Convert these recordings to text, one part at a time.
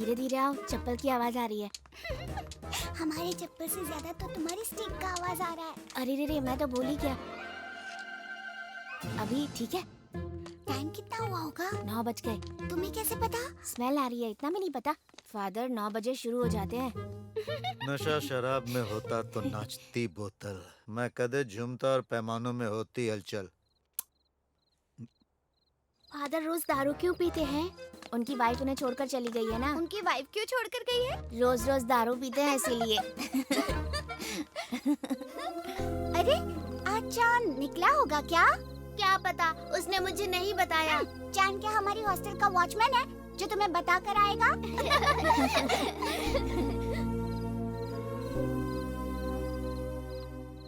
धीरे धीरे आओ, चप्पल की आवाज आ रही है। हमारे चप्पल से ज्यादा तो तुम्हारी स्टिक का आवाज आ रहा है। अरे रे रे, मैं तो बोली क्या। अभी ठीक है? टाइम कितना हुआ होगा? 9 बज गए। तुम्हें कैसे पता? स्मेल आ रही है, इतना भी नहीं पता। फादर 9 बजे शुरू हो जाते हैं। नशा शराब में होता तो नाचती बोतल, मैं कदे झूमता और पैमानों में होती हलचल। फादर रोज दारू क्यों पीते हैं? उनकी वाइफ उन्हें छोड़कर चली गई है ना। उनकी वाइफ क्यों छोड़कर गई है? रोज रोज दारू पीते हैं इसीलिए। अरे आज चांद निकला होगा क्या? क्या पता, उसने मुझे नहीं बताया। चांद क्या हमारी हॉस्टल का वॉचमैन है जो तुम्हें बता कर आएगा?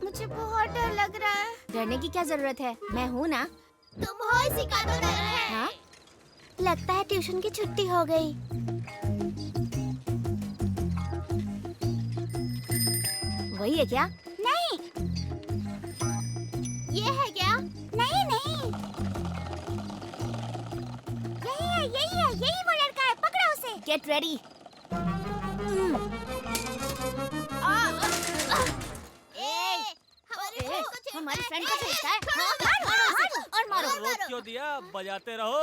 मुझे बहुत डर लग रहा है। डरने की क्या जरूरत है, मैं हूँ ना। तुम हो इसी का तो डर है। हाँ? लगता है ट्यूशन की छुट्टी हो गई। वही है क्या? नहीं, ये है क्या? नहीं नहीं, यही वो लड़का है, पकड़ो उसे। Get ready. हमारी फ्रेंड को छेड़ता है। मारो उसे, और मारो। रोक क्यों दिया? बजाते रहो।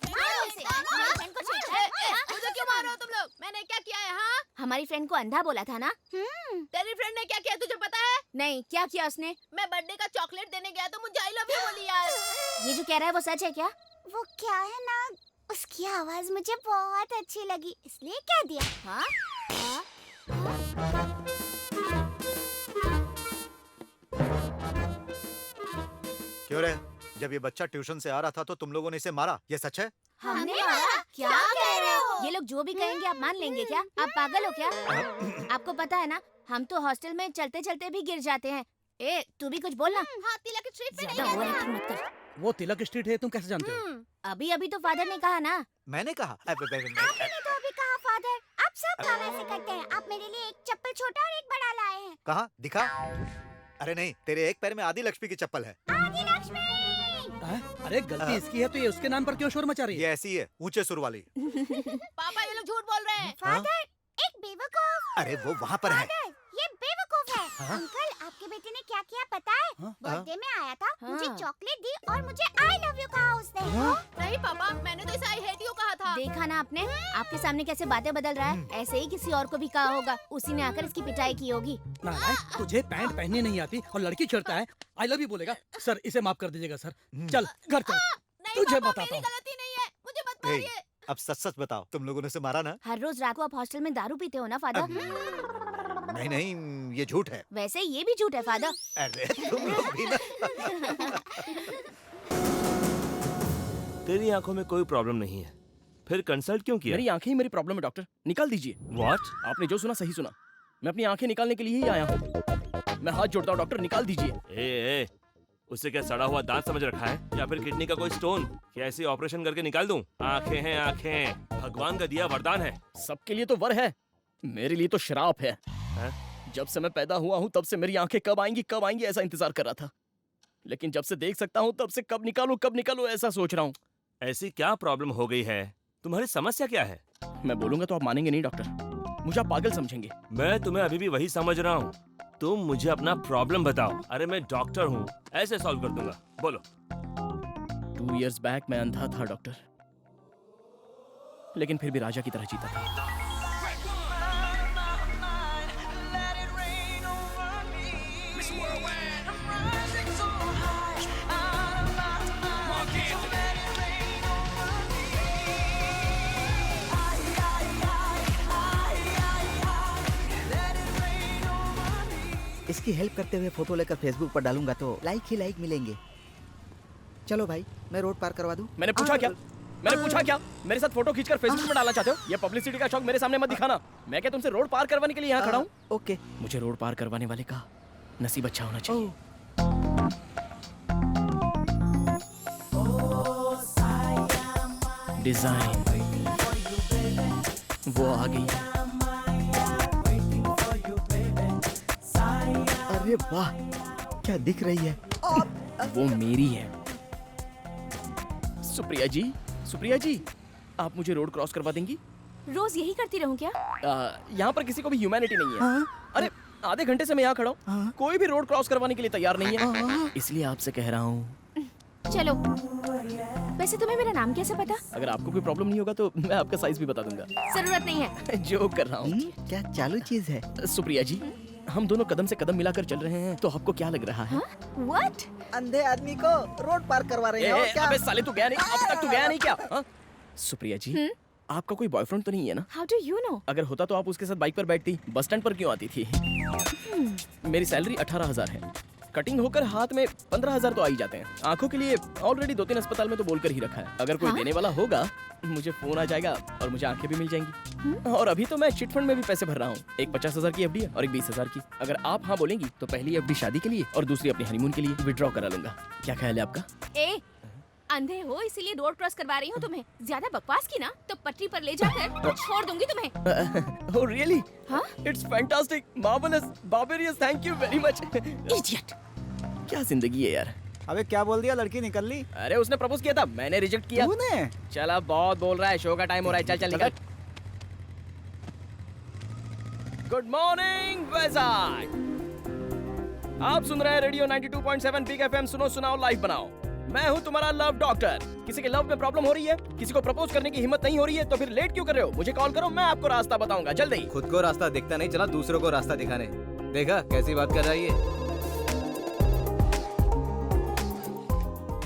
हमारी फ्रेंड को छेड़ता है। मुझे क्यों मार रहे हो तुम लोग? मैंने क्या किया है? हाँ, हमारी फ्रेंड को अंधा बोला था ना? तेरी फ्रेंड ने क्या किया तुझे पता है? नहीं, क्या किया उसने? मैं बर्थडे का चॉकलेट देने गया तो मुझे आई लव यू बोली यार। ये जो कह रहा है वो सच है क्या? वो क्या है ना, उसकी आवाज मुझे बहुत अच्छी लगी इसलिए कह दिया। हाँ? क्यों रे? जब ये बच्चा ट्यूशन से आ रहा था तो तुम लोगों ने इसे मारा, ये सच है? हमने मारा? क्या कह रहे हो? ये लोग जो भी कहेंगे आप मान लेंगे क्या? आप पागल हो क्या? आपको पता है ना, हम तो हॉस्टल में चलते चलते भी गिर जाते हैं। ए, तू भी कुछ बोलना। हाँ, तिलक स्ट्रीट पे ज्यादा ओवरएक्टिंग मत कर। वो तिलक स्ट्रीट है, तुम कैसे जानते हो? अभी अभी तो फादर ने कहा ना। मैंने कहा आपने तो अभी कहा फादर, आप सब काम ऐसे करते हैं। आप मेरे लिए एक चप्पल छोटा और एक बड़ा लाए हैं। कहा दिखा। अरे नहीं, तेरे एक पैर में आदि लक्ष्मी की चप्पल है। आदि लक्ष्मी। अरे गलती इसकी है तो ये उसके नाम पर क्यों शोर मचा रही है? ये ऐसी है, ऊंचे सुर वाली। पापा ये लोग झूठ बोल रहे हैं। फादर, एक बेवकूफ। अरे वो वहाँ पर है। फादर, ये बेवकूफ है। हाँ? अंकल, आपके बेटे ने क्या किया पता है? हाँ? बर्थडे में आया था, मुझे हाँ। चॉकलेट दी और मुझे आई लव यू कहा उसने। नहीं पापा, मैंने तो इसे आई हेट यू कहा था। देखा ना आपने, आपके सामने कैसे बातें बदल रहा है। ऐसे ही किसी और को भी कहा होगा, उसी ने आकर इसकी पिटाई की होगी। नालायक, तुझे पैंट पहनने नहीं आती और लड़की छेड़ता है, आई लव यू बोलेगा। सर इसे माफ कर दीजिएगा सर। चल घर चल, नहीं तुझे पापा, बताता मेरी हूँ। गलती नहीं है, मुझे मत ए, मारिए। अब सच सच बताओ, तुम लोगों ने उसे मारा ना? हर रोज रात को आप हॉस्टल में दारू पीते हो ना फादर? नहीं नहीं, ये झूठ है। वैसे ये भी झूठ है फादर। अरे तुम लोग भी ना। तेरी आंखों में कोई प्रॉब्लम नहीं है, फिर कंसल्ट क्यों किया? मेरी आंखें ही मेरी प्रॉब्लम है डॉक्टर, निकाल दीजिए। व्हाट? आपने जो सुना सही सुना, मैं अपनी आंखें निकालने के लिए ही आया हूँ। मैं हाथ जोड़ता हूँ डॉक्टर, निकाल दीजिए। ए, उसे क्या सड़ा हुआ दांत समझ रखा है या फिर किडनी का कोई स्टोन? क्या ऐसे ऑपरेशन करके निकाल दूं? आंखें हैं आंखें, भगवान का दिया वरदान है। सबके लिए तो वर है, मेरे लिए तो शराप है। जब से मैं पैदा हुआ हूँ तब से मेरी आंखें कब आएंगी ऐसा इंतजार कर रहा था, लेकिन जब से देख सकता हूँ तब से कब निकालूं ऐसा सोच रहा हूँ। ऐसी क्या प्रॉब्लम हो गई है? तुम्हारी समस्या क्या है? मैं बोलूंगा तो आप मानेंगे नहीं डॉक्टर, मुझे आप पागल समझेंगे। मैं तुम्हें अभी भी वही समझ रहा हूँ। तुम मुझे अपना प्रॉब्लम बताओ। अरे मैं डॉक्टर हूँ, ऐसे सॉल्व कर दूंगा। बोलो। 2 years बैक मैं अंधा था डॉक्टर, लेकिन फिर भी राजा की तरह जीता था। इसकी हेल्प करते हुए फोटो लेकर फेसबुक पर डालूंगा तो लाइक ही लाइक मिलेंगे। चलो भाई, मैं रोड पार करवा दूं। मैंने पूछा क्या? मेरे साथ फोटो खींचकर फेसबुक पर डालना चाहते हो? ये पब्लिसिटी का शौक मेरे सामने मत दिखाना। मैं क्या तुमसे रोड पार करवाने के लिए यहाँ खड़ा हूँ? ओके। मुझे रोड पार करवाने वाले का नसीब अच्छा होना चाहिए। डिजाइन वो आ गई। अरे वाह, क्या दिख रही है? वो मेरी है। सुप्रिया जी, आप मुझे रोड क्रॉस करवा देंगी? रोज यही करती रहूं क्या? यहाँ पर किसी को भी ह्यूमैनिटी नहीं है। हाँ? अरे आधे घंटे से मैं यहाँ खड़ा हूँ, हाँ? कोई भी रोड क्रॉस करवाने के लिए तैयार नहीं है। हाँ? इसलिए आपसे कह रहा हूँ, चलो। वैसे तुम्हें मेरा नाम कैसे पता? अगर आपको कोई प्रॉब्लम नहीं होगा तो मैं आपका साइज भी बता दूंगा। जरूरत नहीं है। जोक कर रहा हूँ। क्या चालू चीज है? सुप्रिया जी, हम दोनों कदम से कदम मिलाकर चल रहे हैं, तो आपको क्या लग रहा है? What? अंधे आदमी को रोड पार करवा रहे हो क्या? अबे साले, तू गया नहीं? अब तक तू गया नहीं क्या? हाँ? सुप्रिया जी, आपका कोई बॉयफ्रेंड तो नहीं है ना? How do you know? अगर होता तो आप उसके साथ बाइक पर बैठती, बस स्टैंड पर क्यों आती थी? मेरी सैलरी 18,000 है, कटिंग होकर हाथ में 15,000 तो आ ही जाते हैं। आंखों के लिए ऑलरेडी 2-3 अस्पताल में तो बोलकर ही रखा है, अगर कोई देने वाला होगा मुझे फोन आ जाएगा और मुझे आंखें भी मिल जाएंगी। और अभी तो मैं चिट फंड में भी पैसे भर रहा हूँ, एक 50,000 की एफडी है और एक 20,000 की। अगर आप हाँ बोलेंगी तो पहली एफडी शादी के लिए और दूसरी अपने हनीमून के लिए विड्रॉ करा लूंगा। क्या ख्याल है आपका? ए, अंधे हो इसीलिए रोड क्रॉस करवा रही हूँ तुम्हें। ज्यादा बकवास की ना तो पटरी पर ले जाकर छोड़ दूंगी तुम्हें। Oh really? हाँ? It's fantastic, marvelous, barbarous, thank you very much. Idiot. क्या जिंदगी है यार। अबे क्या बोल दिया, लड़की निकल ली? अरे उसने प्रपोज किया था, मैंने रिजेक्ट किया। तूने? चल अब बहुत बोल रहा है, शो का टाइम हो रहा है, चल चल निकल। गुड मॉर्निंग वैजाग, आप सुन रहे हैं रेडियो 92.7 बिग एफएम। सुनो सुनाओ लाइव बनाओ। मैं हूँ तुम्हारा लव डॉक्टर। किसी के लव में प्रॉब्लम हो रही है, किसी को प्रपोज करने की हिम्मत नहीं हो रही है, तो फिर लेट क्यों कर रहे हो? मुझे कॉल करो, मैं आपको रास्ता बताऊंगा जल्दी। खुद को रास्ता दिखता नहीं, चला दूसरों को रास्ता दिखाने। देखा कैसी बात कर रहा है ये?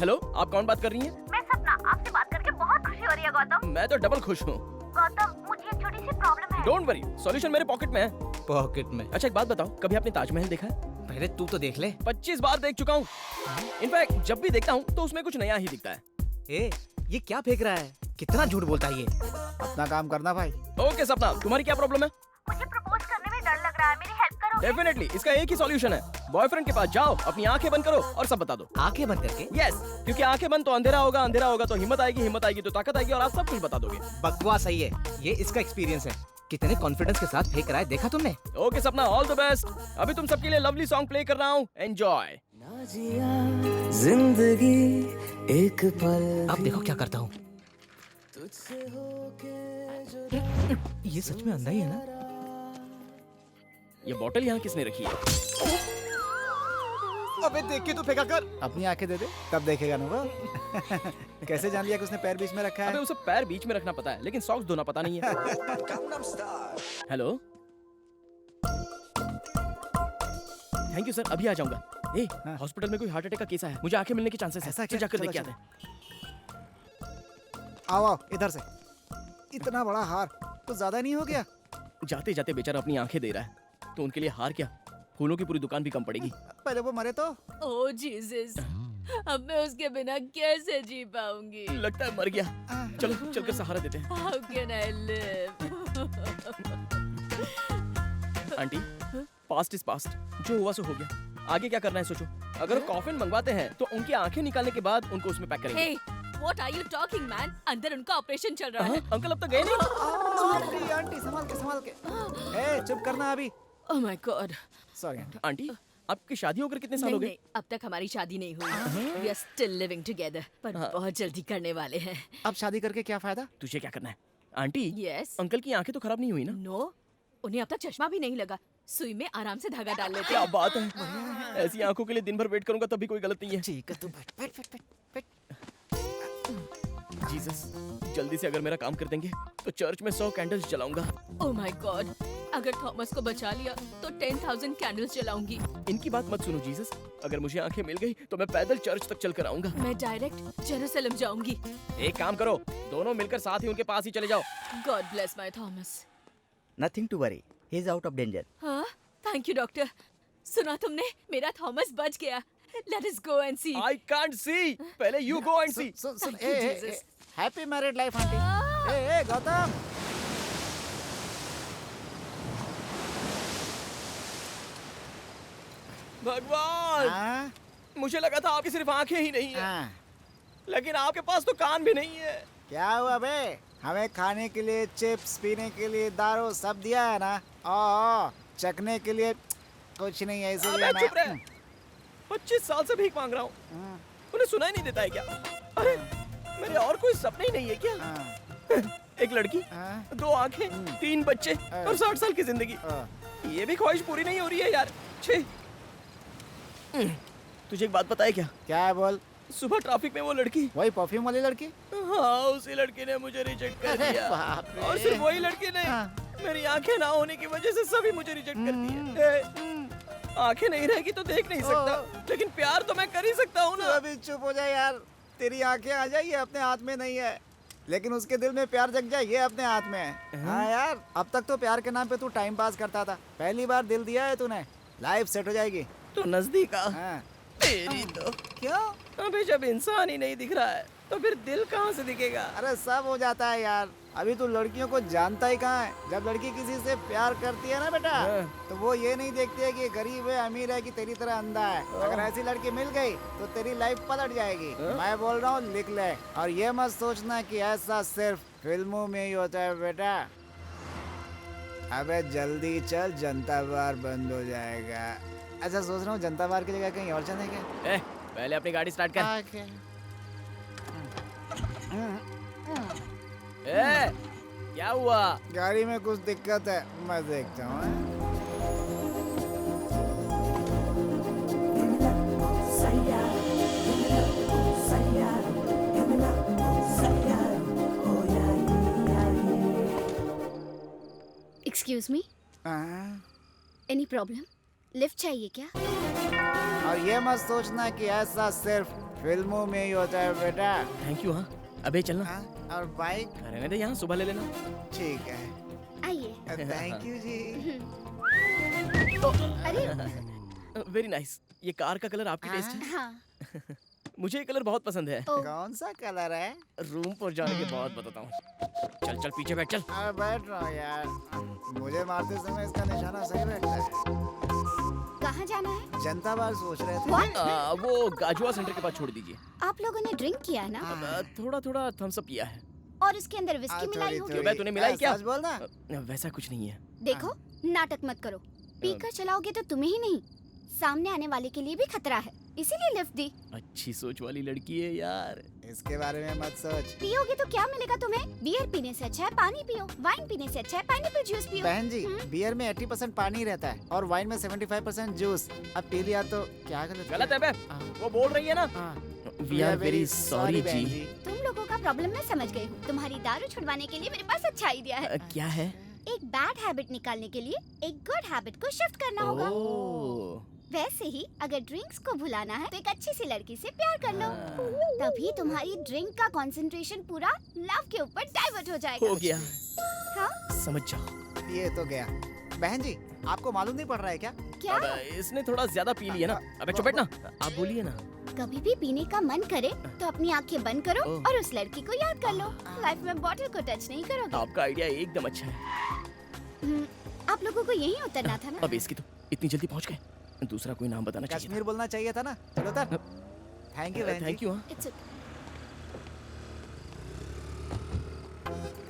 हेलो, आप कौन बात कर रही हैं? मैं सपना, आपसे बात करके बहुत खुशी हो रही है गौतम। मैं तो डबल खुश हूँ। गौतम, मुझे एक छोटी सी प्रॉब्लम है। डोंट वरी, सॉल्यूशन मेरे पॉकेट में है। पॉकेट में? अच्छा एक बात बताओ, कभी आपने ताजमहल देखा है? पहले तू तो देख ले। 25 बार देख चुका हूँ। इनफैक्ट जब भी देखता हूँ तो उसमें कुछ नया ही दिखता है। ए, ये क्या फेंक रहा है? कितना झूठ बोलता है ये। अपना काम करना भाई। ओके सपना, तुम्हारी क्या प्रॉब्लम है? मुझे प्रपोज करने में डर लग रहा है, मेरी हेल्प करो। डेफिनेटली, इसका एक ही सॉल्यूशन है। बॉयफ्रेंड के पास जाओ, अपनी आंखें बंद करो और सब बता दो। आंखें बंद करके? यस, क्योंकि आंखें बंद तो अंधेरा होगा, अंधेरा होगा तो हिम्मत आएगी, हिम्मत आएगी तो ताकत आएगी और आप सब कुछ बता दोगे। बकवास सही है, ये इसका एक्सपीरियंस है। कितने कॉन्फिडेंस के साथ फेंक रहा है, देखा तुमने? ओके सपना, ऑल द बेस्ट। अभी तुम सबके लिए लवली सॉन्ग प्ले कर रहा हूँ, एंजॉय। जिंदगी एक पल। अब देखो क्या करता हूँ। ये सच में अंधा ही है ना? ये बोतल यहाँ किसने रखी है? अबे देख के तो फेंका कर। अपनी आंखें दे दे, तब देखेगा ना वो। कैसे जान लिया कि उसने पैर बीच में रखा अबे है? उसे पैर बीच में रखना पता है, लेकिन सॉक्स धोना पता नहीं है। हेलो, थैंक यू सर, अभी आ जाऊंगा। ए, हाँ। हॉस्पिटल में कोई हार्ट अटैक का केस है, मुझे आंखें मिलने के चांसेस हैं। ऐसा चल क्या? जाकर चलो, देख के चलो। आते हैं। आओ आओ इधर से। इतना बड़ा हार कुछ ज्यादा नहीं हो गया? जाते जाते बेचारा अपनी आंखें दे रहा है, तो उनके लिए हार क्या, फूलों की पूरी दुकान भी कम पड़ेगी। पहले वो मरे तो। ओह जीसस, अब मैं उसके बिना कैसे जी पाऊंगी? लगता है मर गया। चलो चलकर सहारा देते हैं। How can I live? Aunty, past is past, जो हुआ सो हो गया। आगे क्या करना है सोचो। अगर कॉफिन मंगवाते हैं तो उनकी आंखें निकालने के बाद उनको उसमें पैक करेंगे। Hey, what are you talking, man? अंदर उनका ऑपरेशन चल रहा है। अंकल अब तक गए नहीं? आंटी आंटी संभाल के। ए चुप करना अभी। Oh my God. Sorry aunty. Aunty, आपकी शादी होकर कितने साल हो नहीं, गए? अब तक हमारी शादी नहीं हुई। We are still living together, पर बहुत जल्दी करने वाले हैं। अब शादी करके क्या फायदा? तुझे क्या करना है? Aunty, Yes. अंकल की आंखें तो खराब नहीं हुई ना? No, उन्हें अब तक चश्मा भी नहीं लगा। सुई में आराम से धागा डाल लेते क्या हैं। बात है, ऐसी आंखों के लिए दिन भर वेट करूंगा तब भी कोई गलत नहीं है। ठीक है तू बैठ बैठ बैठ बैठ। जीसस, जल्दी से अगर मेरा काम कर देंगे तो चर्च में 100 कैंडल्स जलाऊंगा। Oh my God, अगर थॉमस को बचा लिया तो 10,000 कैंडल्स जलाऊंगी। इनकी बात मत सुनो जीसस, अगर मुझे आंखें मिल गई तो मैं पैदल चर्च तक चल कर आऊंगा। मैं डायरेक्ट जेरूसलम जाऊंगी। एक काम करो, दोनों मिलकर साथ ही उनके पास ही चले जाओ। God bless my Thomas. Nothing to worry, he is out of danger. हाँ, थैंक यू डॉक्टर। सुना तुमने, मेरा थॉमस बच गया। Let us go and see. I can't see, पहले यू गो एंड सी। सुन Thank you, Jesus. Happy married life aunty. ए गौतम। भगवान, हाँ मुझे लगा था आपकी सिर्फ आंखें ही नहीं है, हाँ। लेकिन आपके पास तो कान भी नहीं है। क्या हुआ बे? हमें खाने के लिए चिप्स, पीने के लिए दारू सब दिया है ना। ओ चखने के लिए कुछ नहीं है इसीलिए अबे चुप रहे। ना। 25 साल से भीख मांग रहा हूँ, हम्म, उन्हें सुनाई नहीं देता है क्या? अरे मेरे और कोई सपने ही नहीं है क्या? हाँ। एक लड़की, हाँ? 2 आंखें, 3 बच्चे और 60 साल की जिंदगी। ये भी ख्वाहिश पूरी नहीं हो रही है यार। छी। तुझे एक बात पता है क्या? क्या है बोल? सुबह ट्रैफिक में वो लड़की, वही परफ्यूम वाली लड़की? हाँ, उसी लड़की ने मुझे रिजेक्ट कर अरे दिया। बाप रे। और सिर्फ वही लड़की नहीं, हाँ। मेरी आंखें ना होने की वजह से सभी मुझे रिजेक्ट कर दिए। आंखें नहीं रहेगी तो देख नहीं सकता, लेकिन प्यार तो मैं कर ही सकता हूँ तू ना। अभी चुप हो जाए यार। तेरी आंखें आ जाइए अपने हाथ में नहीं है, लेकिन उसके दिल में प्यार जग जाए ये अपने हाथ में है। हाँ यार, अब तक तो प्यार के नाम पे तू टाइम पास करता था, पहली बार दिल दिया है तूने, लाइफ सेट हो जाएगी। तो नजदीक आ। हाँ। तेरी तो क्यों? अबे जब इंसान ही नहीं दिख रहा है तो फिर दिल कहाँ से दिखेगा? अरे सब हो जाता है यार, अभी तू लड़कियों को जानता ही कहाँ है। जब लड़की किसी से प्यार करती है ना बेटा, तो वो ये नहीं देखती है कि गरीब है अमीर है कि तेरी तरह अंधा है। अगर ऐसी लड़की मिल गई तो तेरी लाइफ पलट जाएगी। मैं बोल रहा हूँ लिख ले, और ये मत सोचना कि ऐसा सिर्फ फिल्मों में ही होता है बेटा। अबे जल्दी चल, जनता बार बंद हो जाएगा। अच्छा सोच रहा हूँ जनता बार की जगह कहीं और चले क्या? पहले अपनी गाड़ी स्टार्ट कर। क्या हुआ? गाड़ी में कुछ दिक्कत है, मैं देखता हूँ। Excuse me, any problem? Lift चाहिए क्या? और ये मत सोचना कि ऐसा सिर्फ फिल्मों में ही होता है बेटा। Thank you. हाँ, अबे चलना। हाँ? और बाइक? रहने दे, यहाँ सुबह ले लेना। ठीक है, आइए। थैंक यू जी। अरे वेरी नाइस। ये कार का कलर आपकी टेस्ट है? हाँ। मुझे ये कलर बहुत पसंद है। कौन सा कलर है? रूम पर जाने के बाद बताता हूँ। चल चल पीछे बैठ, चल। अरे बैठ रहा हूँ यार, मुझे मारते समय इसका निशाना सही बैठता है। कहाँ जाना है? जनता बार सोच रहे थे। वो गाजुआ सेंटर के पास छोड़ दीजिए। आप लोगों ने ड्रिंक किया ना? थोड़ा थोड़ा थम्स अप पिया है। और इसके अंदर विस्की मिलाई होगी? क्यों बे, तूने मिलाई क्या? सच बोलना। वैसा कुछ नहीं है। देखो, नाटक मत करो। पीकर चलाओगे तो तुम्हें ही नहीं, सामने आने वाले के लिए भी खतरा है, इसीलिए लिफ्ट दी। अच्छी सोच वाली लड़की है यार। इसके बारे में मत सोच। पियोगे तो क्या मिलेगा तुम्हें? बियर पीने से अच्छा है पानी पियो, वाइन पीने से अच्छा है पाइनएप्पल जूस पियो। बहन जी, बियर में 80% पानी रहता है और वाइन में 75% जूस। अब पी लिया तो क्या गलत है बे। वो बोल रही है ना, वी आर वेरी सॉरी जी। तुम लोगों का प्रॉब्लम मैं समझ गई हूँ। तुम्हारी दारू छुड़वाने के लिए मेरे पास अच्छा आइडिया है। क्या है? एक बैड हैबिट निकालने के लिए एक गुड हैबिट को शिफ्ट करना होगा। वैसे ही अगर ड्रिंक्स को भुलाना है तो एक अच्छी सी लड़की से प्यार कर लो, तभी तुम्हारी ड्रिंक का कंसंट्रेशन पूरा लव के ऊपर डाइवर्ट हो जाएगा। हो गया। हाँ? समझ जाओ। ये तो गया। बहन जी, आपको मालूम नहीं पड़ रहा है क्या? क्या? इसने थोड़ा ज्यादा पी लिया ना। अबे चुप बैठ ना, आप बोलिए ना। कभी भी पीने का मन करे तो अपनी आंखें बंद करो और उस लड़की को याद कर लो। लाइफ में बॉटल को टच नहीं करोगे। आपका आइडिया एकदम अच्छा है। आप लोगों को यहीं उतरना था ना? अब इसकी तो इतनी जल्दी पहुंच गए। दूसरा कोई नाम बताना चाहिए कश्मीर बोलना चाहिए था ना। चलो उतर। थैंक यू बहन जी। Thank you. It's okay.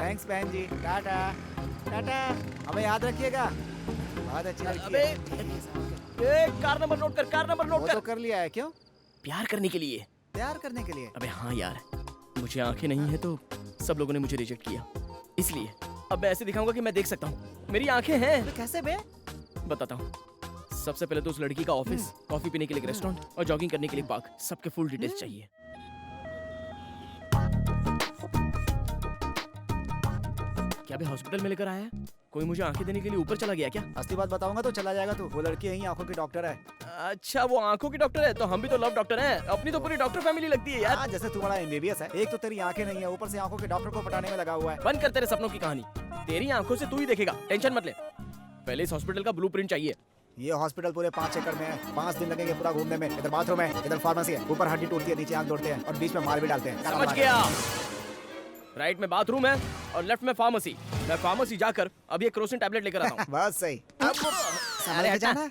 Thanks बहन जी। टाटा टाटा। हमें याद रखिएगा। बहुत अच्छी लड़की है। कार नंबर नोट कर, कार नंबर नोट वो तो कर लिया है। क्यों? प्यार करने के लिए। प्यार करने के लिए? अबे हाँ यार, मुझे आंखें नहीं है तो सब लोगों ने मुझे रिजेक्ट किया, इसलिए अब मैं ऐसे दिखाऊंगा कि मैं देख सकता हूँ। मेरी आंखें हैं। तो कैसे बे? बताता हूँ। सबसे पहले तो उस लड़की का ऑफिस, कॉफी पीने के लिए एक रेस्टोरेंट और जॉगिंग करने के लिए एक पार्क, सबके फुल डिटेल्स चाहिए। क्या भी हॉस्पिटल में लेकर आया है? कोई मुझे आंखें देने के लिए ऊपर चला गया क्या? असली बात बताऊंगा तो चला जाएगा तू। वो लड़की यही आंखों की डॉक्टर है। अच्छा, वो आंखों की डॉक्टर है, तो हम भी तो लव डॉक्टर हैं। अपनी तो पूरी डॉक्टर फैमिली लगती है यार। हाँ, जैसे तू बड़ा एमबीबीएस है, एक तो तेरी आंखें नहीं है, ऊपर से आंखों के डॉक्टर को पटाने में लगा हुआ है। बंद कर तेरे सपनों की कहानी। तेरी आंखों से तू ही देखेगा, टेंशन मत ले। पहले इस हॉस्पिटल का ब्लूप्रिंट चाहिए। ये हॉस्पिटल पूरे 5 एकड़ में है। 5 दिन लगेंगे पूरा घूमने में। इधर बाथरूम है, इधर फार्मेसी है, ऊपर हड्डी टूटती है, नीचे आंख तोड़ते हैं और बीच में मार भी डालते हैं। समझ गया। राइट में बाथरूम है और लेफ्ट में फार्मेसी। मैं फार्मेसी जाकर अभी एक क्रोसिन टैबलेट लेकर आता हूँ। बहुत सही। अब संभाल के जाना।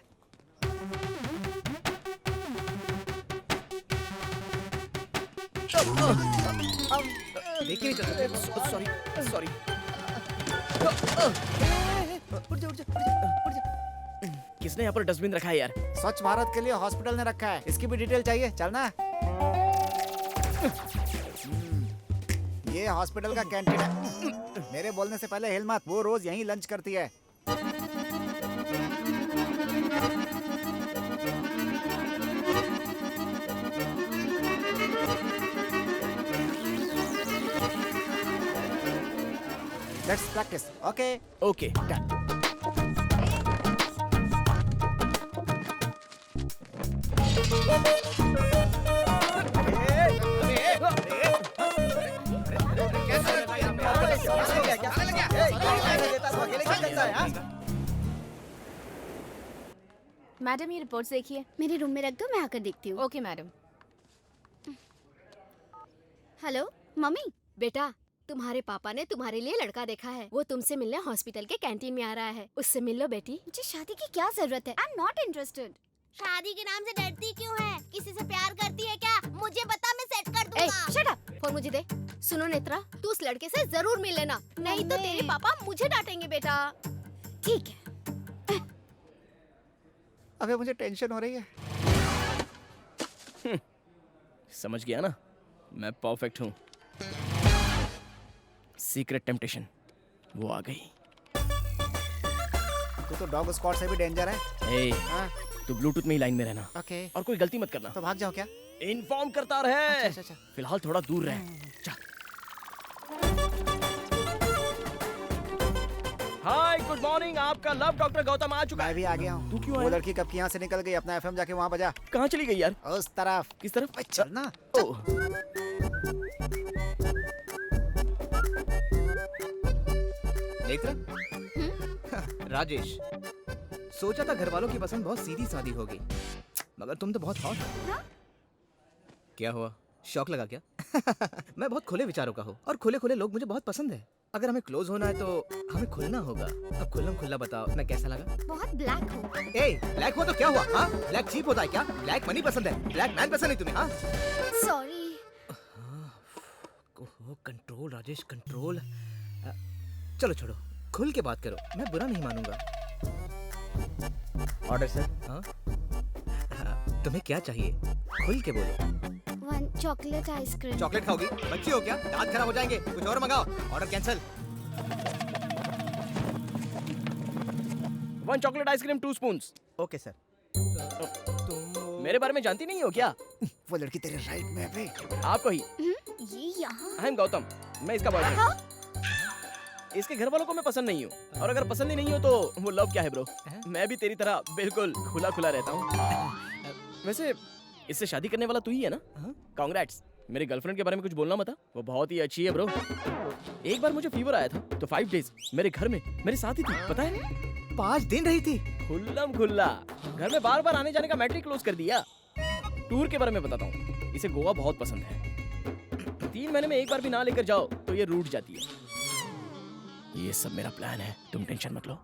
देखिए सॉरी सॉरी। किसने यहाँ पर डस्टबिन रखा है यार? स्वच्छ भारत के लिए हॉस्पिटल ने रखा है। इसकी भी डिटेल चाहिए, चलना। ये हॉस्पिटल का कैंटीन है। मेरे बोलने से पहले हिल मत, वो रोज यहीं लंच करती है। Let's practice. Okay okay done. Madam ये रिपोर्ट्स देखिए। मेरे रूम में रख दो, मैं आकर देखती हूँ। Okay madam. Hello mummy. बेटा, तुम्हारे पापा ने तुम्हारे लिए लड़का देखा है। वो तुमसे मिलने हॉस्पिटल के कैंटीन में आ रहा है। उससे मिल लो बेटी। मुझे शादी की क्या जरूरत है? I am not interested. शादी के नाम से डरती क्यों है? किसी से प्यार करती है क्या? मुझे बता, मैं सेट कर ए, दूंगा। Shut up. फोन मुझे दे। सुनो नेत्रा, तू उस लड़के से जरूर मिल लेना, नहीं तो मम्मी। तेरे पापा मुझे डांटेंगे बेटा। ठीक है। अबे मुझे टेंशन हो रही है। समझ गया ना, मैं परफेक्ट हूँ। सीक्रेट टेम्पटेशन वो आ गई। तू तो डॉग स्क्वाड से भी डेंजर है। ए, हाँ? तू ब्लूटूथ में ही लाइन में रहना ओके। और कोई गलती मत करना। तो भाग जाओ क्या? इन्फॉर्म करता रहे। अच्छा। फिलहाल थोड़ा दूर रहे। जा। हाय गुड मॉर्निंग, आपका लव डॉक्टर गौतम आ चुका मैं है। भी आ गया हूँ। तू क्यों वो आया? लड़की कब की यहाँ से निकल गई? अपना एफएम जाके वहाँ बजा। कहाँ चली गई यार? उस तरफ। किस तरफ? भाई चलना। ओह, नेत्रा। राजेश, सोचा था घर वालों की पसंद बहुत सीधी सादी होगी, मगर तुम तो बहुत हॉट हो। हाँ? क्या हुआ, शौक लगा क्या? मैं बहुत खुले विचारों का हूँ और खुले खुले लोग मुझे बहुत पसंद है। अगर हमें क्लोज होना है तो हमें खुलना होगा। अब खुल्लम खुल्ला बताओ, मैं कैसा लगा? बहुत ब्लैक हो। ए, ब्लैक हुआ तो क्या हुआ? हाँ, ब्लैक चीप होता है क्या? ब्लैक मनी पसंद है, ब्लैक मैन पसंद नहीं तुम्हें? हाँ, सॉरी। Control Rajesh, control. चलो छोड़ो, खुल के बात करो, मैं बुरा नहीं मानूंगा। Order sir. हाँ, तुम्हें क्या चाहिए? खुल के बोलो। 1 चॉकलेट आइसक्रीम। चॉकलेट खाओगी? बच्ची हो क्या? दांत खराब हो जाएंगे, कुछ और मंगाओ। Order cancel. 1 chocolate ice cream 2 spoons. Okay sir. मेरे बारे में जानती नहीं हो क्या? वो लड़की तेरे राइट में है बे। आपको ही। ये यहाँ। आई एम गौतम, मैं इसका बॉयफ्रेंड। इसके घर वालों को मैं पसंद नहीं हूँ, और अगर पसंद ही नहीं हो तो वो लव क्या है ब्रो? मैं भी तेरी तरह बिल्कुल खुला खुला रहता हूँ। वैसे इससे शादी करने वाला तू ही है ना? कांग्रेट्स। मेरी गर्लफ्रेंड के बारे में कुछ बोलना मत। वो बहुत ही अच्छी है ब्रो। एक बार मुझे फीवर आया था तो 5 डेज मेरे घर में मेरे साथ ही थी, पता है? 5 दिन रही थी? खुल्लम खुल्ला। घर में बार बार आने जाने का मैट्रिक क्लोज कर दिया। टूर के बारे में बताता हूँ, इसे गोवा बहुत पसंद है। 3 महीने में एक बार भी ना लेकर जाओ तो ये रूठ जाती है। ये सब मेरा प्लान है, तुम टेंशन मत लो।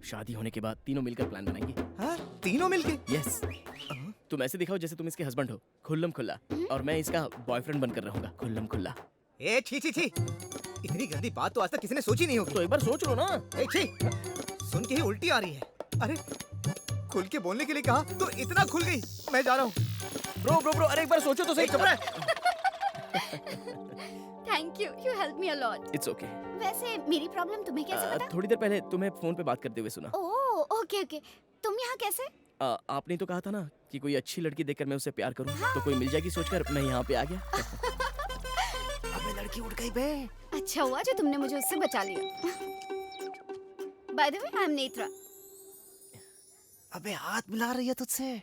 शादी होने के बाद तीनों मिलकर प्लान बनाएंगे। हाँ, तीनों मिलके? यस। तुम ऐसे दिखाओ जैसे तुम इसके हस्बैंड हो, खुल्लम खुल्ला, और मैं इसका बॉयफ्रेंड बनकर रहूंगा, खुल्लम खुल्ला। ए छी छी छी, इतनी गंदी बात तो आज तक किसी ने सोची नहीं होगी। तो एक बार सोच लो ना। ए छी, सुन के ही उल्टी आ रही है। अरे, खुल के बोलने के लिए कहा तो इतना खुल गई। मैं जा रहा हूँ। ब्रो ब्रो ब्रो, अरे एक बार सोचो तो सही। चुप रह। Thank you, you help me a lot. It's okay. वैसे मेरी प्रॉब्लम तुम्हें कैसे पता? थोड़ी देर पहले तुम्हें फोन पे बात करते हुए सुना। ओह, ओके ओके। तुम यहाँ कैसे? आपने तो कहा था ना कि कोई अच्छी लड़की देखकर मैं उससे प्यार करूं, तो कोई मिल जाएगी सोचकर मैं यहाँ पे आ गया। अबे लड़की उठ गई बे। अच्छा हुआ जो तुमने मुझे उससे बचा लिया। By the way, I am Netra. अबे हाथ मिला रही है तुझसे।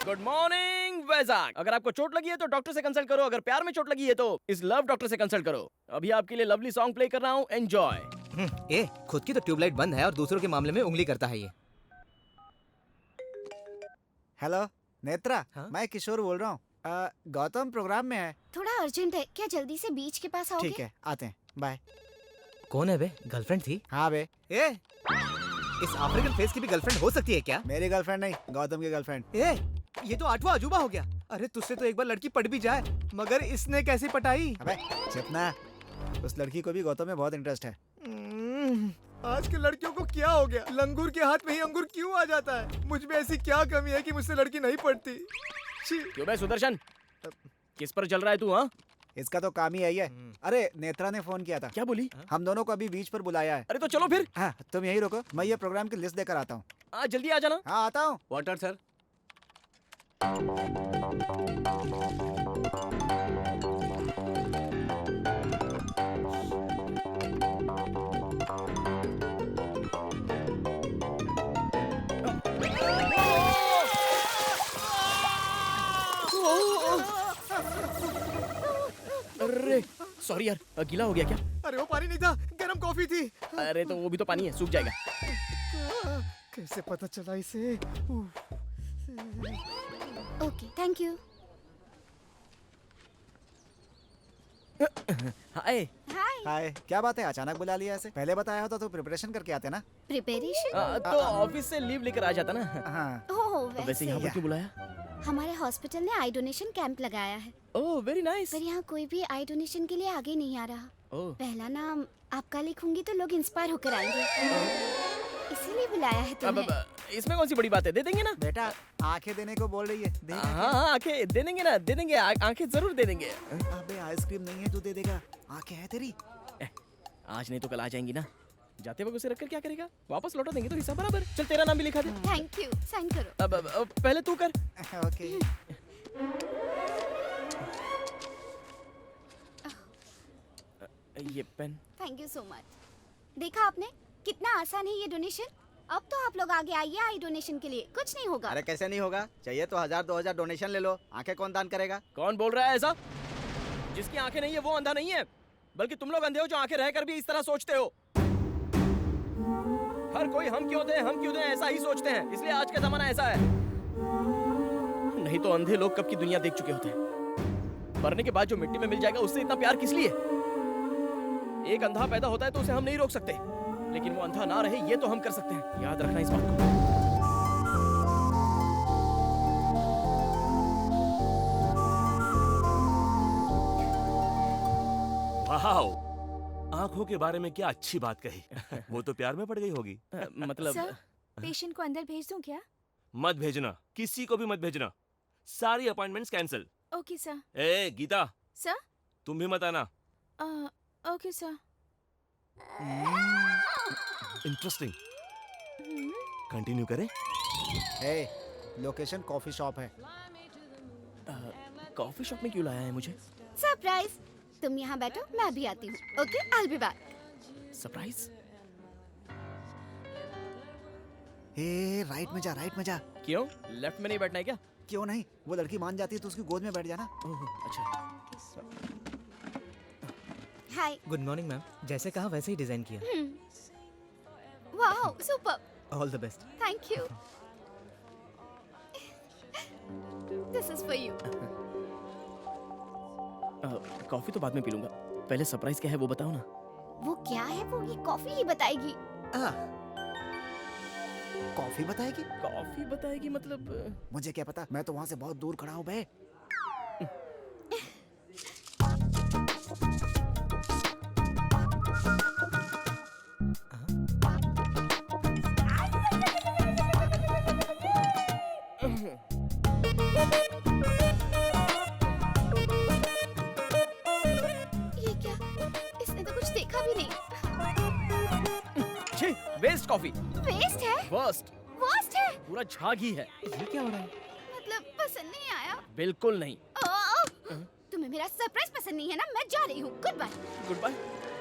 Good morning Vizag. अगर आपको चोट लगी है तो डॉक्टर से कंसल्ट करो, अगर प्यार में चोट लगी है तो इस लव डॉक्टर से कंसल्ट करो। अभी आपके लिए लवली सॉन्ग प्ले कर रहा हूँ, एंजॉय। ए, खुद की तो ट्यूबलाइट बंद है और दूसरों के मामले में उंगली करता है ये। हेलो नेत्रा। हाँ? मैं किशोर बोल रहा हूँ। गौतम प्रोग्राम में है। थोड़ा अर्जेंट है, क्या जल्दी से बीच के पास आओगे? ठीक है, आते हैं। बाय। कौन है बे? गर्लफ्रेंड थी? हाँ बे। ए, इस अफ्रीकन फेस की भी गर्लफ्रेंड हो सकती है क्या? मेरी गर्लफ्रेंड नहीं, गौतम की गर्लफ्रेंड। ए, ये तो 8वां अजूबा हो गया। अरे तुझसे तो एक बार लड़की पट भी जाए, मगर इसने कैसे पटाई? अबे चुप ना। उस लड़की को भी गौतम में बहुत इंटरेस्ट है। आज के लड़कियों को क्या हो गया? लंगूर के हाथ में ही अंगूर क्यों आ जाता है? मुझ में ऐसी क्या कमी है कि मुझसे लड़की नहीं पड़ती? छी। क्यों बे सुदर्शन, किस पर चल रहा है तू? हाँ, इसका तो काम ही यही है। अरे नेत्रा ने फोन किया था। क्या बोली? हम दोनों को अभी बीच पर बुलाया है। अरे तो चलो फिर। हाँ, तुम यही रुको, मैं ये प्रोग्राम की लिस्ट देकर आता हूँ। आज जल्दी आ जाना। हाँ, आता हूँ। Water sir. अरे सॉरी यार, गीला हो गया क्या? अरे वो पानी नहीं था, गर्म कॉफी थी। अरे तो वो भी तो पानी है, सूख जाएगा। कैसे पता चला इसे? Okay, thank you. Hi. Hi. Hi, क्या बात है, अचानक बुला लिया ऐसे? पहले बताया होता तो प्रिपरेशन करके आते ना। प्रिपरेशन? तो ऑफिस से लीव लेकर आ जाता ना। हाँ। ओह, तो वैसे यहाँ पर क्यों बुलाया? हमारे हॉस्पिटल ने आई डोनेशन कैंप लगाया है, ओह वेरी नाइस। पर यहाँ कोई भी आई डोनेशन के लिए आगे नहीं आ रहा। ओह पहला नाम आपका लिखूंगी तो लोग इंस्पायर होकर आएंगे, इसीलिए बुलाया है अब तुम्हें। इसमें कौन सी बड़ी बात है, दे देंगे ना। बेटा आंखें देने को बोल रही है। दे आंखें। हाँ आंखें दे देंगे ना, दे देंगे, आंखें जरूर दे देंगे। अबे आइसक्रीम नहीं है, तू दे देगा। आंखें है तेरी। आज नहीं तो कल आ जाएंगी ना। जाते वक्त उसे रखकर क्या करेगा? वापस लौटा देंगे तो हिसाब बराबर। चल तेरा नाम भी लिखा दे। थैंक यू, साइन करो। अब पहले तू कर। ओके। ये pen. Thank you so much. देखा आपने कितना आसान है ये डोनेशन। अब तो आप लोग आगे आइए आई डोनेशन के लिए, कुछ नहीं होगा। अरे कैसे नहीं होगा? चाहिए तो 1000-2000 डोनेशन ले लो। आंखें कौन दान करेगा? कौन बोल रहा है ऐसा? जिसकी आंखें नहीं है वो अंधा नहीं है, बल्कि तुम लोग अंधे हो जो आंखें रहकर भी इस तरह सोचते हो। हर कोई हम क्यों दें ऐसा ही सोचते हैं, इसलिए आज का जमाना ऐसा है। नहीं तो अंधे लोग कब की दुनिया देख चुके होते हैं। मरने के बाद जो मिट्टी में मिल जाएगा उससे इतना प्यार किस लिए? एक अंधा पैदा होता है तो उसे हम नहीं रोक सकते, लेकिन वो अंधा ना रहे ये तो हम कर सकते हैं। याद रखना इस बात को। वाओ, आंखों के बारे में क्या अच्छी बात कही। वो तो प्यार में पड़ गई होगी। मतलब सर, पेशेंट को अंदर भेज दूं क्या? मत भेजना, किसी को भी मत भेजना। सारी अपॉइंटमेंट्स कैंसिल। Okay sir. ए गीता, सर? तुम भी मत आना। Okay sir. इंटरेस्टिंग। कंटिन्यू करें? ए, लोकेशन कॉफी शॉप है। कॉफी शॉप में क्यों लाया है मुझे? सरप्राइज। तुम यहाँ बैठो, मैं अभी आती हूँ। Okay, I will be back. Surprise? A, right में जा, राइट में जा। क्यों? लेफ्ट में नहीं बैठना है क्या? क्यों नहीं? वो लड़की मान जाती है तो उसकी गोद में बैठ जाना। ओह अच्छा। हाय। Good morning ma'am. जैसे कहा वैसे ही डिजाइन किया। Wow, super. All the best. Thank you. This is for you. Coffee तो बाद में पी लूंगा, पहले सरप्राइज क्या है वो बताओ ना। वो क्या है वो ये कॉफी ही बताएगी। कॉफी बताएगी? कॉफी बताएगी मतलब? मुझे क्या पता, मैं तो वहाँ से बहुत दूर खड़ा हूँ बे। ये क्या? इसने तो कुछ देखा भी नहीं। छी, वेस्ट कॉफी। वेस्ट है? वर्स्ट। वर्स्ट है? पूरा झाग ही है। ये क्या हो रहा है? मतलब पसंद नहीं आया? बिल्कुल नहीं। तुम्हें मेरा सरप्राइज पसंद नहीं है ना? मैं जा रही हूँ। Good bye. Good bye.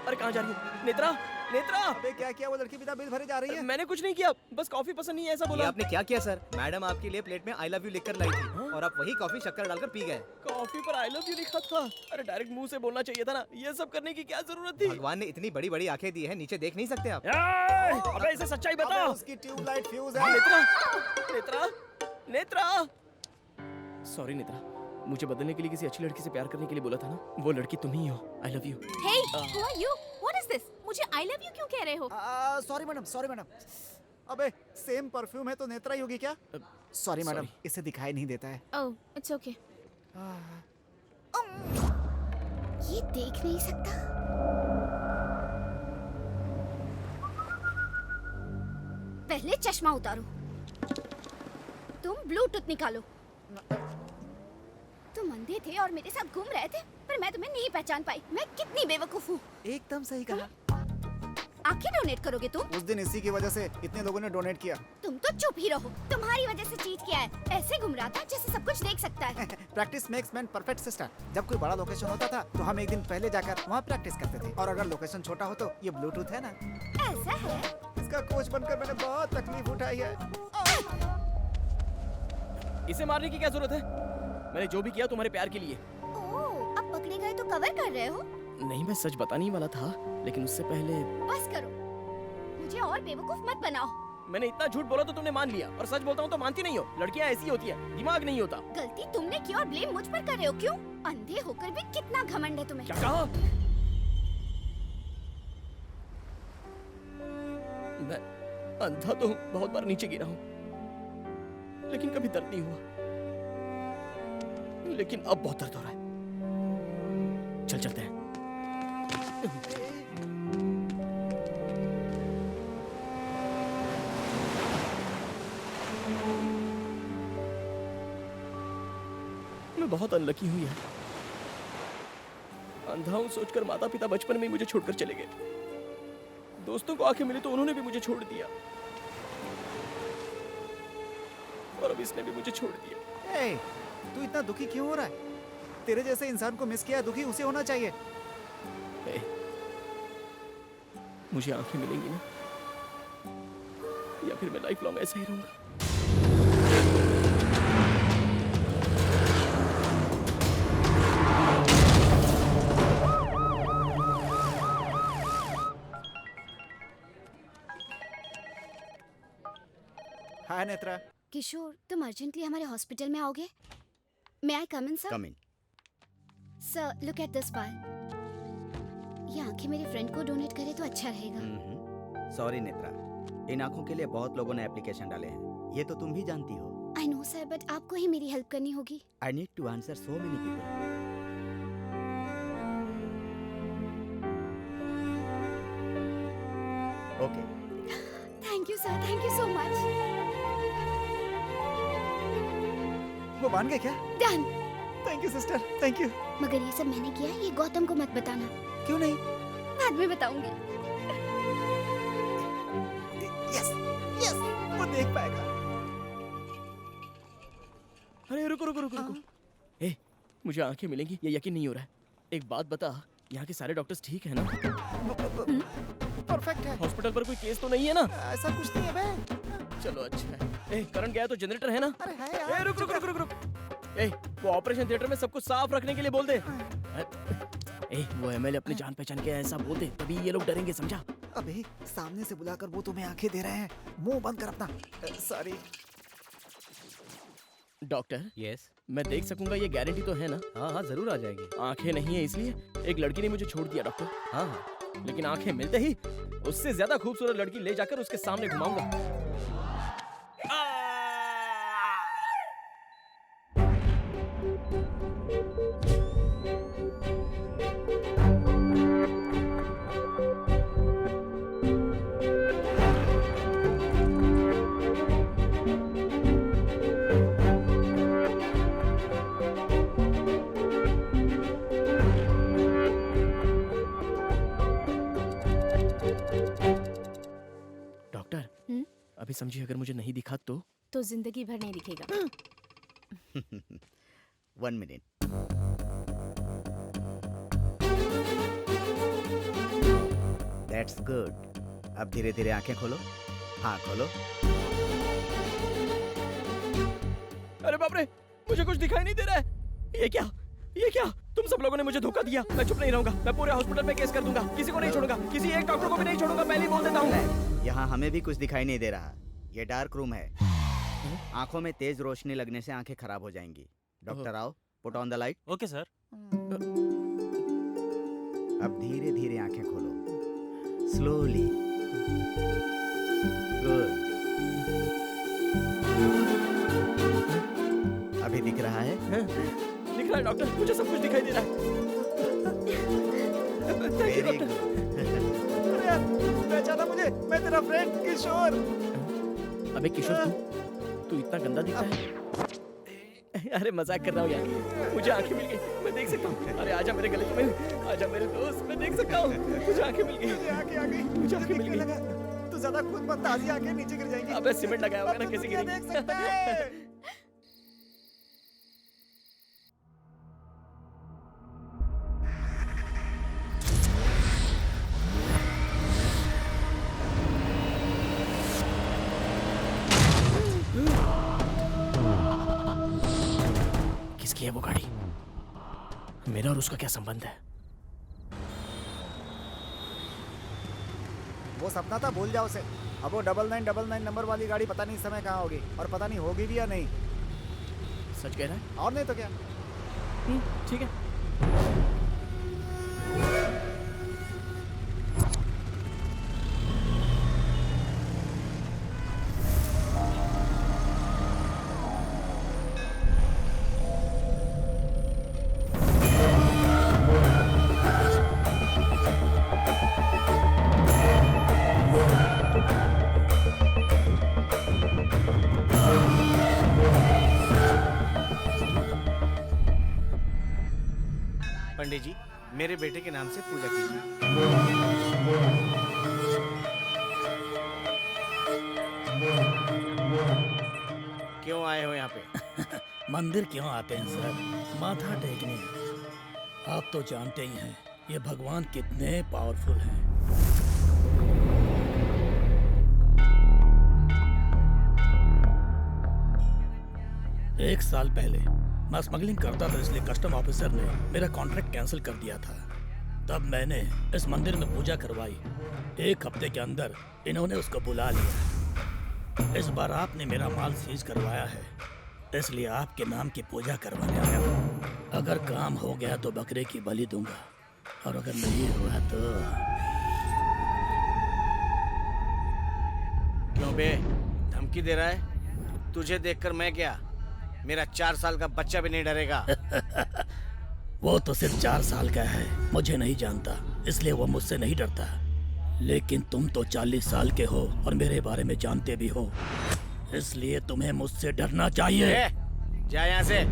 अरे कहाँ जा रही है? नेत्रा, नेत्रा। अबे क्या किया? वो लड़की बिना बिल भरे जा रही है। मैंने कुछ नहीं किया, बस कॉफी पसंद नहीं है ऐसा ये बोला। आपने क्या किया सर? मैडम आपके लिए प्लेट में आई लव यू लिखकर लाई थी और आप वही कॉफी शक्कर डालकर पी गए। कॉफी पर आई लव यू लिखा था। अरे डायरेक्ट मुंह से बोलना चाहिए था ना, ये सब करने की क्या जरूरत थी? भगवान ने इतनी बड़ी बड़ी आंखें दी है, नीचे देख नहीं सकते आप? अबे इसे सच्चाई अबे बता। उसकी ट्यूबलाइट फ्यूज है। नेत्रा, नेत्रा, नेत्रा। सॉरी नेत्रा, मुझे बदलने के लिए किसी अच्छी लड़की से प्यार करने के लिए बोला था ना, वो लड़की तुम ही हो। I love you. Hey, who are you? What is this? मुझे I love you क्यों कह रहे हो? Sorry madam, sorry madam. अबे सेम परफ्यूम है तो नेत्रा ही होगी क्या? Sorry madam, sorry. इसे दिखाई नहीं देता है। Oh, it's okay. ये देख नहीं सकता। पहले चश्मा उतारो। तुम ब्लूटूथ निकालो। तुम अंधे थे और मेरे साथ घूम रहे थे, पर मैं तुम्हें नहीं पहचान पाई। मैं कितनी बेवकूफ हूँ। एकदम सही कहा। आंखें डोनेट करोगे तुम? उस दिन इसी की वजह से इतने लोगों ने डोनेट किया। तुम तो चुप ही रहो। तुम्हारी वजह से चीट किया है। ऐसे घूम रहा था जैसे सब कुछ देख सकता है। Practice makes man perfect sister. जब कोई बड़ा लोकेशन होता था तो हम एक दिन पहले जाकर वहाँ प्रैक्टिस करते थे, और अगर लोकेशन छोटा हो तो ये ब्लूटूथ है ना, ऐसा है? इसका कोच बनकर मैंने बहुत तकलीफ उठाई है। इसे मारने की क्या जरूरत है? मैंने जो भी किया तुम्हारे प्यार के लिए। ओह, अब पकड़े गए तो कवर कर रहे हो? नहीं, मैं सच बताने ही वाला था, लेकिन उससे पहले बस करो, मुझे और बेवकूफ मत बनाओ। मैंने इतना झूठ बोला तो तुमने मान लिया, और सच बोलता हूँ तो मानती नहीं हो। लड़कियाँ ऐसी होती है, दिमाग नहीं होता। गलती तुमने की और ब्लेम मुझ पर कर रहे हो। क्यों? अंधे होकर भी कितना घमंड है तुम्हें। क्या कहा? मैं अंधा तो बहुत बार नीचे गिरा हूँ, लेकिन कभी दर्द नहीं हुआ। लेकिन अब बहुत दर्द हो रहा है। चल चलते हैं। मैं बहुत अनलकी हूँ यार। अंधा हूँ सोचकर माता पिता बचपन में ही मुझे छोड़कर चले गए। दोस्तों को आंखें मिली तो उन्होंने भी मुझे छोड़ दिया, और अब इसने भी मुझे छोड़ दिया। ए, तू इतना दुखी क्यों हो रहा है? तेरे जैसे इंसान को मिस किया, दुखी उसे होना चाहिए। ए, मुझे आंखें मिलेंगी ना, या फिर मैं लाइफ लॉन्ग ऐसा ही रहूंगा। हाय नेत्रा। किशोर, तुम अर्जेंटली हमारे हॉस्पिटल में आओगे? May I come in sir? Come in. Sir, look at this file. ये आंखें मेरे फ्रेंड को डोनेट करे तो अच्छा रहेगा। सॉरी नेत्रा, इन आंखों के लिए बहुत लोगों ने एप्लीकेशन डाले हैं। ये तो तुम भी जानती हो। आई नो सर, बट आपको ही मेरी हेल्प करनी होगी। I need to answer so many people. Okay. Thank you sir, thank you so much. वो मान गए क्या? Done. Thank you sister, thank you. मगर ये सब मैंने किया, ये गौतम को मत बताना। क्यों नहीं? बाद में बताऊंगी। यस, यस, वो देख पाएगा। अरे रुको रुको रुको रुको। ए, मुझे आंखें मिलेंगी ये यकीन नहीं हो रहा है। एक बात बता, यहाँ के सारे डॉक्टर्स ठीक है ना? परफेक्ट है। हॉस्पिटल पर कोई केस तो नहीं है ना? ऐसा कुछ नहीं है बे। चलो अच्छा है। ए, करंट गया तो जनरेटर है ना? अरे है यार। ए, रुक रुक रुक रुक रुक। ए, वो ऑपरेशन थिएटर में सब कुछ साफ रखने के लिए बोल दे। ए, वो एमएलए अपनी जान पहचान के ऐसा बोल दे, तभी ये लोग डरेंगे, समझा? अबे, सामने से बुलाकर वो तुम्हें आंखें दे रहे हैं। मुंह बंद कर अपना। सॉरी। Doctor, yes. मैं देख सकूंगा ये गारंटी तो है ना? हाँ हाँ, जरूर आ जाएगी। आंखें नहीं है इसलिए एक लड़की ने मुझे छोड़ दिया डॉक्टर। हाँ हाँ। लेकिन आंखें मिलते ही उससे ज्यादा खूबसूरत लड़की ले जाकर उसके सामने घुमाऊंगा। अभी समझिए, अगर मुझे नहीं दिखा तो जिंदगी भर नहीं दिखेगा। 1 मिनट। That's good. अब धीरे धीरे आंखें खोलो। हाँ खोलो। अरे बाप रे, मुझे कुछ दिखाई नहीं दे रहा है। ये क्या? ये क्या? तुम सब लोगों ने मुझे धोखा दिया। मैं चुप नहीं रहूंगा। मैं पूरे हॉस्पिटल में केस कर दूंगा। किसी को नहीं छोड़ूंगा। किसी एक डॉक्टर को भी नहीं छोड़ूंगा। पहले ही बोल देता हूँ। यहाँ हमें भी कुछ दिखाई नहीं दे रहा। ये डार्क रूम है। आंखों में तेज रोशनी लगने से आंखें खराब हो जाएंगी। डॉक्टर आओ, put on the light. Okay sir. अब धीरे धीरे आंखें खोलो, स्लोली। गुड। अभी दिख रहा है? दिख रहा है डॉक्टर, मुझे सब कुछ दिखाई दे रहा है। Very good. अरे यार, पहचाना मुझे? मैं तेरा फ्रेंड किशोर। अबे किशोर तू इतना गंदा दिखता है। अरे मजाक कर रहा हूँ यार, मुझे आंखें मिल गई, मैं देख सकता हूँ। अरे आजा मेरे गले तो मिल, आजा मेरे दोस्त, मैं देख सकता हूँ। मुझे आंखें मिल गई, आंखें आ गई, मुझे आंखें मिल गई। तू ज्यादा खुद मत, ताजी आंखें नीचे गिर जाएंगी। अबे सीमेंट लगाया होगा ना, अब किसी तू क्या गिरेगी। देख सकता है? किसकी है वो गाड़ी? मेरा और उसका क्या संबंध है? वो सपना था, भूल जाओ उसे। अब वो 9999 नंबर वाली गाड़ी पता नहीं इस समय कहाँ होगी, और पता नहीं होगी भी या नहीं। सच कह रहा है? और नहीं तो क्या। ठीक है। पंडित जी, मेरे बेटे के नाम से पूजा कीजिए। क्यों आए हो यहाँ पे? मंदिर क्यों आते हैं सर? माथा टेकने। आप तो जानते ही हैं ये भगवान कितने पावरफुल हैं। एक साल पहले मैं स्मगलिंग करता था, इसलिए कस्टम ऑफिसर ने मेरा कॉन्ट्रैक्ट कैंसिल कर दिया था। तब मैंने इस मंदिर में पूजा करवाई। एक हफ्ते के अंदर इन्होंने उसको बुला लिया। इस बार आपने मेरा माल सीज करवाया है, इसलिए आपके नाम की पूजा करवाने आया हूँ। अगर काम हो गया तो बकरे की बलि दूंगा, और अगर नहीं हुआ तो... क्यों बे, धमकी दे रहा है? तुझे देखकर मैं क्या, मेरा 4 साल का बच्चा भी नहीं डरेगा। वो तो सिर्फ 4 साल का है, मुझे नहीं जानता, इसलिए वो मुझसे नहीं डरता। लेकिन तुम तो 40 साल के हो और मेरे बारे में जानते भी हो, इसलिए तुम्हें मुझसे डरना चाहिए। जा यहाँ से।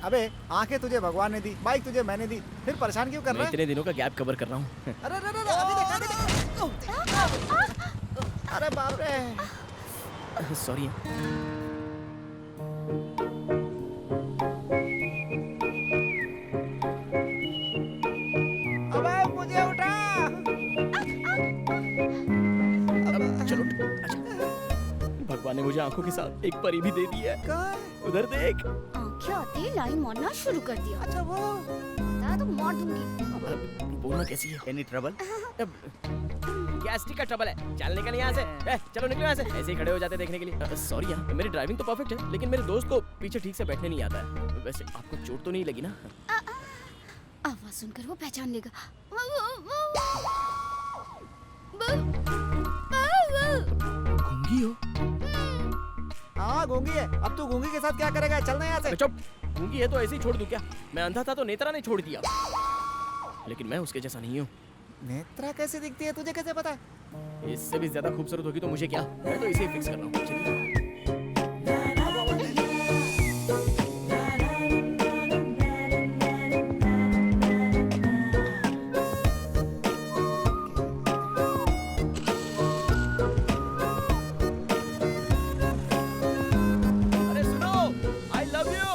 अबे आंखें तुझे भगवान ने दी, बाइक तुझे मैंने दी, फिर परेशान क्यों कर रहा मैं है? इतने दिनों का गैप कवर कर रहा हूँ। अरे अरे अरे, अभी देख। अरे बाप रे। सॉरी। अबे मुझे उठा। चलो अच्छा, भगवान ने मुझे आंखों के साथ एक परी भी दे दी है। उधर देख। आंखें आते ही लाइन मारना शुरू कर दिया। अच्छा वो तो मार दूंगी। बोलना कैसी है? Any trouble? गैस्ट्रिक का ट्रबल है, चल निकल यहाँ से। चलो निकलो यहाँ से, ऐसे ही खड़े हो जाते देखने के लिए। सॉरी यार, मेरी ड्राइविंग तो परफेक्ट है, लेकिन मेरे दोस्त को पीछे ठीक से बैठने नहीं आता है। वैसे आपको चोट तो नहीं लगी ना? आवाज सुनकर वो पहचान लेगा। गूंगी हो? हाँ गूंगी है। अब तू गूंगी के साथ क्या करेगा? चलना यहाँ से। चुप। गूंगी है तो ऐसे ही छोड़ दूं क्या? मैं अंधा था तो नेत्रा ने छोड़ दिया, लेकिन मैं उसके जैसा नहीं हूँ। नेत्रा कैसे दिखती है, तुझे कैसे पता? इससे भी ज्यादा खूबसूरत होगी तो मुझे क्या, मैं तो इसे ही फिक्स कर रहा हूँ। चलिए। अरे सुनो, I love you।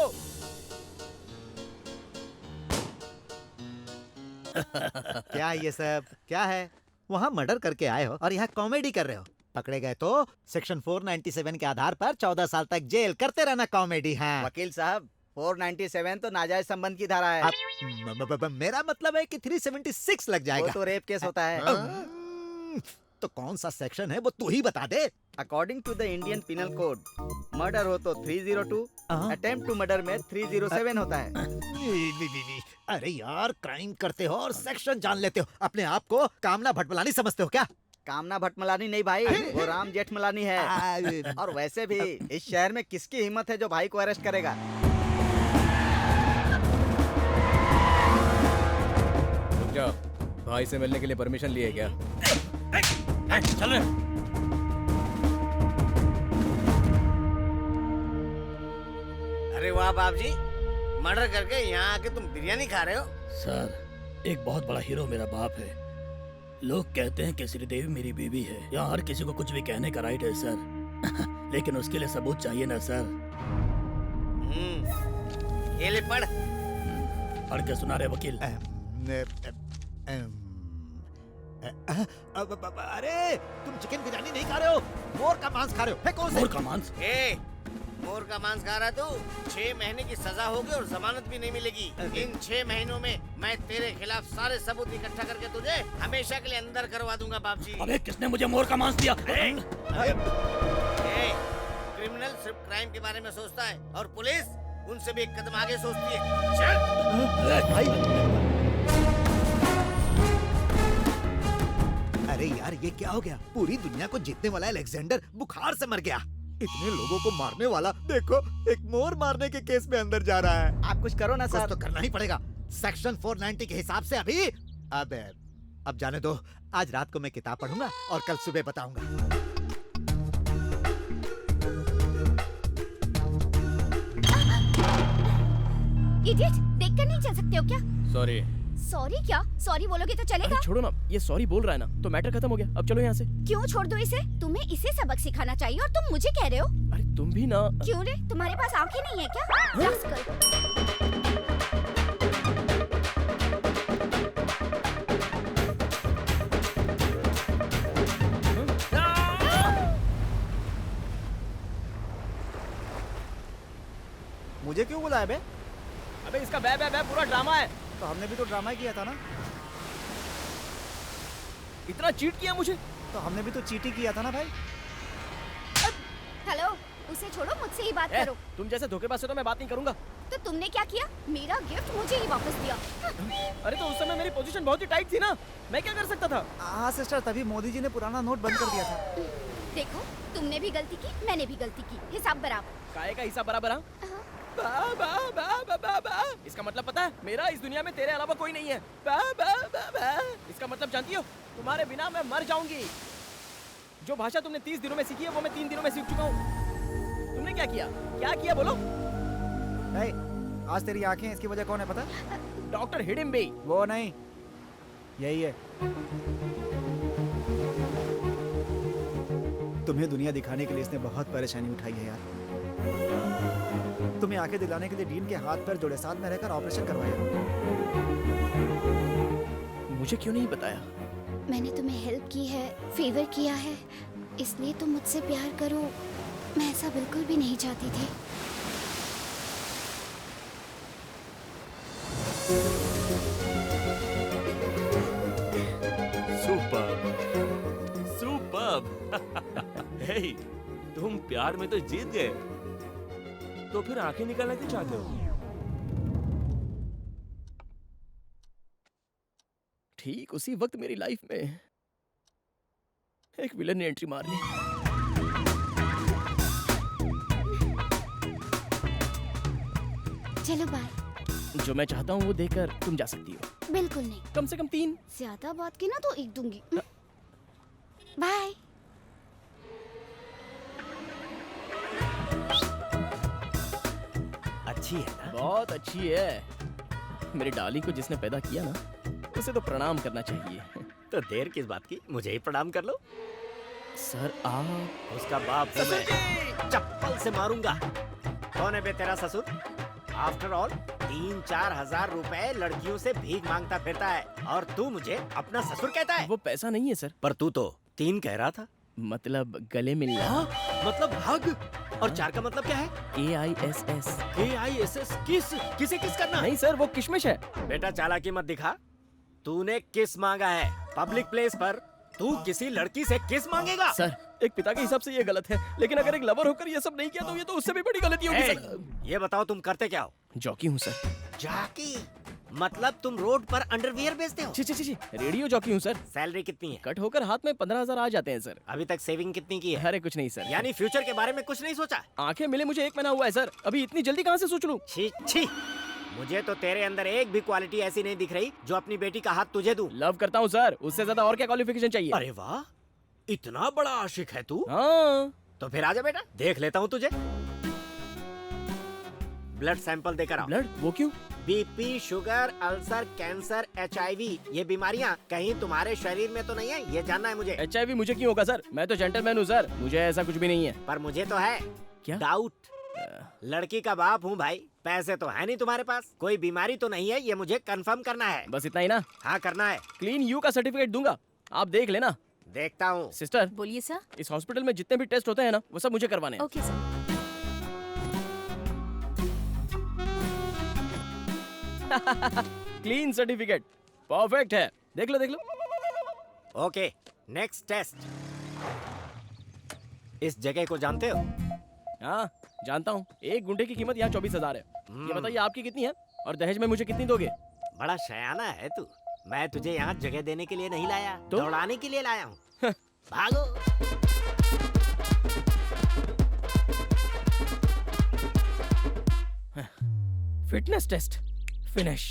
क्या ये सब क्या है? वहाँ मर्डर करके आए हो और यहाँ कॉमेडी कर रहे हो। पकड़े गए तो सेक्शन 497 के आधार पर 14 साल तक जेल करते रहना कॉमेडी। हाँ वकील साहब, 497 तो नाजायज संबंध की धारा है। मेरा मतलब है कि 376 लग जाएगा। वो तो रेप केस होता है। तो कौन सा सेक्शन है वो तू ही बता दे। According to the Indian penal code, murder हो तो 302, अटेम्प्ट टू मर्डर में 307 होता है। अरे यार, क्राइम करते हो और सेक्शन जान लेते हो। अपने आप को कामना भटमलानी समझते हो क्या? कामना भटमलानी नहीं भाई, वो राम जेठमलानी है। और वैसे भी इस शहर में किसकी हिम्मत है जो भाई को अरेस्ट करेगा? क्या भाई से मिलने के लिए परमिशन लिए क्या? चल रहे। अरे वाह बाप जी, मर्डर करके यहाँ आके तुम बिरयानी खा रहे हो? सर, एक बहुत बड़ा हीरो मेरा बाप है। लोग कहते हैं कि श्रीदेवी मेरी बीवी है। यहाँ हर किसी को कुछ भी कहने का राइट है सर। लेकिन उसके लिए सबूत चाहिए ना सर। ये ले पढ़। पढ़ के सुना रहे वकील। अरे तुम चिकन बिरयानी नहीं खा रहे हो, मोर का मांस खा रहे हो। फेंको उसे। मोर का मांस? मोर का मांस खा रहा तू? 6 महीने की सजा होगी और जमानत भी नहीं मिलेगी। इन 6 महीनों में मैं तेरे खिलाफ सारे सबूत इकट्ठा करके तुझे हमेशा के लिए अंदर करवा दूंगा बाप जी। अबे किसने मुझे मोर का मांस दिया? क्रिमिनल सिर्फ क्राइम के बारे में सोचता है और पुलिस उनसे भी एक कदम आगे सोचती है। चल। अरे यार, ये क्या हो गया? पूरी दुनिया को जीतने वाला अलेक्जेंडर बुखार से मर गया। इतने लोगों को मारने वाला देखो, एक मोर मारने के केस में अंदर जा रहा है। आप कुछ करो ना सर। कुछ तो करना ही पड़ेगा। सेक्शन 490 के हिसाब से अभी अब जाने दो। आज रात को मैं किताब पढ़ूंगा और कल सुबह बताऊंगा। इडियट, देखकर नहीं चल सकते हो क्या? सॉरी। सॉरी क्या? सॉरी बोलोगे तो चलेगा? छोड़ो ना, ये सॉरी बोल रहा है ना, तो मैटर खत्म हो गया। अब चलो यहाँ से। क्यों छोड़ दो इसे? तुम्हें इसे सबक सिखाना चाहिए और तुम मुझे कह रहे हो? अरे तुम भी ना। क्यों रे, तुम्हारे पास आंखें नहीं है क्या? मुझे क्यों बुलाया बे? अबे इसका बे बे बे पूरा ड्रामा है। तो हमने भी तो ड्रामा ही किया था ना। इतना चीट किया मुझे। तो हमने भी तो चीटी किया था ना भाई। हेलो, उसे छोड़ो, मुझसे ही बात करो। तुम जैसे धोखेबाज से तो मैं बात नहीं करूंगा। तो तुमने क्या किया? मेरा गिफ्ट मुझे ही वापस दिया। अरे तो उस समय मेरी पोजीशन बहुत ही टाइट थी ना, मैं क्या कर सकता था? हाँ सिस्टर, तभी मोदी जी ने पुराना नोट बंद कर दिया था। देखो, तुमने भी गलती की, मैंने भी गलती की, हिसाब बराबर। काहे का हिसाब बराबर? बा, बा, बा, बा, बा, बा। इसका मतलब पता है? मेरा इस दुनिया में तेरे अलावा कोई नहीं है। बा, बा, बा, बा। इसका मतलब जानती हो? तुम्हारे बिना मैं मर जाऊंगी। जो भाषा तुमने 30 दिनों में सीखी है वो मैं 3 दिनों में सीख चुका हूँ। तुमने क्या किया? क्या किया बोलो? आज तेरी आंखें, इसकी वजह कौन है पता? डॉक्टर हिडिम्बे। वो नहीं, यही है। तुम्हें दुनिया दिखाने के लिए इसने बहुत परेशानी उठाई है यार। तुम्हें आंखें दिलाने के लिए डीन के हाथ पैर जोड़े, साथ में रहकर ऑपरेशन करवाया। मुझे क्यों नहीं बताया? मैंने तुम्हें हेल्प की है, फेवर किया है, इसलिए तुम मुझसे प्यार करो। मैं ऐसा बिल्कुल भी नहीं चाहती थी। Superb, superb. हे, तुम प्यार में तो जीत गए, तो फिर आंखें निकालना क्यों चाहते हो? ठीक उसी वक्त मेरी लाइफ में एक विलन ने एंट्री मार ली। चलो बाय। जो मैं चाहता हूँ वो देकर तुम जा सकती हो। बिल्कुल नहीं। कम से कम 3। ज्यादा बात की ना तो एक दूंगी। बाय। अच्छी है ना? बहुत अच्छी है। मेरी डाली को जिसने पैदा किया ना, उसे तो प्रणाम करना चाहिए। तो देर किस बात की, मुझे ही प्रणाम कर लो। सर आप उसका बाप से मैं चप्पल से मारूंगा। कौन है बे तेरा ससुर? आफ्टर ऑल 3-4 हजार रुपए लड़कियों से भीख मांगता फिरता है और तू मुझे अपना ससुर कहता है? वो पैसा नहीं है सर। पर तू तो 3 कह रहा था। मतलब गले मिलना। मतलब हग। और 4 का मतलब क्या है? AISS। AISS किसे किस करना? नहीं सर, वो किशमिश है। बेटा चालाकी मत दिखा। तूने किस मांगा है पब्लिक प्लेस पर, तू किसी लड़की से किस मांगेगा? सर, एक पिता के हिसाब से ये गलत है, लेकिन अगर एक लवर होकर ये सब नहीं किया तो ये तो उससे भी बड़ी गलती होगी सर। ये बताओ तुम करते क्या हो? जॉकी हूँ सर। जॉकी? मतलब तुम रोड पर अंडरवियर बेचते हो? छी, रेडियो जॉकी हूँ सर। सैलरी कितनी है? कट होकर हाथ में 15,000 आ जाते हैं सर। अभी तक सेविंग कितनी की है? अरे कुछ नहीं सर। यानी फ्यूचर के बारे में कुछ नहीं सोचा? आंखें मिले मुझे 1 महीना हुआ है सर, अभी इतनी जल्दी कहाँ से सोच लूं? छी छी, मुझे तो तेरे अंदर एक भी क्वालिटी ऐसी नहीं दिख रही जो अपनी बेटी का हाथ तुझे दूं। लव करता हूँ सर, उससे ज्यादा और क्या क्वालिफिकेशन चाहिए? अरे वाह, इतना बड़ा आशिक है तू? हाँ। तो फिर आजा बेटा, देख लेता हूँ तुझे। ब्लड सैंपल देकर आओ। ब्लड? वो क्यों? BP, sugar, ulcer, cancer, HIV, ये बीमारियाँ कहीं तुम्हारे शरीर में तो नहीं है, ये जानना है मुझे। HIV मुझे क्यों होगा सर? मैं तो जेंटलमैन हूँ सर, मुझे ऐसा कुछ भी नहीं है। पर मुझे तो है। क्या? डाउट। लड़की का बाप हूँ भाई, पैसे तो है नहीं तुम्हारे पास, कोई बीमारी तो नहीं है, ये मुझे कंफर्म करना है। बस इतना ही ना? हाँ करना है। क्लीन यू का सर्टिफिकेट दूंगा, आप देख लेना। देखता हूँ। सिस्टर बोलिए सर। इस हॉस्पिटल में जितने भी टेस्ट होते हैं ना, वो सब मुझे करवाने हैं। Okay sir. Clean certificate, perfect है। देख लो। Okay, next test. इस जगह को जानते हो? हाँ जानता हूँ, 1 गुंठे की कीमत यहाँ 24,000 है। ये बताइए आपकी कितनी है और दहेज में मुझे कितनी दोगे? बड़ा शयाना है तू। मैं तुझे यहाँ जगह देने के लिए नहीं लाया, तो? दौड़ाने के लिए लाया हूँ। भागो। Fitness test finish.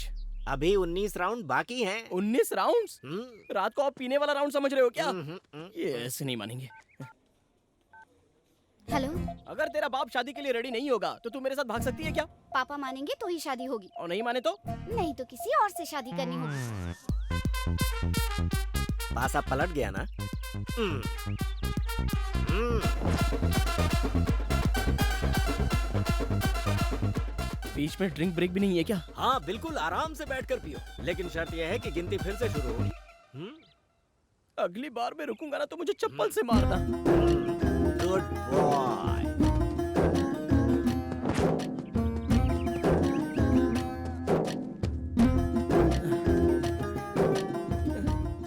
अभी 19 राउंड बाकी हैं। 19 राउंड्स? रात को आप पीने वाला राउंड समझ रहे हो क्या? ये ऐसे नहीं मानेंगे। हेलो, अगर तेरा बाप शादी के लिए रेडी नहीं होगा तो तू मेरे साथ भाग सकती है क्या? पापा मानेंगे तो ही शादी होगी, और नहीं माने तो? नहीं तो किसी और से शादी करनी होगी। पासा पलट गया ना? बीच में ड्रिंक ब्रेक भी नहीं है क्या? हाँ बिल्कुल, आराम से बैठकर पियो, लेकिन शर्त यह है कि गिनती फिर से शुरू होगी। अगली बार मैं रुकूंगा ना तो मुझे चप्पल से मारना। Good boy.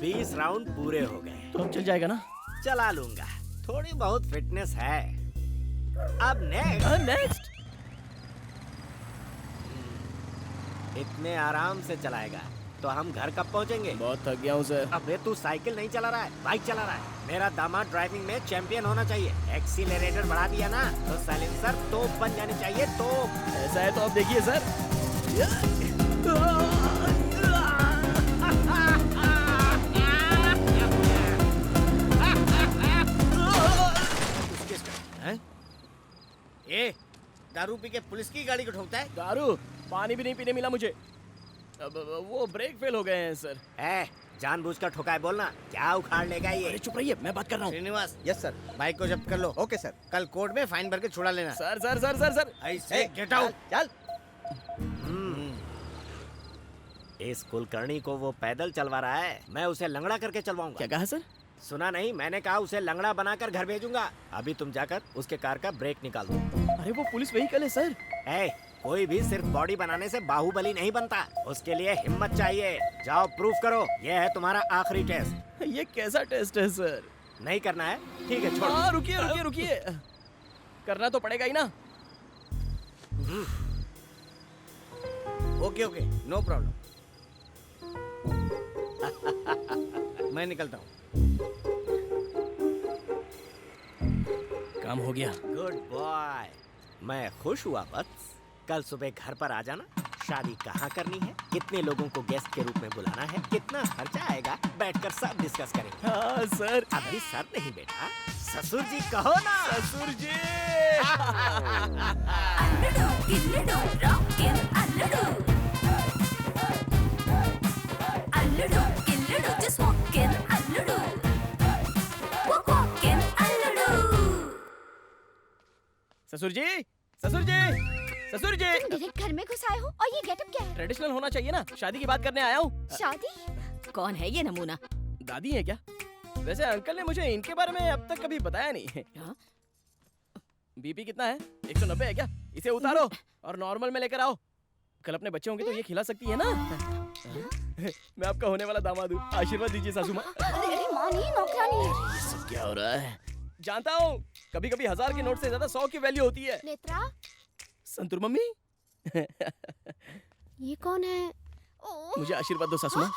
बीस राउंड पूरे हो गए। तो अब चल जाएगा ना? चला लूंगा, थोड़ी बहुत फिटनेस है। अब नेक्स्ट। इतने आराम से चलाएगा तो हम घर कब पहुंचेंगे? बहुत थक गया हूँ सर। अबे तू साइकिल नहीं चला रहा है, बाइक चला रहा है। मेरा दामाद ड्राइविंग में चैंपियन होना चाहिए। एक्सीलरेटर बढ़ा दिया ना तो साइलेंसर तोप बन जानी चाहिए, तोप। ऐसा है तो अब देखिए सर। ए, दारू पी के पुलिस की गाड़ी को ठोकता है? दारू? पानी भी नहीं पीने मिला मुझे। अब वो ब्रेक फेल हो गए हैं सर। जानबूझकर ठोका है बोलना, क्या उखाड़ लेगा ये? अरे चुप रहिए, मैं बात कर रहा हूँ। श्रीनिवास। Yes sir. बाइक को जब्त कर लो। Okay sir. कल कोर्ट में फाइन भर के छुड़ा लेना। Sir sir sir sir sir ऐसे गेट आउट। चल। इस कुलकर्णी को वो पैदल चलवा रहा है, मैं उसे लंगड़ा करके चलवाऊंगा। क्या कहा सर? सुना नहीं, मैंने कहा उसे लंगड़ा बनाकर घर भेजूंगा। अभी तुम जाकर उसके कार का ब्रेक निकाल दो। अरे वो पुलिस व्हीकल है सर। कोई भी सिर्फ बॉडी बनाने से बाहुबली नहीं बनता, उसके लिए हिम्मत चाहिए। जाओ प्रूफ करो, ये है तुम्हारा आखिरी टेस्ट। ये कैसा टेस्ट है सर? नहीं करना है? ठीक है छोड़। हाँ रुकिए। करना तो पड़ेगा ही ना। Okay, no problem. मैं निकलता हूँ। काम हो गया। Good bye. मैं खुश हुआ बस। कल सुबह घर पर आ जाना। शादी कहाँ करनी है, कितने लोगों को गेस्ट के रूप में बुलाना है, कितना खर्चा आएगा, बैठकर सब डिस्कस करेंगे। हाँ सर। अभी सर नहीं बेटा, ससुर जी कहो ना। ससुर जी। ससुर जी, ससुर जी, ससुर जी। तुम डायरेक्ट घर में घुस आए हो और ये गेटअप क्या है? ट्रेडिशनल होना चाहिए ना, शादी की बात करने आया हूँ। शादी? कौन है ये नमूना? दादी है क्या? वैसे अंकल ने मुझे इनके बारे में अब तक कभी बताया नहीं। बीपी कितना है? 190 है क्या? इसे उतारो और नॉर्मल में लेकर आओ। कल अपने बच्चे होंगे तो ये खिला सकती है ना? मैं आपका होने वाला दामाद हूँ, आशीर्वाद दीजिए सासू माँ। अरे माँ नहीं, नौकरानी है। ये सब क्या हो रहा है? जानता हूँ, कभी कभी 1000 के नोट से ज्यादा 100 की वैल्यू होती है। नेत्रा, संतूर मम्मी। ये कौन है? मुझे आशीर्वाद दो सासू माँ।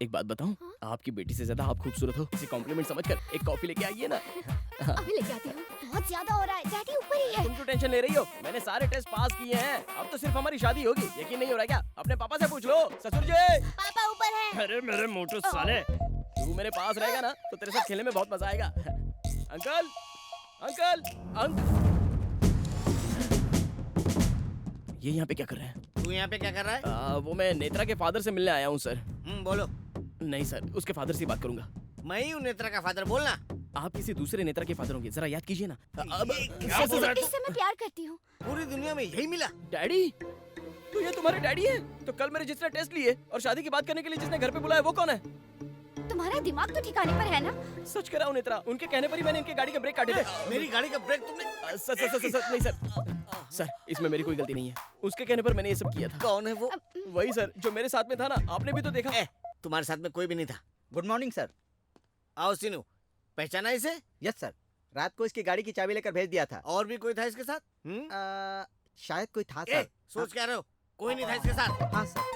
एक बात बताऊं, आपकी बेटी से ज्यादा आप खूबसूरत हो। इसे कॉम्प्लीमेंट समझकर एक कॉफी लेके आइए ना। अभी लेके आती हूँ। बहुत ज्यादा हो रहा है, डैडी ऊपर ही है। तुम क्यों टेंशन ले रही हो? मैंने सारे टेस्ट पास किए हैं। अब तो सिर्फ हमारी शादी होगी। यकीन नहीं हो रहा क्या? अपने पापा से पूछ लो। ससुर जी, पापा ऊपर है। अरे मेरे मोटू साले, तू मेरे पास रहेगा ना तो तेरे साथ खेलने में बहुत मजा आएगा। अंकल, अंकल, ये यहाँ पे क्या कर रहे हैं? तू यहाँ पे क्या कर रहा है? वो मैं नेत्रा के फादर से मिलने आया हूँ सर। बोलो। नहीं सर, उसके फादर से बात करूंगा। मैं ही हूँ नेत्रा का फादर, बोलना। आप किसी दूसरे नेत्रा के फादर होंगे, जरा याद कीजिए ना। अब इससे मैं प्यार करती हूँ। पूरी दुनिया में यही मिला। डैडी, तो ये तुम्हारे डैडी हैं? तो कल मेरे जिसने टेस्ट लिए और शादी की बात करने के लिए जिसने घर पे बुलाया वो कौन है? तुम्हारा दिमाग तो ठिकाने पर है ना? सच कह रहा हूँ नेत्रा, उनके कहने पर ही मैंने इनके गाड़ी के ब्रेक काटे थे। मेरी गाड़ी का ब्रेक तुमने? सर नहीं सर, इसमें मेरी कोई गलती नहीं है। उसके कहने पर मैंने ये सब किया था। कौन है वो? वही सर जो मेरे साथ में था ना, आपने भी तो देखा। तुम्हारे साथ में कोई भी नहीं था। Good morning sir. आओ सीनू, पहचाना इसे? यस सर, रात को इसकी गाड़ी की चाबी लेकर भेज दिया था। और भी कोई था इसके साथ? शायद कोई था सर। सोच क्या रहे हो? कोई नहीं था इसके साथ? हाँ सर।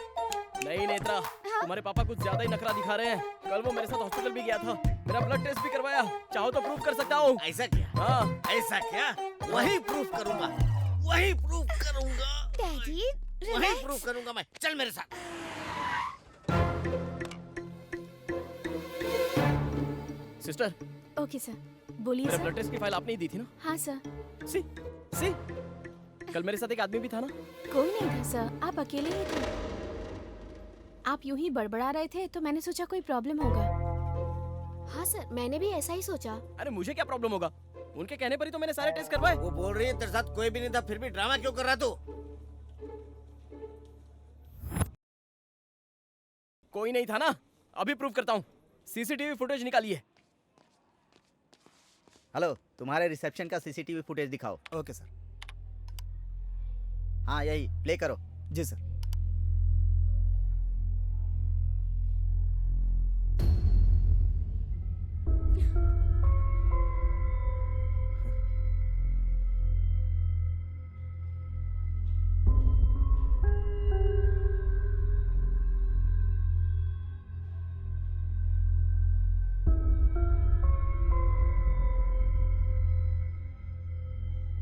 नहीं नेत्रा, तुम्हारे पापा कुछ ज्यादा ही नखरा दिखा रहे हैं। कल वो मेरे साथ हॉस्पिटल भी गया था, मेरा ब्लड टेस्ट भी करवाया। चाहो तो प्रूफ कर सकता हूँ। ऐसा क्या? हाँ ऐसा क्या? वही प्रूफ करूंगा, वही प्रूफ करूंगा। डैडी, वही प्रूफ करूंगा मैं। चल मेरे साथ। सिस्टर। ओके सर, बोलिए मेरा सर। ब्लड टेस्ट की फाइल आपने ही दी थी ना? हाँ सर। सी कल मेरे साथ एक आदमी भी था ना? कोई नहीं था सर, आप अकेले ही थे। आप यूं ही बड़बड़ा रहे थे तो मैंने सोचा कोई प्रॉब्लम होगा। हाँ सर, मैंने भी ऐसा ही सोचा। अरे मुझे क्या प्रॉब्लम होगा? उनके कहने पर ही तो मैंने सारे टेस्ट करवाए। वो बोल रही है तेरे साथ कोई भी नहीं था, फिर भी ड्रामा क्यों कर रहा तू? कोई नहीं था ना? अभी प्रूफ करता हूँ। सीसीटीवी फुटेज निकालिए। हेलो, तुम्हारे रिसेप्शन का सीसीटीवी फुटेज दिखाओ। Okay sir. हाँ यही प्ले करो। जी सर।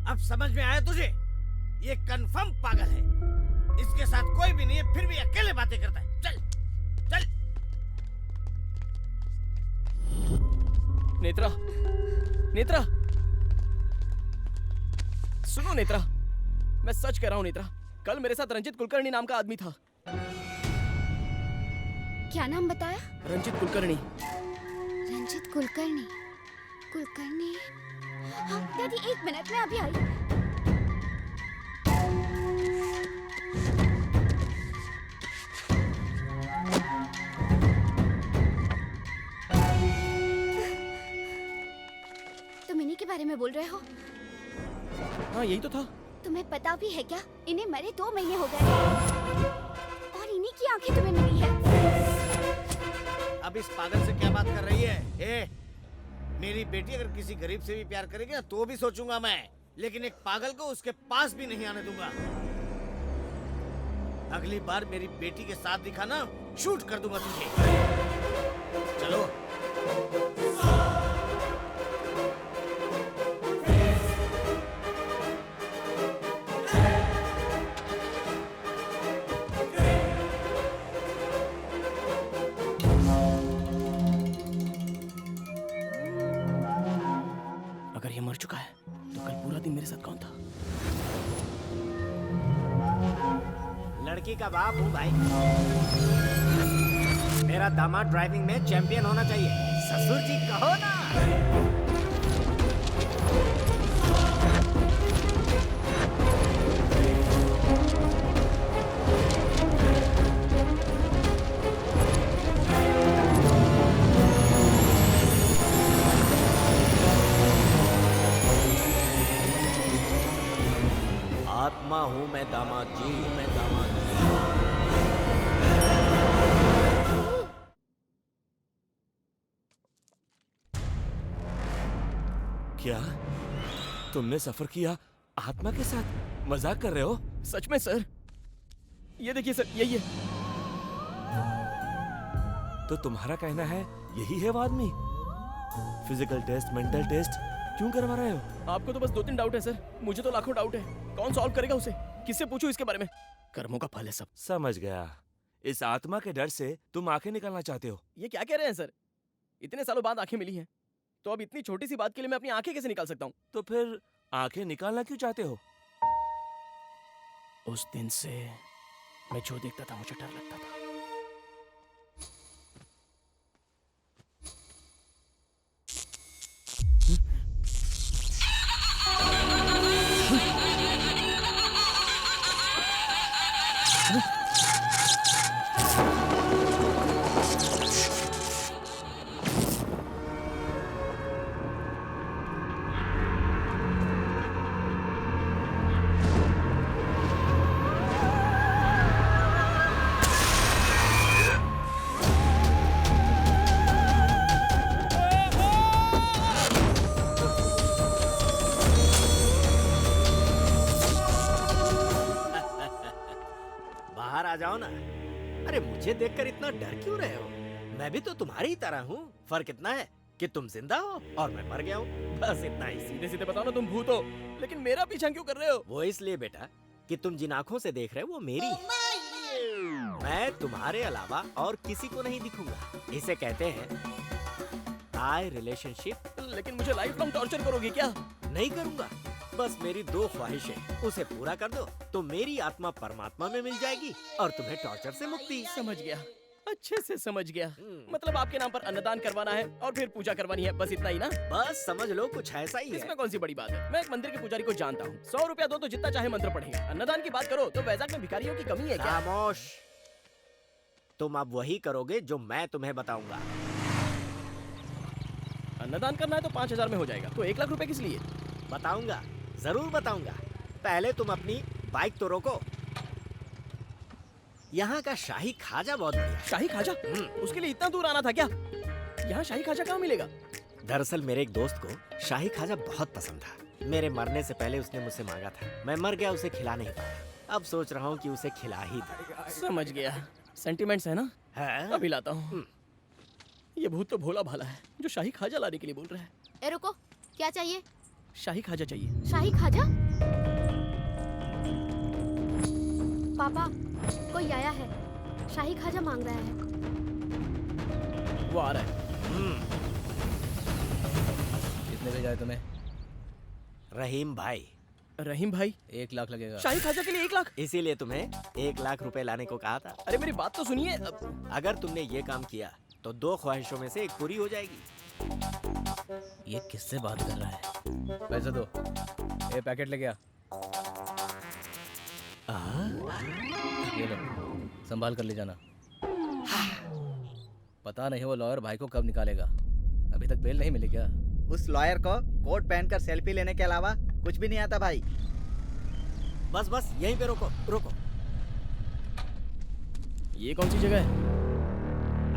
अब समझ में आया तुझे? ये कंफर्म पागल है। इसके साथ कोई भी नहीं है, फिर भी अकेले बातें करता है। चल चल। नेत्रा, नेत्रा, सुनो नेत्रा, मैं सच कह रहा हूँ नेत्रा, कल मेरे साथ रंजित कुलकर्णी नाम का आदमी था। क्या नाम बताया? रंजित कुलकर्णी। रंजित कुलकर्णी। कुलकर्णी। हाँ, डैडी एक मिनट में अभी आई। तुम इन्हीं के बारे में बोल रहे हो? हाँ यही तो था। तुम्हें पता भी है क्या, इन्हें मरे 2 महीने हो गए और इन्हीं की आंखें तुम्हें मिली है। अब इस पागल से क्या बात कर रही है? मेरी बेटी अगर किसी गरीब से भी प्यार करेगी ना तो भी सोचूंगा मैं, लेकिन एक पागल को उसके पास भी नहीं आने दूंगा। अगली बार मेरी बेटी के साथ दिखा ना, शूट कर दूंगा तुझे। चलो। अगर ये मर चुका है तो कल पूरा दिन मेरे साथ कौन था? लड़की का बाप हूँ भाई। मेरा दामाद ड्राइविंग में चैंपियन होना चाहिए। ससुर जी कहो ना। आत्मा हूँ मैं दामाद जी, मैं दामाद जी। क्या तुमने सफर किया आत्मा के साथ? मजाक कर रहे हो? सच में सर, ये देखिए सर, यही है। तो तुम्हारा कहना है यही है वो आदमी? फिजिकल टेस्ट, मेंटल टेस्ट क्यों करवा रहे हो? आपको तो बस 2-3 डाउट है सर, मुझे तो लाखों डाउट है। कौन सॉल्व करेगा उसे? किससे पूछूं इसके बारे में? कर्मों का फल है सब। समझ गया। इस आत्मा के डर से तुम आंखें निकालना चाहते हो? ये क्या कह रहे हैं सर? इतने सालों बाद आंखें मिली हैं, तो अब इतनी छोटी सी बात के लिए मैं अपनी आंखें कैसे निकाल सकता हूँ? तो फिर आंखें निकालना क्यों चाहते हो? उस दिन से मैं जो देखता था मुझे डर लगता था। बाहर आ जाओ ना। अरे मुझे देखकर इतना डर क्यों रहे हो? मैं भी तो तुम्हारी ही तरह हूँ। फर्क इतना है कि तुम जिंदा हो और मैं मर गया हूँ, बस इतना ही। सीधे सीधे बताओ ना, तुम भूत हो, लेकिन मेरा पीछा क्यों कर रहे हो? वो इसलिए बेटा कि तुम जिन आँखों से देख रहे हो वो मेरी है। मैं तुम्हारे अलावा और किसी को नहीं दिखूंगा। इसे कहते हैं आई रिलेशनशिप। लेकिन मुझे लाइफ लॉन्ग टॉर्चर करोगे क्या? नहीं करूंगा, बस मेरी 2 ख्वाहिशें, उसे पूरा कर दो तो मेरी आत्मा परमात्मा में मिल जाएगी और तुम्हें टॉर्चर से मुक्ति। समझ गया, अच्छे से समझ गया। मतलब आपके नाम पर अन्नदान करवाना है और फिर पूजा करवानी है, बस इतना ही ना? बस समझ लो कुछ ऐसा ही है। इसमें कौन सी बड़ी बात है? मैं एक मंदिर के पुजारी को जानता हूँ, 100 रुपया दो तो जितना चाहे मंत्र पढ़ेगा। अन्नदान की बात करो तो वैजाग में भिखारियों की कमी है क्या? खामोश। तुम अब वही करोगे जो मैं तुम्हें बताऊंगा। अन्नदान करना है तो 5000 में हो जाएगा, तो 1 लाख रुपए किस लिए? बताऊंगा, जरूर बताऊंगा। पहले तुम अपनी बाइक तो रोको। यहाँ का शाही खाजा बहुत बढ़िया। शाही खाजा? उसके लिए इतना दूर आना था क्या? यहाँ शाही खाजा कहाँ मिलेगा? दरअसल मेरे एक दोस्त को शाही खाजा बहुत पसंद था। मेरे मरने से पहले उसने मुझसे मांगा था, मैं मर गया, उसे खिला नहीं पाया। अब सोच रहा हूँ कि उसे खिला ही दूं। समझ गया, सेंटिमेंट्स है ना? है? अभी लाता हूँ। ये भूत तो भोला भाला है जो शाही खाजा लाने के लिए बोल रहा है। ए रुको, क्या चाहिए? शाही खाजा चाहिए। शाही खाजा? पापा, कोई आया है, शाही खाजा मांग रहा है। वो आ रहा है। कितने भेजा है तुम्हें? रहीम भाई। रहीम भाई? 1 लाख लगेगा। शाही खाजा के लिए 1 लाख? इसीलिए तुम्हें 1 लाख रुपए लाने को कहा था। अरे मेरी बात तो सुनिए। अगर तुमने ये काम किया तो 2 ख्वाहिशों में से 1 पूरी हो जाएगी। ये किससे बात कर रहा है? पैसे दो। ये पैकेट लेके आ। ये लो, संभाल कर ले जाना। पता नहीं वो लॉयर भाई को कब निकालेगा। अभी तक बेल नहीं मिली क्या? उस लॉयर को कोट पहनकर सेल्फी लेने के अलावा कुछ भी नहीं आता भाई। बस बस यहीं पे रोको रोको। ये कौन सी जगह है?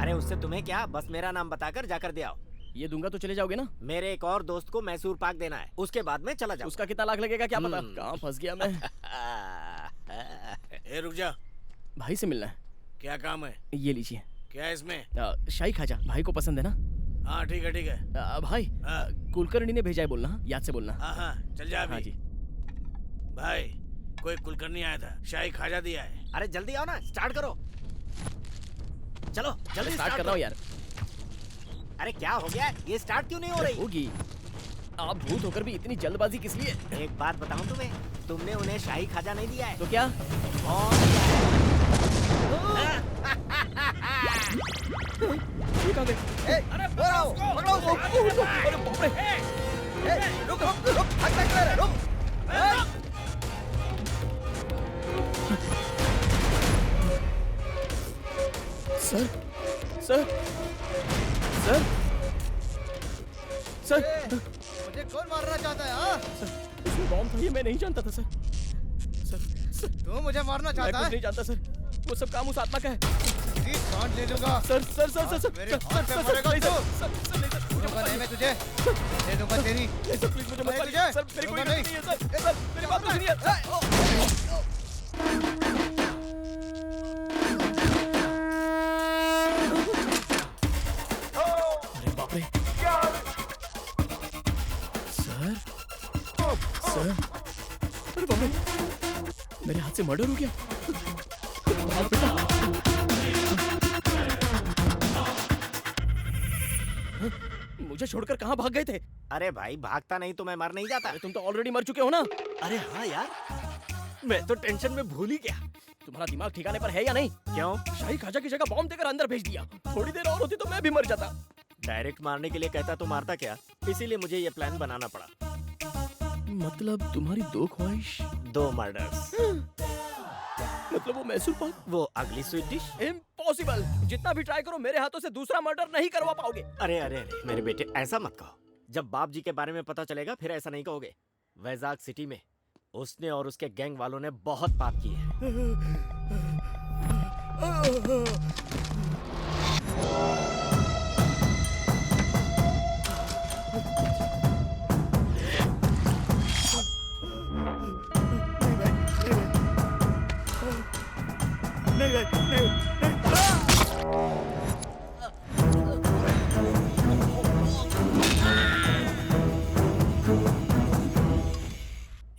अरे उससे तुम्हें क्या, बस मेरा नाम बताकर जाकर दे आओ। ये दूंगा तो चले जाओगे ना? मेरे एक और दोस्त को मैसूर पाक देना है, उसके बाद में चला जाओ। उसका कितना लाख लगेगा क्या पता? कहाँ फंस गया मैं। ए रुक जा, भाई से मिलना है। क्या काम है? ये लीजिए। क्या है इसमें? शाही खाजा, भाई को पसंद है ना? हाँ ठीक है ठीक है। भाई कुलकर्णी ने भेजा है बोलना, याद से बोलना। हाँ हाँ चल जा अभी। हाँ जी। भाई कोई कुलकर्णी आया था, शाही खाजा दिया है। अरे जल्दी आओ ना, स्टार्ट करो। चलो जल्दी स्टार्ट कर रहा हूँ यार। अरे क्या हो गया, ये स्टार्ट क्यों नहीं हो रही? होगी। आप भूत होकर भी इतनी जल्दबाजी किस लिए? एक बात बताऊं तुम्हें, तुमने उन्हें शाही खाजा नहीं दिया है। तो क्या? ये कहाँ गए? अरे पकड़ो उसको। अरे बाप रे। रुक रुक रुक, भाग रहा है, रुक। सर सर सर सर मुझे कौन मारना चाहता है? हाँ? उसमें बॉम्ब था, ये मैं नहीं जानता था सर। सर तू मुझे मारना चाहता है? मैं कुछ नहीं जानता सर। वो सब काम उस आत्मा का है। जान ले लूंगा। Sir sir sir sir sir मेरे हाथ से मरेगा तू। दूंगा नहीं मैं तुझे, दे दूंगा तेरी। सर प्लीज मुझे मत नहीं मारिए तुझे, सर, मेरी कोई दूंगा गलती नहीं है सर, मेरी बात तो सुनिए। अरे बाप रे सर, सर, अरे बाप रे मेरे हाथ से मर्डर हो गया। भाग बेटा। मुझे छोड़कर कहाँ भाग गए थे? अरे भाई भागता नहीं तो मैं मर नहीं जाता। अरे तुम तो ऑलरेडी मर चुके हो ना। अरे हाँ यार, मैं तो टेंशन में भूल ही गया। तुम्हारा दिमाग ठिकाने पर है या नहीं? क्यों? शाही खाजा की जगह बॉम्ब देकर अंदर भेज दिया। थोड़ी देर और होती तो मैं भी मर जाता। डायरेक्ट मारने के लिए कहता तो मारता क्या, इसीलिए मुझे ये प्लान बनाना पड़ा। मतलब तुम्हारी दो ख्वाहिश, 2 मर्डर्स। मतलब वो मैसूर पाक, वो अगली स्वीट डिश। इम्पॉसिबल। जितना भी ट्राई करो मेरे हाथों से दूसरा मर्डर नहीं करवा पाओगे। अरे अरे अरे मेरे बेटे ऐसा मत कहो। जब बाप जी के बारे में पता चलेगा फिर ऐसा नहीं कहोगे। वैजाग सिटी में उसने और उसके गैंग वालों ने बहुत पाप किए हैं।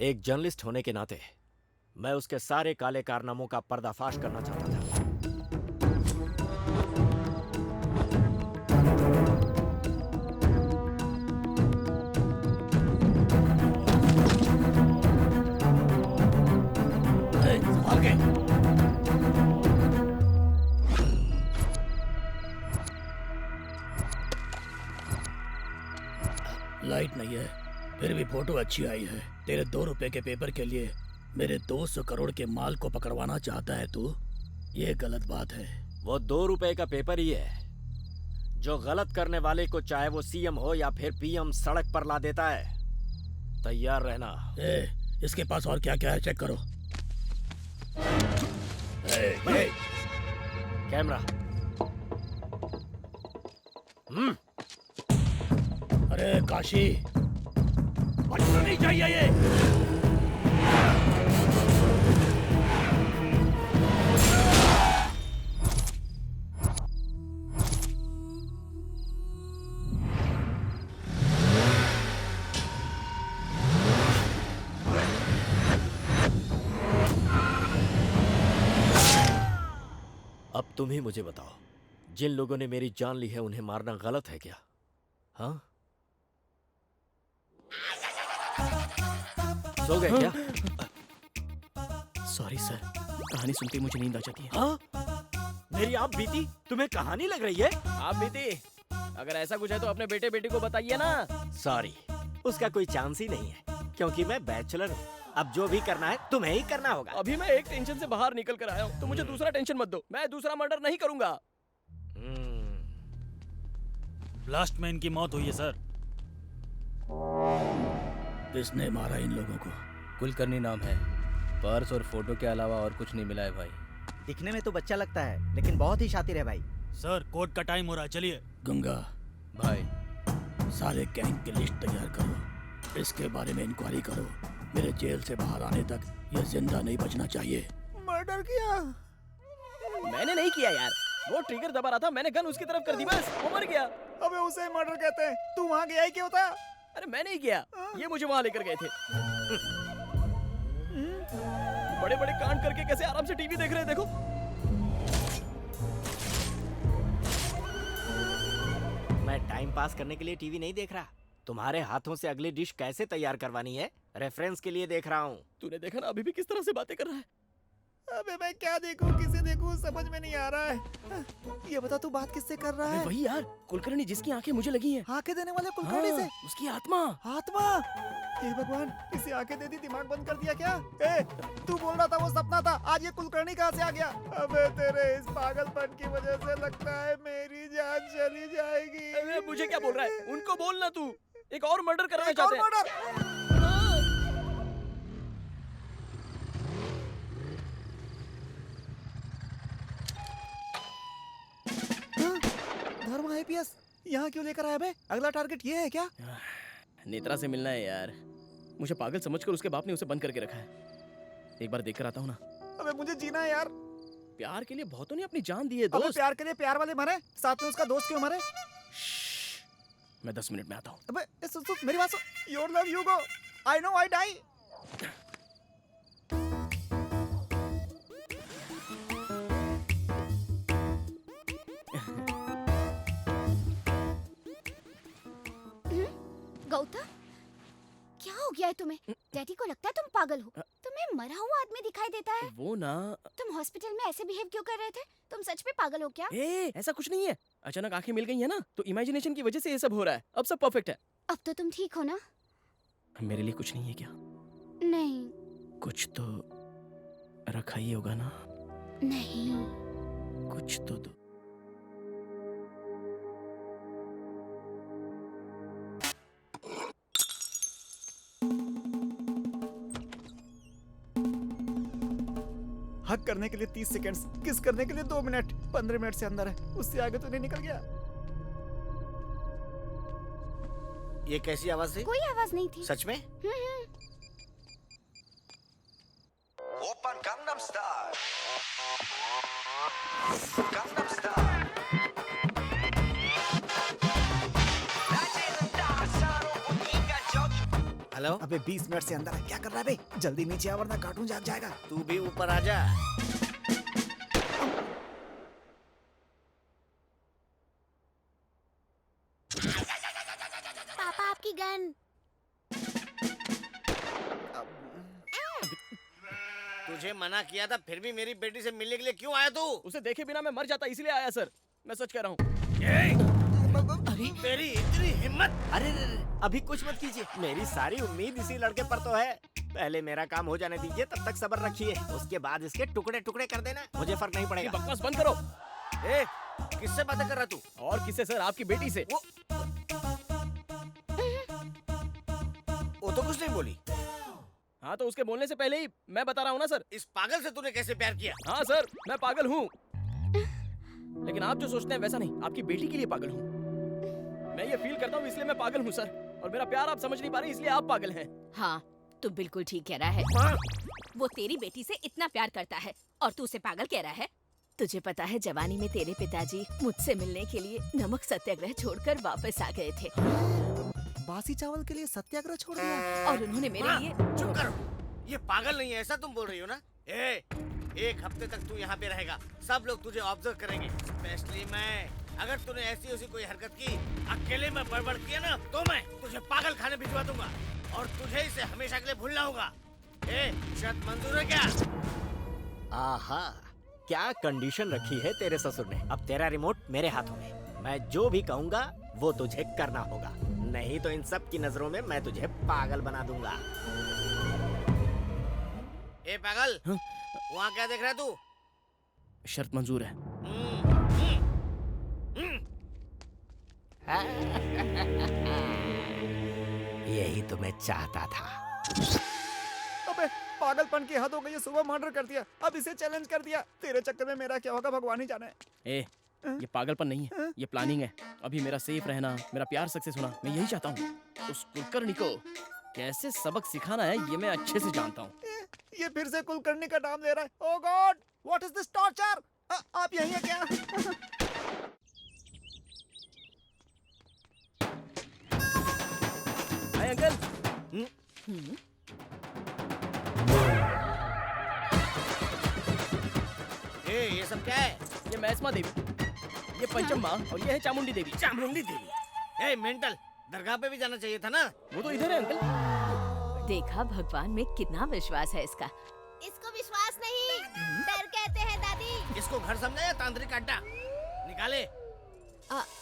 एक जर्नलिस्ट होने के नाते मैं उसके सारे काले कारनामों का पर्दाफाश करना चाहता था। लाइट नहीं है, फिर भी फोटो अच्छी आई है। तेरे 2 रुपए के पेपर के लिए मेरे 200 करोड़ के माल को पकड़वाना चाहता है तू? ये गलत बात है। वो 2 रुपए का पेपर ही है जो गलत करने वाले को चाहे वो सीएम हो या फिर पीएम सड़क पर ला देता है। तैयार रहना। इसके पास और क्या क्या है चेक करो। कैमरा। अरे काशी, बचना नहीं चाहिए ये। अब तुम ही मुझे बताओ, जिन लोगों ने मेरी जान ली है उन्हें मारना गलत है क्या? हाँ? सो गए क्या? सॉरी सर, कहानी सुनते ही मुझे नींद आ जाती है। हाँ? मेरी आप बीती तुम्हें कहानी लग रही है? आप बीती, अगर ऐसा कुछ है तो अपने बेटे बेटी को बताइए ना। सॉरी, उसका कोई चांस ही नहीं है क्योंकि मैं बैचलर हूँ। अब जो भी करना है तुम्हें ही करना होगा। अभी मैं एक टेंशन से बाहर निकल कर आया हूँ, तो मुझे दूसरा टेंशन मत दो। मैं दूसरा मर्डर नहीं करूंगा। ब्लास्ट में इनकी मौत हुई है सर। किसने मारा इन लोगों को? कुलकर्णी नाम है। पर्स और फोटो के अलावा और कुछ नहीं मिला है भाई। दिखने में तो बच्चा लगता है लेकिन बहुत ही शातिर है भाई। सर कोर्ट का टाइम हो रहा है, चलिए। गंगा भाई, सारे गैंग की लिस्ट तैयार करो, इसके बारे में इंक्वायरी करो। मेरे जेल से बाहर आने तक ये जिंदा नहीं बचना चाहिए। मर्डर किया? मैंने नहीं किया यार, वो ट्रिगर दबा रहा था, मैंने गन उसकी तरफ कर दी, बस वो मर गया। अबे उसे मर्डर कहते हैं, तू वहाँ गया ही क्यों था? अरे मैं नहीं गया, ये मुझे वहाँ लेकर गए थे। बड़े बड़े कांड करके कैसे आराम से टीवी देख रहे हैं, देखो। मैं टाइम पास करने के लिए टीवी नहीं देख रहा। तुम्हारे हाथों से अगली डिश कैसे तैयार करवानी है रेफरेंस के लिए देख रहा हूँ। तूने देखा ना अभी भी किस तरह से बातें कर रहा है। अबे मैं क्या देखूं, किसे देखूं, समझ में नहीं आ रहा है। ये बता तू बात किससे कर रहा है? वही यार, कुलकर्णी जिसकी आंखें मुझे लगी हैं। आंखें देने वाले कुलकर्णी से? उसकी आत्मा। आत्मा? हे भगवान, इसे आंखें दे दी, दिमाग बंद कर दिया क्या? तू बोल रहा था वो सपना था, आज ये कुलकर्णी कहाँ से आ गया? अबे तेरे इस पागलपन की वजह से लगता है मेरी जान चली जाएगी। अरे मुझे क्या बोल रहा है? उनको बोलना तू। एक और मर्डर करना चाहते हैं। वर्मा आईपीएस यहाँ क्यों लेकर आया बे? अगला टारगेट ये है क्या? नेत्रा से मिलना है यार। मुझे पागल समझकर उसके बाप ने उसे बंद करके रखा है। एक बार देखकर आता हूँ ना। अबे मुझे जीना है यार। प्यार के लिए बहुतों ने अपनी जान दी है अबे दोस्त। प्यार के लिए प्यार वाले मरे, साथ में उसका दोस्त क्यों मरे? मैं 10 मिनट में आता हूँ। अबे सुन सुन मेरी बात सुन। Your love you go, I know I die. Gautam, क्या हो गया है तुम्हें? डैडी को लगता है तुम पागल हो। तुम्हें मरा हुआ आदमी दिखाई देता है। वो ना। तुम हॉस्पिटल में ऐसे बिहेव क्यों कर रहे थे? तुम सच में पागल हो क्या? ऐसा कुछ नहीं है। अचानक आंखें मिल गई है ना, तो इमेजिनेशन की वजह से ये सब हो रहा है। अब सब परफेक्ट है। अब तो तुम ठीक हो ना? मेरे लिए कुछ नहीं है क्या? नहीं। कुछ तो रखा ही होगा ना? नहीं। कुछ तो दो। हक करने के लिए 30 सेकंड्स, किस करने के लिए 2 मिनट, 15 मिनट से अंदर है, उससे आगे तो नहीं निकल गया। ये कैसी आवाज थी? कोई आवाज नहीं थी। सच में? Open Gangnam style, Gangnam style. Hello. अबे 20 मिनट से अंदर है, क्या कर रहा है बे? जल्दी नीचे आ वरना कार्टून जाग जाएगा। तू भी ऊपर आ जा। पापा आपकी गन। तुझे मना किया था, फिर भी मेरी बेटी से मिलने के लिए क्यों आया तू? उसे देखे बिना मैं मर जाता, इसलिए आया सर। मैं सच कह रहा हूँ। अरे तेरी इतनी हिम्मत! अरे अभी कुछ मत कीजिए, मेरी सारी उम्मीद इसी लड़के पर तो है। पहले मेरा काम हो जाने दीजिए, तब तक सब्र रखिए, उसके बाद इसके टुकड़े टुकड़े कर देना, मुझे फर्क नहीं पड़ेगा। बकवास बंद करो। किससे बातें कर रहा तू? और किससे सर? आपकी बेटी से। वो तो कुछ नहीं बोली। हाँ तो उसके बोलने से पहले ही मैं बता रहा हूँ ना सर। इस पागल से तूने कैसे प्यार किया? हाँ सर, मैं पागल हूँ, लेकिन आप जो सोचते हैं वैसा नहीं। आपकी बेटी के लिए पागल हूँ। मैं ये फील करता हूँ, इसलिए मैं पागल हूँ सर। और मेरा प्यार आप समझ नहीं पा रहे, इसलिए आप पागल हैं। हाँ, तू बिल्कुल ठीक कह रहा है। वो तेरी बेटी से इतना प्यार करता है और तू उसे पागल कह रहा है। तुझे पता है जवानी में तेरे पिताजी मुझसे मिलने के लिए नमक सत्याग्रह छोड़कर वापस आ गए थे। बासी चावल के लिए सत्याग्रह छोड़ दिया? और उन्होंने मेरे लिए। चुप करो, ये पागल नहीं है ऐसा तुम बोल रही हो ना? एक हफ्ते तक तू यहाँ पे रहेगा, सब लोग तुझे ऑब्जर्व करेंगे, स्पेशली मैं। अगर तूने ऐसी कोई हरकत की, अकेले में बड़बड़ किया ना, तो मैं तुझे पागल खाने भिजवा दूंगा और तुझे इसे हमेशा के लिए भूलना होगा। शर्त मंजूर है क्या? आहा, क्या कंडीशन रखी है तेरे ससुर ने। अब तेरा रिमोट मेरे हाथों में, मैं जो भी कहूँगा वो तुझे करना होगा, नहीं तो इन सब की नजरों में मैं तुझे पागल बना दूंगा। पागल, वहाँ क्या देख रहा है तू? शर्त मंजूर है। यही तो मैं चाहता था। अबे पागलपन की हद हो गई, सुबह मर्डर कर दिया, अब इसे चैलेंज कर दिया। तेरे चक्कर में मेरा क्या होगा भगवान ही जाने। ये पागलपन नहीं है, ये प्लानिंग है। अभी मेरा सेफ रहना, मेरा प्यार सक्सेस होना, मैं यही चाहता हूँ। उस कुलकर्णी को कैसे सबक सिखाना है ये मैं अच्छे से जानता हूँ। ये फिर से कुलकर्णी का नाम ले रहा है। Oh God, what is this torture? आप यहीं हैं क्या? Hi uncle. ये सब क्या है? ये मैस्मा देवी, ये पंचम्मा और ये है चामुंडी देवी। चामुंडी देवी? मेंटल, दरगाह पे भी जाना चाहिए था ना। वो तो इधर है अंकल। देखा भगवान में कितना विश्वास है इसका। इसको विश्वास नहीं, डर कहते हैं दादी। इसको घर समझा या तांत्रिक अड्डा? निकाले।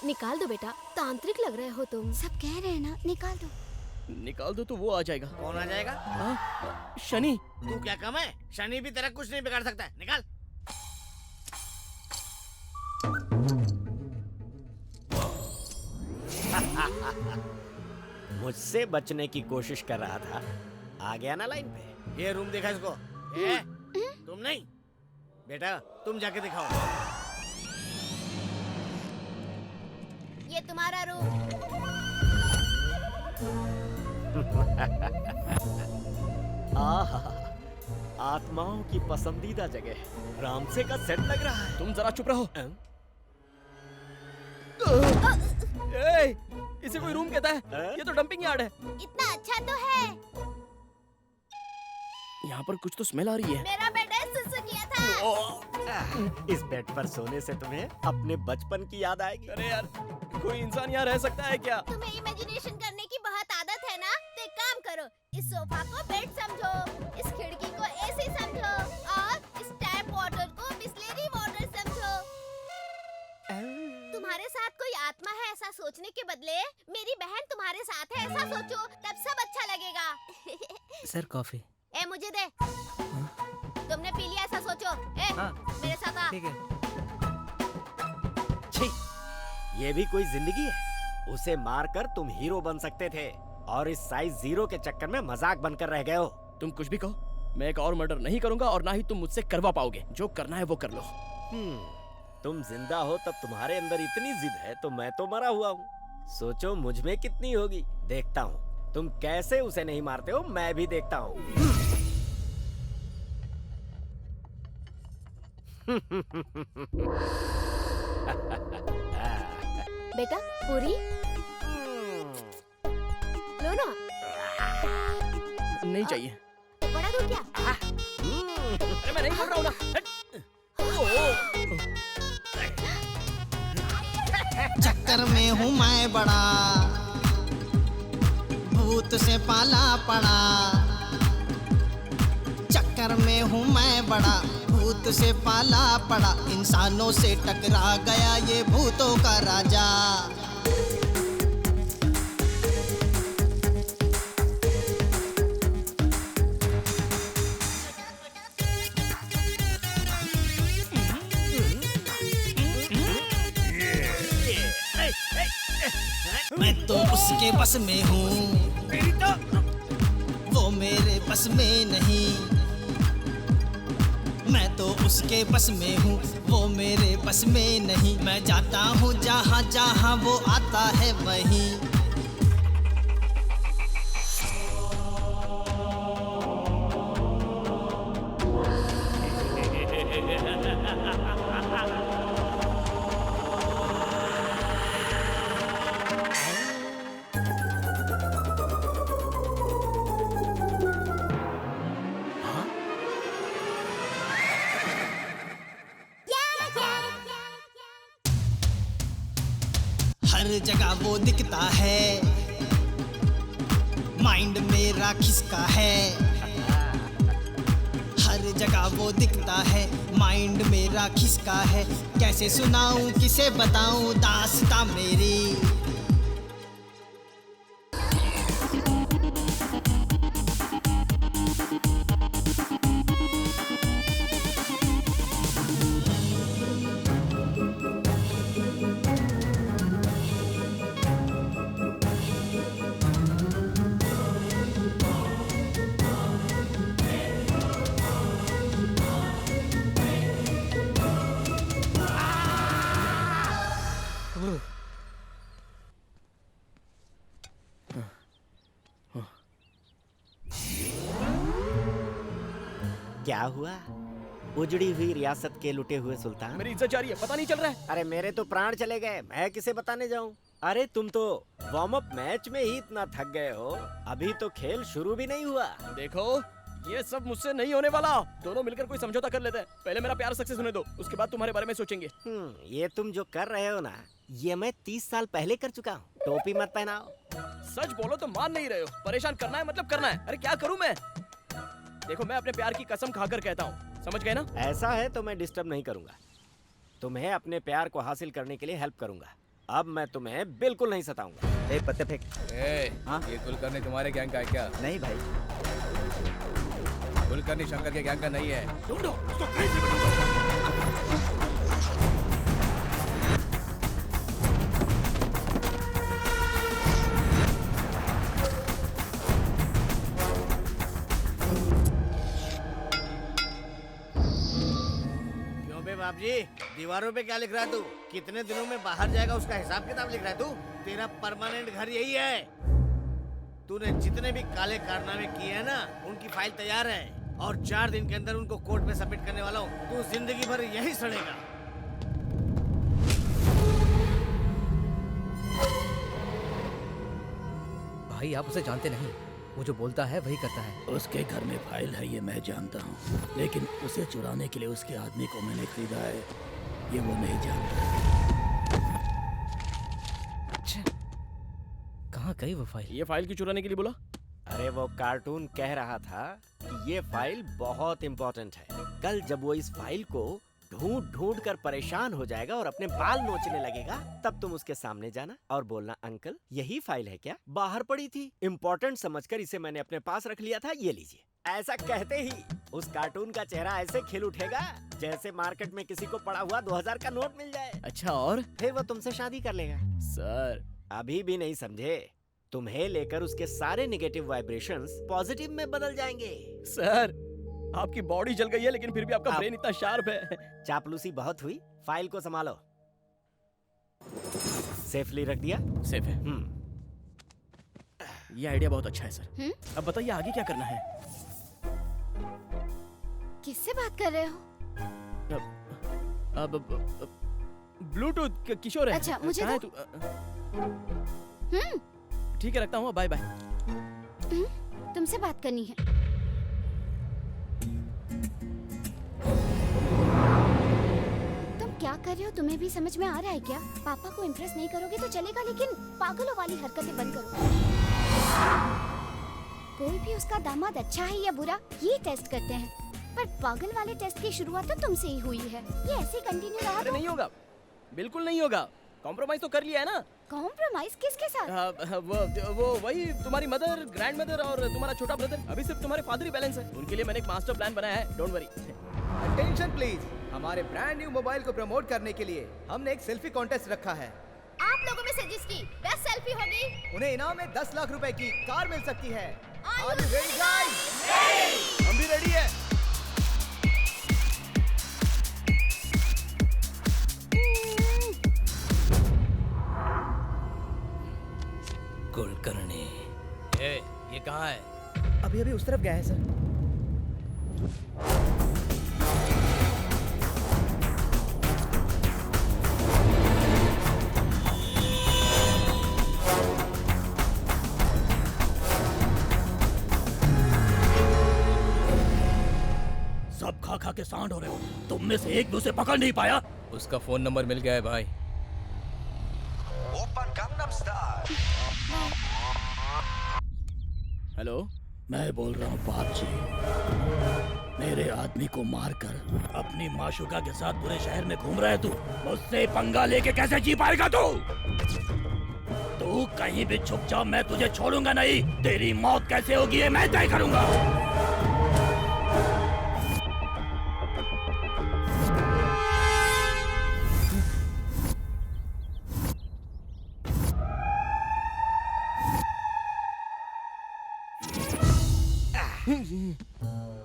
निकाल दो बेटा, तांत्रिक लग रहे हो तुम। सब कह रहे हैं ना, निकाल दो। निकाल दो तो वो आ जाएगा। कौन आ जाएगा? शनि। तू क्या कम है? शनि भी तेरा कुछ नहीं बिगाड़ सकता है। निकाल। मुझसे बचने की कोशिश कर रहा था, आ गया ना लाइन पे। ये रूम देखा इसको? तुम नहीं बेटा, तुम जाके दिखाओ। ये तुम्हारा रूम। आहा, आत्माओं की पसंदीदा जगह, रामसे का सेट लग रहा है। तुम जरा चुप रहो। ए, इसे कोई रूम कहता है? ये तो डंपिंग यार्ड है। इतना अच्छा तो है। यहाँ पर कुछ तो स्मेल आ रही है। मेरा बेटा सुसु किया था। इस बेड पर सोने से तुम्हें अपने बचपन की याद आएगी। अरे यार, कोई इंसान यहाँ रह सकता है क्या? तुम्हें इमेजिनेशन करने की बहुत आदत है ना, तो एक काम करो, इस सोफा को बेड समझो, इस खिड़की को एसी समझो और इस टैप वाटर को बिस्लेरी वाटर समझो। तुम्हारे साथ कोई आत्मा है ऐसा सोचने के बदले मेरी बहन तुम्हारे साथ है ऐसा सोचो, तब सब अच्छा लगेगा। Sir coffee. ए मुझे दे। तुमने पी लिया ऐसा सोचो। ए मेरे साथ आ। ठीक है। छी, ये भी कोई जिंदगी है? उसे मारकर तुम हीरो बन सकते थे और इस साइज 0 के चक्कर में मजाक बनकर रह गए हो। तुम कुछ भी कहो, मैं एक और मर्डर नहीं करूंगा और ना ही तुम मुझसे करवा पाओगे। जो करना है वो कर लो। तुम जिंदा हो तब तुम्हारे अंदर इतनी जिद है तो मैं तो मरा हुआ हूँ। सोचो मुझ में कितनी होगी। देखता हूँ तुम कैसे उसे नहीं मारते हो, मैं भी देखता हूँ। बेटा पूरी लो ना। नहीं चाहिए। बड़ा दूर क्या? अरे मैं नहीं बोल रहा हूँ ना। चक्कर में हूँ मैं बड़ा, भूत से पाला पड़ा। चक्कर में हूँ मैं बड़ा, भूत से पाला पड़ा। इंसानों से टकरा गया ये भूतों का राजा। मैं तो उसके बस में हूँ, वो मेरे बस में नहीं। मैं तो उसके बस में हूँ, वो मेरे बस में नहीं। मैं जाता हूँ जहाँ जहाँ वो आता है वहीं। हर जगह वो दिखता है, माइंड मेरा खिसका है। हर जगह वो दिखता है, माइंड मेरा खिसका है। कैसे सुनाऊं किसे बताऊं दास्तां मेरी। क्या हुआ? उजड़ी हुई रियासत के लुटे हुए सुल्तान। मेरी इज्जत जा रही है, पता नहीं चल रहा है। अरे मेरे तो प्राण चले गए, मैं किसे बताने जाऊं? अरे तुम तो वार्म अप मैच में ही इतना थक गए हो, अभी तो खेल शुरू भी नहीं हुआ। देखो ये सब मुझसे नहीं होने वाला। दोनों मिलकर कोई समझौता कर लेते हैं। पहले मेरा प्यार सक्सेस होने दो, उसके बाद तुम्हारे बारे में सोचेंगे। ये तुम जो कर रहे हो ना, ये मैं 30 साल पहले कर चुका हूँ। टोपी मत पहनाओ। सच बोलो तो मान नहीं रहे हो। परेशान करना है मतलब करना है। अरे क्या करूँ मैं? देखो मैं अपने प्यार की कसम खाकर कहता हूँ, समझ गए ना? ऐसा है तो मैं डिस्टर्ब नहीं करूंगा, तुम्हें अपने प्यार को हासिल करने के लिए हेल्प करूंगा। अब मैं तुम्हें बिल्कुल नहीं सताऊंगा। पत्ते फेंक। ये कुलकर्णी तुम्हारे गैंग का है क्या? नहीं भाई, कुलकर्णी शंकर के गैंग का नहीं है। ढूंढो उसको। क्यों बे बाप जी, दीवारों पे क्या लिख रहा है तू? कितने दिनों में बाहर जाएगा उसका हिसाब किताब लिख रहा है तू? तेरा परमानेंट घर यही है। तूने जितने भी काले कारनामे किए हैं ना, उनकी फाइल तैयार है और 4 दिन के अंदर उनको कोर्ट में सबमिट करने वाला हूँ। तू जिंदगी भर यही सड़ेगा। भाई आप उसे जानते नहीं, वो जो बोलता है वही करता है। उसके घर में फाइल है ये मैं जानता हूँ, लेकिन उसे चुराने के लिए उसके आदमी को मैंने खरीदा है ये वो नहीं जानता। कहाँ गई वो फाइल? ये फाइल क्यों चुराने के लिए बोला? अरे वो कार्टून कह रहा था कि ये फाइल बहुत इम्पोर्टेंट है। कल जब वो इस फाइल को ढूंढ ढूंढ कर परेशान हो जाएगा और अपने बाल नोचने लगेगा, तब तुम उसके सामने जाना और बोलना, अंकल यही फाइल है क्या? बाहर पड़ी थी, इम्पोर्टेंट समझकर इसे मैंने अपने पास रख लिया था, ये लीजिए। ऐसा कहते ही उस कार्टून का चेहरा ऐसे खिल उठेगा जैसे मार्केट में किसी को पड़ा हुआ 2000 का नोट मिल जाए। अच्छा, और फिर वो तुमसे शादी कर लेगा। सर अभी भी नहीं समझे? तुम्हें लेकर उसके सारे नेगेटिव वाइब्रेशंस पॉजिटिव में बदल जाएंगे। सर आपकी बॉडी जल गई है लेकिन फिर भी आपका ब्रेन इतना शार्प है। चापलूसी बहुत हुई, फाइल को संभालो। सेफली रख दिया? सेफ है। ये आइडिया बहुत अच्छा है सर। अब बताइए आगे क्या करना है? किससे बात कर रहे हो? अब ब्लूटूथ किशोर है। अच्छा, मुझे कहाँ है दो। तू? ठीक है, रखता हूँ, बाय बाय। तुमसे बात करनी है। तुम क्या कर रहे हो? तुम्हें भी समझ में आ रहा है क्या? पापा को इम्प्रेस नहीं करोगे तो चलेगा, लेकिन पागलों वाली हरकतें बंद करो। कोई भी उसका दामाद अच्छा है या बुरा, ये टेस्ट करते हैं, पर पागल वाले टेस्ट की शुरुआत तो तुमसे ही हुई है। ये ऐसे कंटिन्यू रहा तो नहीं होगा, बिल्कुल नहीं होगा। कॉम्प्रोमाइज तो कर लिया है ना। कॉम्प्रोमाइज किसके साथ? वो वही तुम्हारी मदर, ग्रैंड मदर और तुम्हारा छोटा ब्रदर। अभी सिर्फ तुम्हारे फादर ही बैलेंस है। उनके लिए मैंने एक मास्टर प्लान बनाया है, डोंट वरी। अटेंशन प्लीज, हमारे ब्रांड न्यू मोबाइल को प्रमोट करने के लिए हमने एक सेल्फी कॉन्टेस्ट रखा है। आप लोगों में से जिसकी बेस्ट सेल्फी होगी उन्हें इनाम में 10 लाख रुपए की कार मिल सकती है। Are you ready, guys? हम भी रेडी है। कुलकर्णी, ये कहाँ है? अभी अभी उस तरफ गया है सर। सब खा खा के सांड हो रहे हो। तुम में से एक भी उसे पकड़ नहीं पाया। उसका फोन नंबर मिल गया है भाई। Open Gangnam style. हेलो, मैं बोल रहा हूँ बाप जी। मेरे आदमी को मारकर अपनी माशुका के साथ पूरे शहर में घूम रहा है तू। मुझसे पंगा लेके कैसे जी पाएगा तू? तू कहीं भी छुप जा, मैं तुझे छोड़ूंगा नहीं। तेरी मौत कैसे होगी ये मैं तय करूंगा।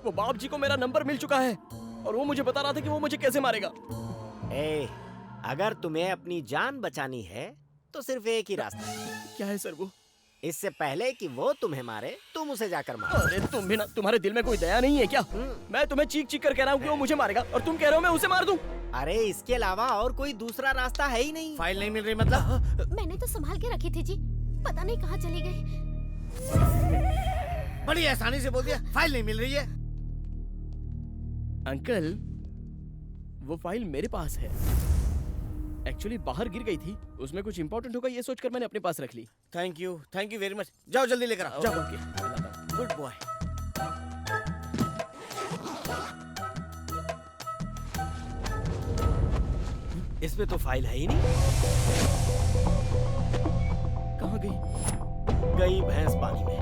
वो बाप जी को मेरा नंबर मिल चुका है और वो मुझे बता रहा था कि वो मुझे कैसे मारेगा। अगर तुम्हें अपनी जान बचानी है तो सिर्फ एक ही रास्ता है। क्या है सर वो? इससे पहले कि वो तुम्हें मारे, तुम उसे जाकर मारो। अरे तुम भी ना, तुम्हारे दिल में कोई दया नहीं है क्या? मैं तुम्हें चीख चीख कर कह रहा हूँ कि वो मुझे मारेगा और तुम कह रहे हो मैं उसे मार दूं। अरे इसके अलावा और कोई दूसरा रास्ता है ही नहीं। फाइल नहीं मिल रही मतलब? मैंने तो संभाल के रखी थी जी, पता नहीं कहाँ चली गई। बड़ी आसानी से बोल दिया, फाइल नहीं मिल रही है। अंकल, वो फाइल मेरे पास है। एक्चुअली बाहर गिर गई थी, उसमें कुछ इंपॉर्टेंट होगा ये सोचकर मैंने अपने पास रख ली। Thank you very much. जाओ जल्दी लेकर आओ। जाओ। Okay, good boy. इसमें तो फाइल है ही नहीं। कहाँ गई? गई भैंस पानी में।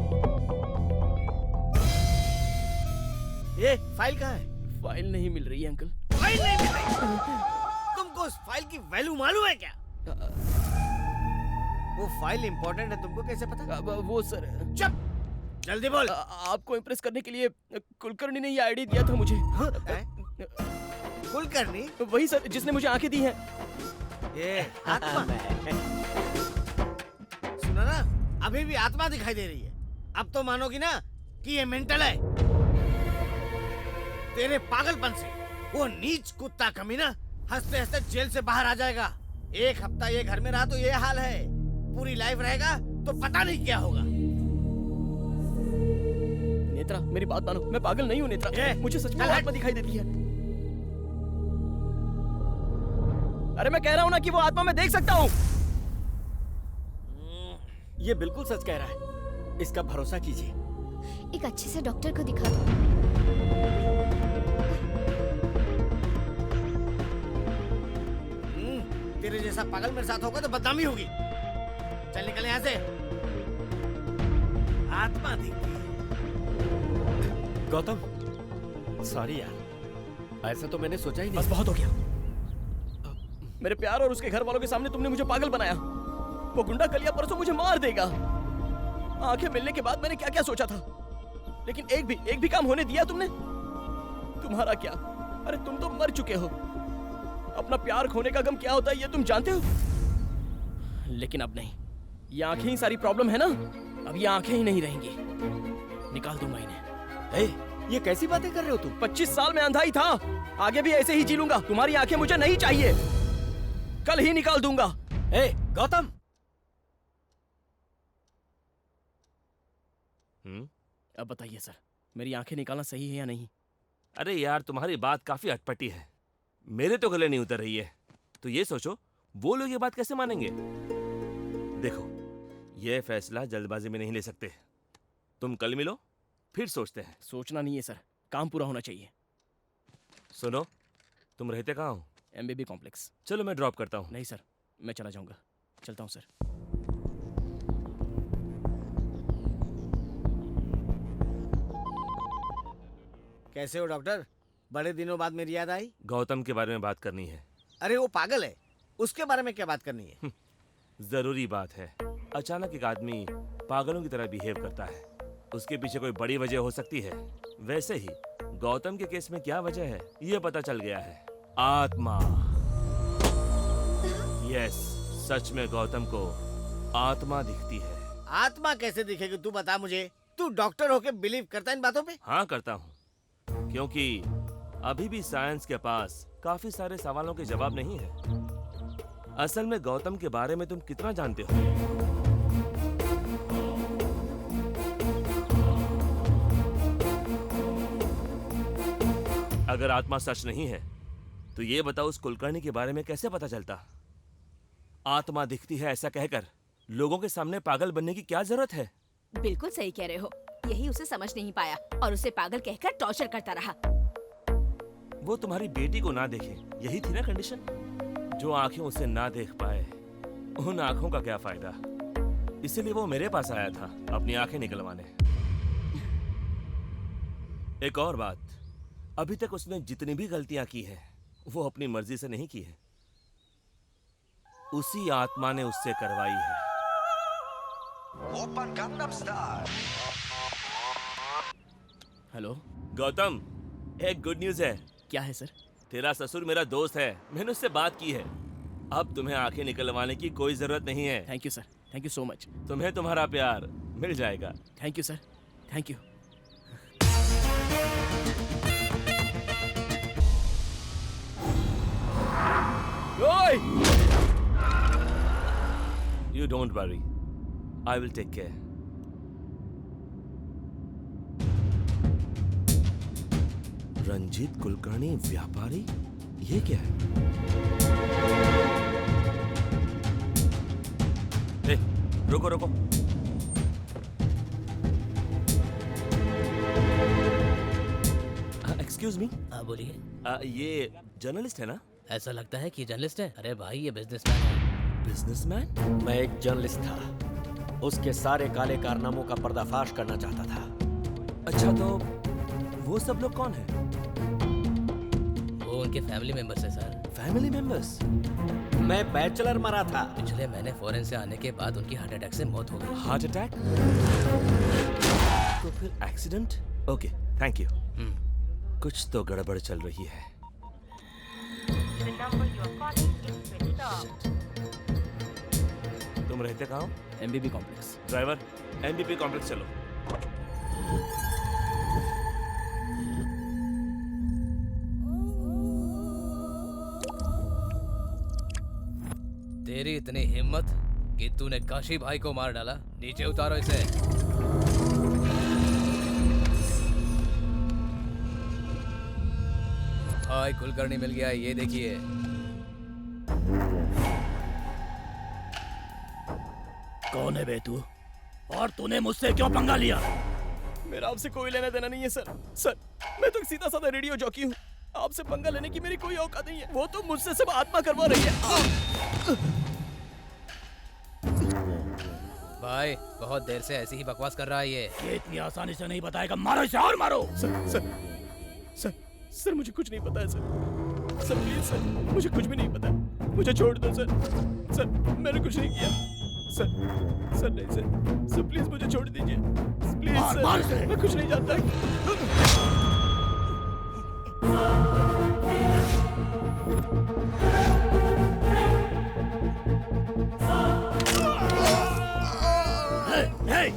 ये फाइल कहाँ है? फाइल नहीं मिल रही है अंकल। फाइल नहीं मिल रही? तुमको उस फाइल की वैल्यू मालूम है क्या? वो फाइल इंपॉर्टेंट है, तुमको कैसे पता? वो सर। चुप, जल्दी बोल। आपको इम्प्रेस करने के लिए कुलकर्णी ने ये आईडी दिया था मुझे। कुलकर्णी? वही सर, जिसने मुझे आंखें दी हैं। ये आत्मा। सुनो ना, अभी भी आत्मा दिखाई दे रही है। अब तो मानोगी ना कि ये मेंटल है। तेरे पागलपन से वो नीच कुत्ता कमीना हंसते हंसते जेल से बाहर आ जाएगा। 1 हफ्ता ये घर में रहा तो ये हाल है, पूरी लाइफ रहेगा तो पता नहीं क्या होगा। नेत्रा, मेरी बात मानो, मैं पागल नहीं हूँ नेत्रा। मुझे सच में आत्मा दिखाई देती है। अरे मैं कह रहा हूँ ना कि वो आत्मा मैं देख सकता हूँ। ये बिल्कुल सच कह रहा है, इसका भरोसा कीजिए। एक अच्छे से डॉक्टर को दिखा दो। तेरे जैसा पागल मेरे साथ होगा तो बदनामी होगी। चल निकल यहाँ से। आत्मा दिखती है। गौतम, सॉरी यार, ऐसा तो मैंने सोचा ही नहीं। बस बहुत हो गया। मेरे प्यार और उसके घर वालों के सामने तुमने मुझे पागल बनाया। वो गुंडा कलिया परसों मुझे मार देगा। आंखें मिलने के बाद मैंने क्या क्या सोचा था, लेकिन एक भी काम होने दिया तुमने? तुम्हारा क्या? अरे तुम तो मर चुके हो। अपना प्यार खोने का गम क्या होता है ये तुम जानते हो। लेकिन अब नहीं, ये आंखें ही सारी प्रॉब्लम है ना। अब ये आंखें ही नहीं रहेंगी, निकाल दूंगा इन्हें। ये कैसी बातें कर रहे हो तुम? 25 साल में अंधा ही था, आगे भी ऐसे ही जी लूंगा। तुम्हारी आंखें मुझे नहीं चाहिए, कल ही निकाल दूंगा। गौतम। अब बताइए सर, मेरी आंखें निकालना सही है या नहीं? अरे यार, तुम्हारी बात काफी अटपटी है, मेरे तो गले नहीं उतर रही है। तो ये सोचो वो लोग ये बात कैसे मानेंगे। देखो, ये फैसला जल्दबाजी में नहीं ले सकते। तुम कल मिलो, फिर सोचते हैं। सोचना नहीं है सर, काम पूरा होना चाहिए। सुनो, तुम रहते कहाँ हो? MBB complex. चलो मैं ड्रॉप करता हूँ। नहीं सर, मैं चला जाऊंगा। चलता हूँ सर। कैसे हो डॉक्टर? बड़े दिनों बाद मेरी याद आई। गौतम के बारे में बात करनी है। अरे वो पागल है, उसके बारे में क्या बात करनी है? जरूरी बात है। अचानक एक आदमी पागलों की तरह बिहेव करता है, उसके पीछे कोई बड़ी वजह हो सकती है। वैसे ही गौतम के केस में क्या वजह है ये पता चल गया है। आत्मा। यस, सच में गौतम को आत्मा दिखती है। आत्मा कैसे दिखेगी तू बता मुझे। तू डॉक्टर होके बिलीव करता है इन बातों पे? हाँ करता हूँ, क्योंकि अभी भी साइंस के पास काफी सारे सवालों के जवाब नहीं है। असल में गौतम के बारे में तुम कितना जानते हो? अगर आत्मा सच नहीं है तो ये बताओ उस कुलकर्णी के बारे में कैसे पता चलता? आत्मा दिखती है ऐसा कहकर लोगों के सामने पागल बनने की क्या जरूरत है? बिल्कुल सही कह रहे हो, यही उसे समझ नहीं पाया और उसे पागल कहकर टॉर्चर करता रहा। वो तुम्हारी बेटी को ना देखे, यही थी ना कंडीशन? जो आंखें उसे ना देख पाए, उन आंखों का क्या फायदा? इसीलिए वो मेरे पास आया था अपनी आंखें निकलवाने। एक और बात, अभी तक उसने जितनी भी गलतियां की हैं वो अपनी मर्जी से नहीं की है, उसी आत्मा ने उससे करवाई है। Open Gangnam style. Hello Gautam, एक गुड न्यूज है। क्या है सर? तेरा ससुर मेरा दोस्त है, मैंने उससे बात की है। अब तुम्हें आंखें निकलवाने की कोई जरूरत नहीं है। Thank you sir, thank you so much. तुम्हें तुम्हारा प्यार मिल जाएगा। Thank you sir, thank you. You don't worry, I will take care. Ranjit Kulkarni व्यापारी, ये क्या है? ए, रुको रुको। Excuse me. हाँ बोलिए। ये जर्नलिस्ट है ना? ऐसा लगता है कि जर्नलिस्ट है। अरे भाई ये बिजनेसमैन है। बिजनेसमैन? मैं एक जर्नलिस्ट था, उसके सारे काले कारनामों का पर्दाफाश करना चाहता था। अच्छा, तो वो सब लोग कौन हैं? वो उनके फैमिली मेंबर्स है सर। Family members? मैं बैचलर मरा था। पिछले महीने फॉरेन से आने के बाद उनकी हार्ट अटैक से मौत हो गई। Heart attack? तो फिर एक्सीडेंट? Okay, thank you. कुछ तो गड़बड़ चल रही है। तुम रहते कहाँ हो? MBB complex. Driver, MBP complex चलो। तेरी इतनी हिम्मत कि तूने काशी भाई को मार डाला। नीचे उतारो इसे। भाई कुलकर्णी मिल गया, ये देखिए। कौन है बे तू? और तूने मुझसे क्यों पंगा लिया? मेरा आपसे कोई लेना देना नहीं है सर। सर, मैं तो सीधा साधा रेडियो जॉकी हूँ। आपसे पंगा लेने की मेरी कोई औकात नहीं है। वो तो मुझसे सब आत्मा करवा रही है। भाई बहुत देर से ऐसी ही बकवास कर रहा है ये इतनी आसानी से नहीं बताएगा। मारो इसे और मारो। सर सर सर सर मुझे कुछ नहीं पता है सर। सर प्लीज सर, मुझे कुछ भी नहीं पता। मुझे छोड़ दो सर। सर मैंने कुछ नहीं किया। सर सर नहीं सर। सर प्लीज मुझे छोड़ दीजिए प्लीज सर। मैं कुछ नहीं जानता। Hey!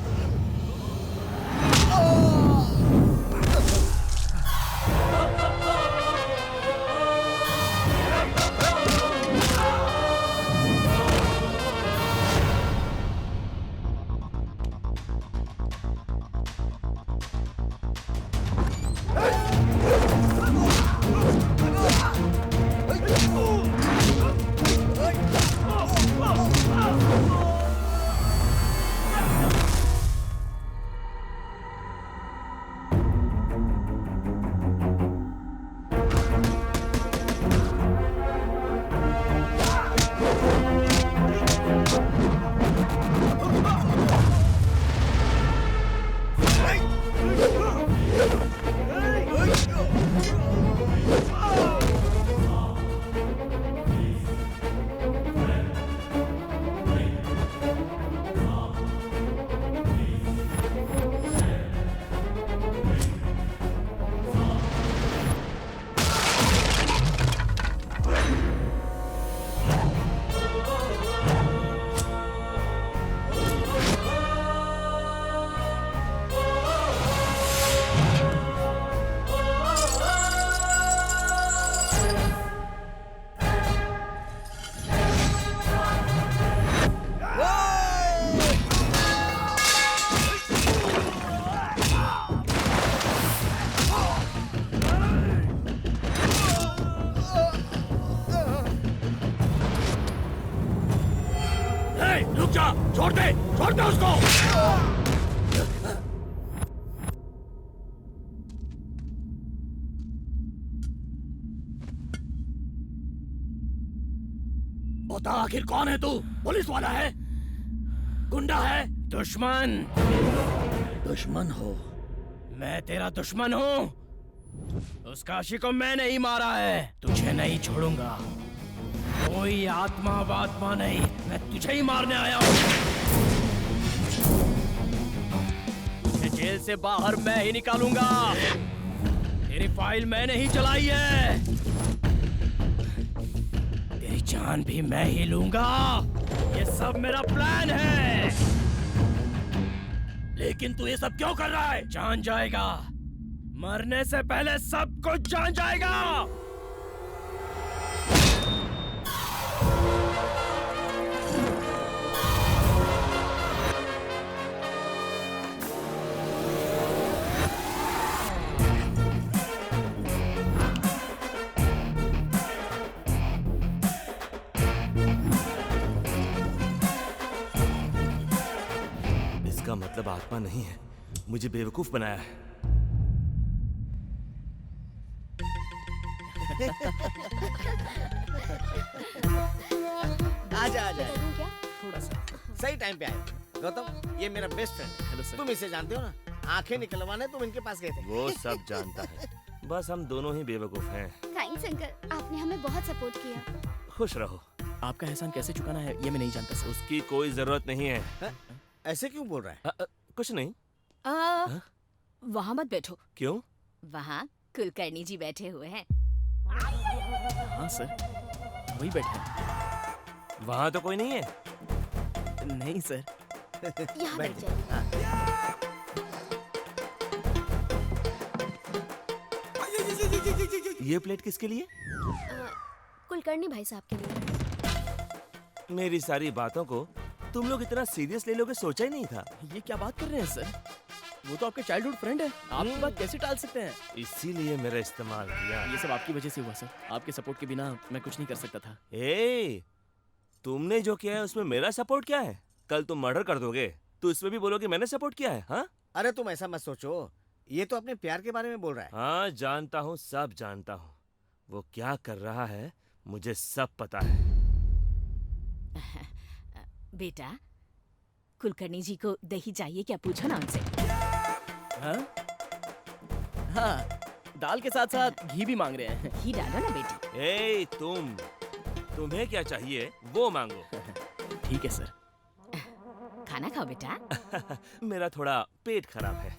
रुक जा, छोड़ दे उसको। बता आखिर कौन है तू? पुलिस वाला है? गुंडा है? दुश्मन? दुश्मन हो? मैं तेरा दुश्मन हूँ। उस काशी को मैं नहीं मारा है। तुझे नहीं छोड़ूंगा। कोई आत्मा वात्मा नहीं, मैं तुझे ही मारने आया हूँ। तुझे जेल से बाहर मैं ही निकालूंगा। तेरी फाइल मैंने ही चलाई है। तेरी जान भी मैं ही लूंगा। ये सब मेरा प्लान है। लेकिन तू ये सब क्यों कर रहा है? जान जाएगा। मरने से पहले सब कुछ जान जाएगा। इसका मतलब आत्मा नहीं है, मुझे बेवकूफ बनाया है। आजा आजा थोड़ा सा सही टाइम पे आए। गौतम, ये मेरा बेस्ट फ्रेंड है। Hello sir. तुम इसे जानते हो ना? आंखें निकलवाने तुम इनके पास गए थे। वो सब जानता है, बस हम दोनों ही बेवकूफ हैं। थैंक्स अंकल, आपने हमें बहुत सपोर्ट किया। खुश रहो। आपका एहसान कैसे चुकाना है ये मैं नहीं जानता सर। उसकी कोई जरूरत नहीं है। ऐसे क्यों बोल रहा है? कुछ नहीं। वहाँ मत बैठो। क्यों? वहाँ कुलकर्णी जी बैठे हुए हैं। हाँ सर, वही बैठे हैं। वहाँ तो कोई नहीं है। नहीं सर। यहाँ बैठ जाइए। ये प्लेट किसके लिए? कुलकर्णी भाई साहब के लिए। मेरी सारी बातों को तुम लोग इतना सीरियस ले लोगे सोचा ही नहीं था। ये क्या बात कर रहे हैं सर? वो तो आपके चाइल्डहुड फ्रेंड है, आप ये बात कैसे टाल सकते हैं? इसीलिए मेरा इस्तेमाल किया। ये सब आपकी वजह से हुआ सर। आपके सपोर्ट के बिना मैं कुछ नहीं कर सकता था। ए, तुमने जो किया है उसमें मेरा सपोर्ट क्या है? कल तुम मर्डर कर दोगे तो इसमें भी बोलोगे मैंने सपोर्ट किया है। हाँ अरे तुम ऐसा मत सोचो, ये तो अपने प्यार के बारे में बोल रहा है। हाँ जानता हूँ, सब जानता हूँ। वो क्या कर रहा है मुझे सब पता है। बेटा, कुलकर्णी जी को दही चाहिए क्या? पूछो ना उनसे। हाँ? हाँ, दाल के साथ साथ घी भी मांग रहे हैं। घी डालो ना बेटी। ए, तुम्हें क्या चाहिए वो मांगो। ठीक है सर। खाना खाओ बेटा। मेरा थोड़ा पेट खराब है।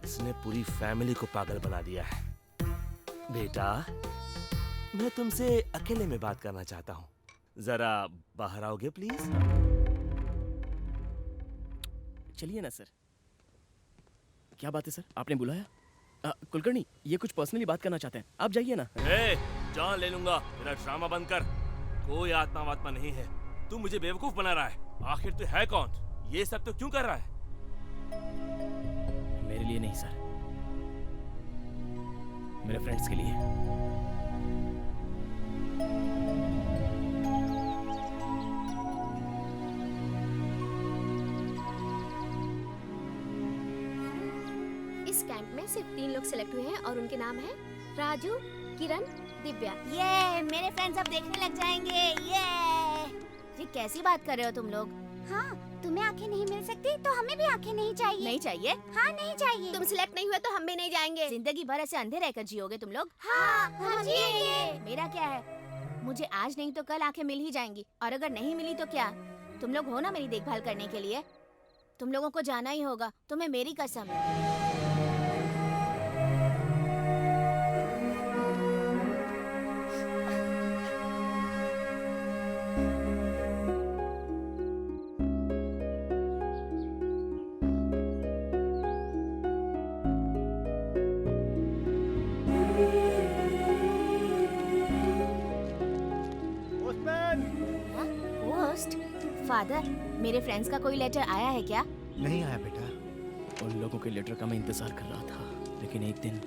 इसने पूरी फैमिली को पागल बना दिया है। बेटा, मैं तुमसे अकेले में बात करना चाहता हूँ। जरा बाहर आओगे प्लीज? चलिए ना सर। क्या बात है सर, आपने बुलाया? कुलकर्णी, ये कुछ पर्सनली बात करना चाहते हैं, आप जाइए ना। ए, जान ले लूंगा, मेरा ड्रामा बंद कर। कोई आत्मा वात्मा नहीं है। तू मुझे बेवकूफ बना रहा है। आखिर तू है कौन? ये सब तो क्यों कर रहा है? मेरे लिए नहीं सर, मेरे फ्रेंड्स के लिए। इस कैंप में सिर्फ 3 लोग सिलेक्ट हुए हैं और उनके नाम है राजू, किरण, दिव्या। ये मेरे फ्रेंड्स अब देखने लग जाएंगे। ये कैसी बात कर रहे हो तुम लोग? हाँ, तुम्हें आंखें नहीं मिल सकती तो हमें भी आंखें नहीं चाहिए। नहीं चाहिए? हाँ नहीं चाहिए। तुम सिलेक्ट नहीं हुए तो हम भी नहीं जाएंगे। जिंदगी भर ऐसे अंधे रहकर जियोगे तुम लोग? हाँ, हम जिएंगे। मेरा क्या है, मुझे आज नहीं तो कल आंखें मिल ही जाएंगी। और अगर नहीं मिली तो क्या? तुम लोग हो ना मेरी देखभाल करने के लिए। तुम लोगों को जाना ही होगा, तुम्हें मेरी कसम। फादर, मेरे फ्रेंड्स का कोई लेटर आया है क्या? नहीं आया बेटा। उन लोगों के लेटर का मैं इंतजार कर रहा था, लेकिन एक दिन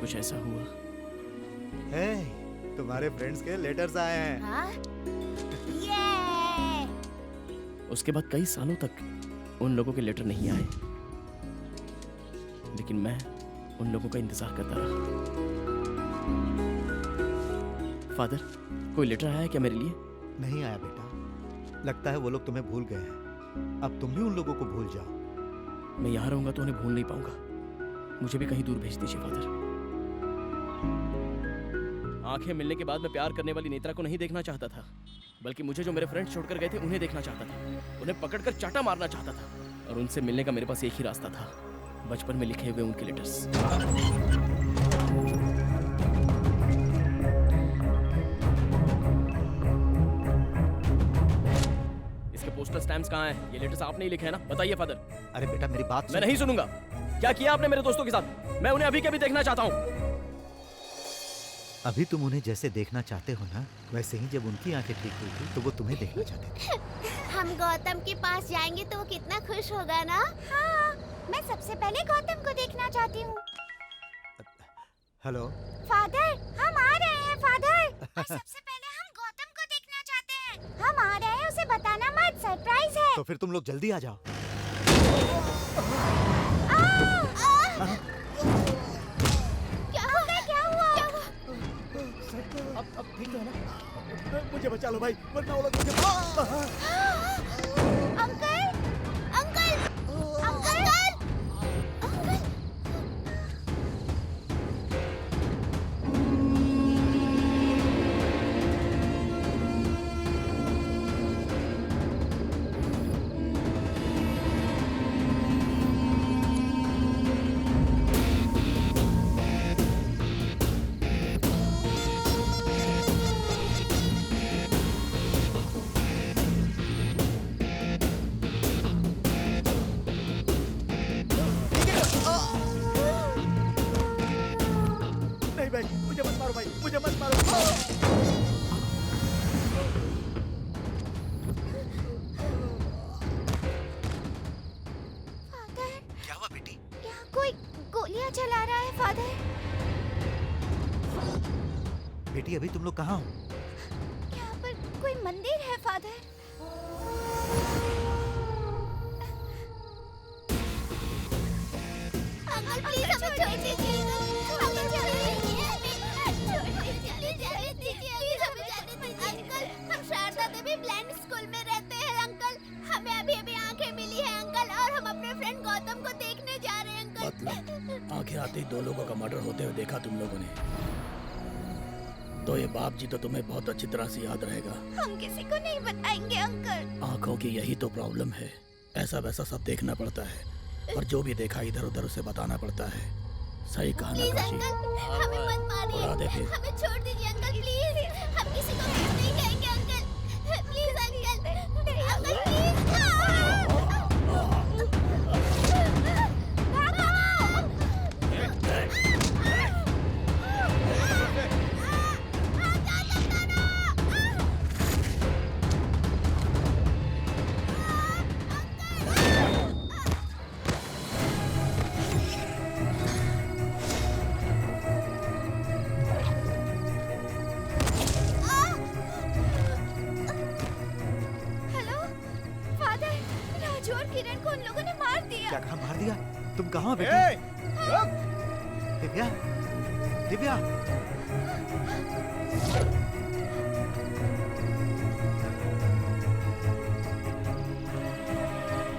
कुछ ऐसा हुआ। तुम्हारे फ्रेंड्स के लेटर्स आए हैं। हाँ? उसके बाद कई सालों तक उन लोगों के लेटर नहीं आए, लेकिन मैं उन लोगों का इंतजार करता रहा। फादर, कोई लेटर आया है क्या मेरे लिए? नहीं आया बेटा। लगता है वो लोग तुम्हें भूल गए हैं। अब तुम भी उन लोगों को भूल जाओ। मैं यहाँ रहूंगा तो उन्हें भूल नहीं पाऊंगा। मुझे भी कहीं दूर भेज दीजिए फादर। आंखें मिलने के बाद मैं प्यार करने वाली नेत्रा को नहीं देखना चाहता था, बल्कि मुझे जो मेरे फ्रेंड्स छोड़कर गए थे उन्हें देखना चाहता था। उन्हें पकड़कर चाटा मारना चाहता था। और उनसे मिलने का मेरे पास एक ही रास्ता था, बचपन में लिखे हुए उनके लेटर्स। पोस्टल स्टैम्प्स कहाँ हैं? ये लेटर्स आपने ही लिखे हैं ना? बताइए फादर। अरे बेटा मेरी बात मैं नहीं सुनूंगा। क्या किया आपने मेरे दोस्तों के साथ? मैं उन्हें अभी के अभी देखना चाहता हूँ। अभी तुम उन्हें जैसे देखना चाहते हो ना, वैसे ही जब उनकी आंखें ठीक हुई थी तो वो तुम्हें देखना चाहते थे। हम गौतम के पास जाएंगे तो वो कितना खुश होगा ना? हाँ, मैं सबसे पहले गौतम को देखना चाहती हूँ। हेलो फादर, हम आ रहे हैं फादर। और सबसे पहले हम गौतम को देखना चाहते हैं। हम आ रहे हैं, उसे बताना मत, सरप्राइज है। तो फिर तुम लोग जल्दी आ जाओ। क्या हुआ? अब ठीक है ना? मुझे बचा लो भाई, वरना वो लोग मुझे। Uncle, uncle, uncle, uncle. मारो भाई, मुझे मत मारो। क्या हुआ बेटी? यहाँ कोई गोलियां चला रहा है फादर। बेटी अभी तुम लोग कहाँ हो? यहाँ पर कोई मंदिर है फादर। अंकल प्लीज हमें छोड़ दीजिए। हमें जाने दीजिए। प्लीज हमें जाने दीजिए। अंकल हम शारदा देवी ब्लाइंड स्कूल में रहते हैं अंकल। हमें अभी अभी आंखें मिली है अंकल और हम अपने फ्रेंड गौतम को देखने जा रहे हैं अंकल। मतलब आंखें आते ही 2 लोगों का मर्डर होते हुए देखा तुम लोगों ने, तो ये बाप जी तो तुम्हें बहुत अच्छी तरह से याद रहेगा। हम किसी को नहीं बताएंगे अंकल। आंखों की यही तो प्रॉब्लम है, ऐसा वैसा सब देखना पड़ता है और जो भी देखा इधर उधर उसे बताना पड़ता है। सही कहा ना प्लीज काशी? अंकल हमें मत मारिए। उड़ा दे फिर। हमें छोड़ दीजिए अंकल प्लीज। हम किसी को कुछ नहीं कहेंगे uncle. Please uncle. Uncle please. Hello father, Raju और किरण को उन लोगों ने मार दिया। क्या कहा मार दिया? तुम कहाँ हो बेटी? दिव्या, दिव्या।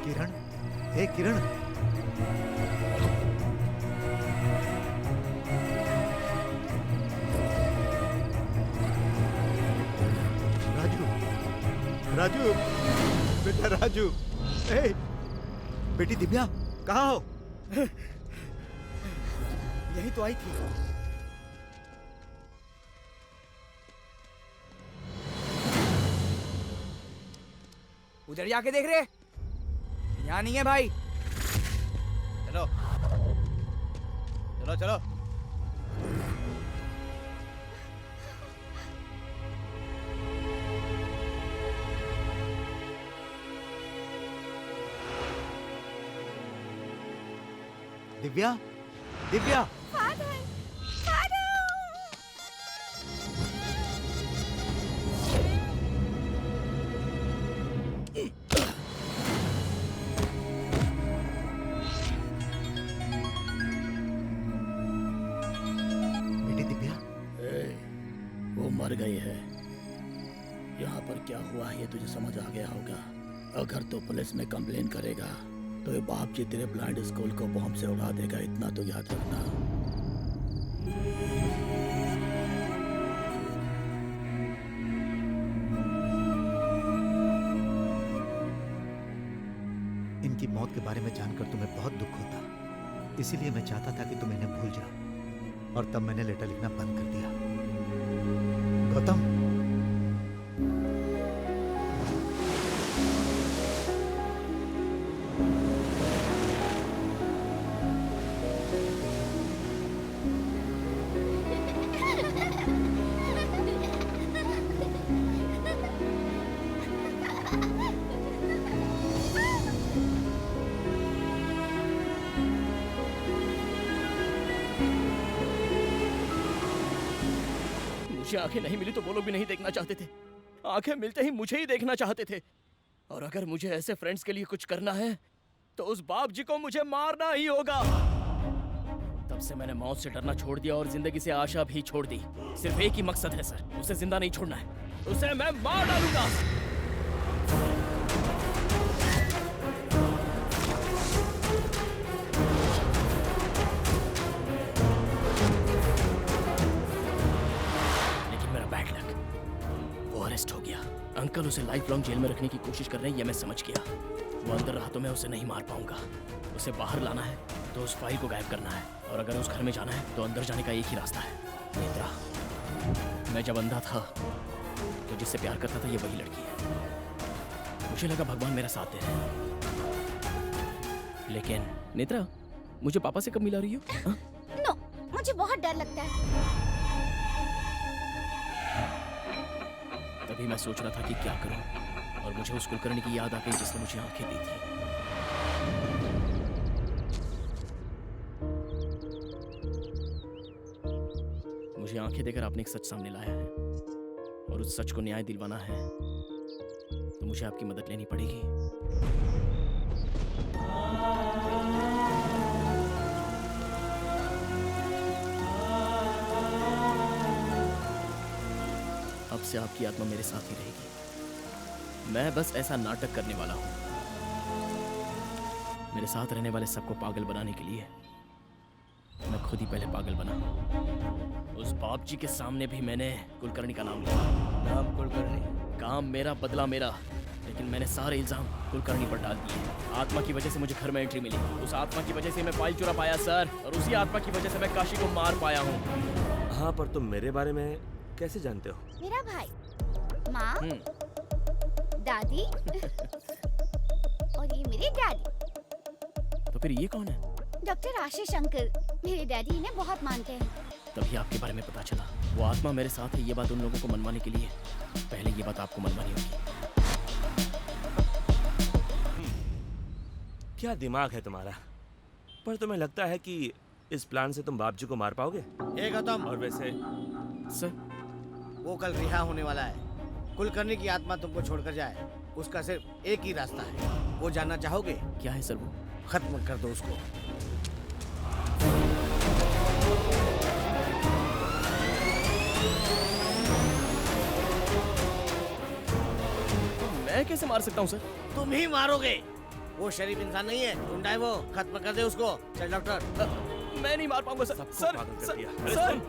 किरण, हे किरण। राजू, राजू, बेटा राजू। हे, बेटी दिव्या, कहाँ हो? यही तो आई थी। उधर जाके देख रहे, यहाँ नहीं है भाई। चलो चलो चलो। दिव्या, दिव्या। Father, father. बेटी दिव्या। वो मर गई है। यहाँ पर क्या हुआ है ये तुझे समझ आ गया होगा। अगर तो पुलिस में कंप्लेन करेगा तो ये बाप जी तेरे ब्लाइंड स्कूल को बॉम्ब से उड़ा देगा, इतना तो याद रखना। इनकी मौत के बारे में जानकर तुम्हें बहुत दुख होता, इसीलिए मैं चाहता था कि तुम इन्हें भूल जाओ, और तब मैंने लेटर लिखना बंद कर दिया। गौतम, मुझे आंखें नहीं मिली तो वो लोग भी नहीं देखना चाहते थे। आंखें मिलते ही मुझे ही देखना चाहते थे। और अगर मुझे ऐसे फ्रेंड्स के लिए कुछ करना है तो उस बाप जी को मुझे मारना ही होगा। तब से मैंने मौत से डरना छोड़ दिया और जिंदगी से आशा भी छोड़ दी। सिर्फ एक ही मकसद है सर, उसे जिंदा नहीं छोड़ना है, उसे मैं मार डालूंगा। अरेस्ट हो गया। अंकल उसे लाइफ लॉन्ग जेल में रखने की कोशिश कर रहे हैं, ये मैं समझ गया। वो अंदर रहा तो मैं उसे नहीं मार पाऊंगा। उसे बाहर लाना है तो उस फाइल को गायब करना है, और अगर उस घर में जाना है तो अंदर जाने का एक ही रास्ता है, नेत्रा। मैं जब अंधा था तो जिससे प्यार करता था ये वही लड़की है। मुझे लगा भगवान मेरा साथ दे रहे हैं, लेकिन नेत्रा मुझे पापा से कब मिला रही हो? नो, मुझे बहुत डर लगता है। तभी मैं सोच रहा था कि क्या करूं, और मुझे उस कुलकर्णी की याद आ गई जिसने मुझे आंखें दी थी। मुझे आंखें देकर आपने एक सच सामने लाया है, और उस सच को न्याय दिलवाना है तो मुझे आपकी मदद लेनी पड़ेगी। अब से आपकी आत्मा मेरे साथ ही रहेगी। मैं बस ऐसा नाटक करने वाला हूं। मेरे साथ रहने वाले सबको पागल बनाने के लिए मैं खुद ही पहले पागल बना। उस बाप जी के सामने भी मैंने कुलकर्णी का नाम लिया। नाम कुलकर्णी, काम मेरा, बदला मेरा, लेकिन मैंने सारे इल्जाम कुलकर्णी पर डाल दिए। आत्मा की वजह से मुझे घर में एंट्री मिली। उस आत्मा की वजह से मैं फाइल चुरा पाया सर, और उसी आत्मा की वजह से मैं काशी को मार पाया हूँ। हाँ, पर तुम मेरे बारे में कैसे जानते हो? मेरा भाई, माँ, दादी और ये मेरे डैडी। तो फिर ये कौन है? डॉक्टर आशीष अंकल, मेरे डैडी इन्हें बहुत मानते हैं। तभी आपके बारे में पता चला। वो आत्मा मेरे साथ है, ये बात उन लोगों को मनवाने के लिए पहले ये बात आपको मनवानी होगी। क्या दिमाग है तुम्हारा? पर तुम्हें लगता है कि इस प्लान से तुम बाप जी को मार पाओगे? ए गौतम, और वैसे सर, वो कल रिहा होने वाला है। कुलकर्णी की आत्मा तुमको छोड़कर जाए, उसका सिर्फ एक ही रास्ता है। वो जानना चाहोगे? क्या है सर? वो खत्म कर दो उसको। मैं कैसे मार सकता हूँ सर? तुम ही मारोगे। वो शरीफ इंसान नहीं है, गुंडा है वो। खत्म कर दे उसको। चल डॉक्टर। मैं नहीं मार पाऊंगा सर। सर, सर,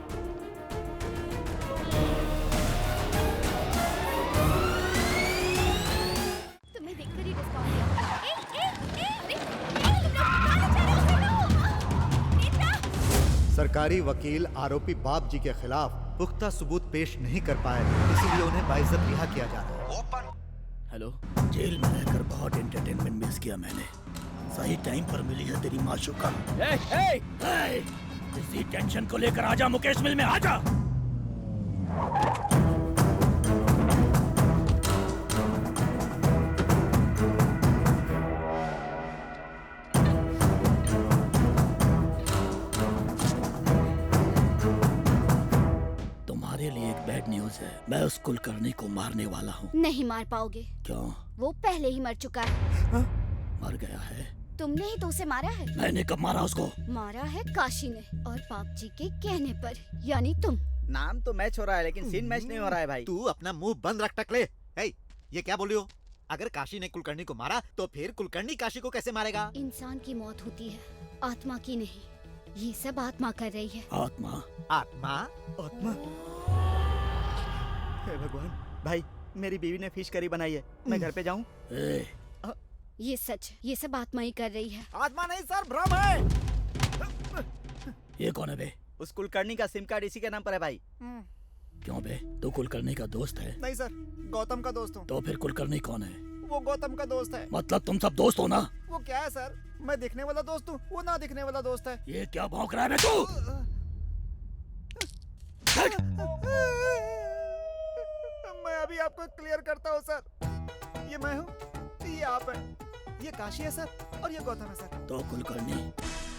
तुम्हें देखकर ही डिस्काउंट दिया। सरकारी वकील आरोपी बाप जी के खिलाफ पुख्ता सबूत पेश नहीं कर पाए, इसीलिए उन्हें बाइज्जत रिहा किया जा रहा है। हेलो, जेल में रहकर बहुत एंटरटेनमेंट मिस किया मैंने। सही टाइम पर मिली है तेरी माशूका। इसी टेंशन को लेकर आजा मुकेश मिल में, आजा। तुम्हारे लिए एक बैड न्यूज है। मैं उस कुलकर्णी को मारने वाला हूँ। नहीं मार पाओगे। क्यों? वो पहले ही मर चुका है। मर गया है? तुमने ही तो उसे मारा है। मैंने कब मारा उसको? मारा है काशी ने, और बाप जी के कहने पर, यानी तुम। नाम तो मैच हो रहा है लेकिन सीन मैच नहीं हो रहा है भाई। तू अपना मुंह बंद रख टकले। ये क्या बोली हो? अगर काशी ने कुलकर्णी को मारा तो फिर कुलकर्णी काशी को कैसे मारेगा? इंसान की मौत होती है, आत्मा की नहीं। ये सब आत्मा कर रही है। आत्मा? आत्मा? आत्मा? हे भगवान, भाई मेरी बीवी ने फिश करी बनाई है, मैं घर पे जाऊं? ये सच, ये सब आत्मा ही कर रही है। आत्मा नहीं सर, भ्रम है। ये कौन है बे? उस कुलकर्णी का सिम कार्ड इसी के नाम पर है भाई। क्यों बे, तू कुलकर्णी का दोस्त है? नहीं सर, गौतम का दोस्त हूँ। तो फिर कुलकर्णी कौन है? वो गौतम का दोस्त है। मतलब तुम सब दोस्त हो ना? वो क्या है सर, मैं दिखने वाला दोस्त हूँ, वो ना दिखने वाला दोस्त है। ये क्या भौंक रहा है बे तू? मैं अभी आपको क्लियर करता हूँ सर। ये मैं हूँ, ये आप हैं, ये काशी है सर, और ये गौतम है सर। तो कुलकर्णी?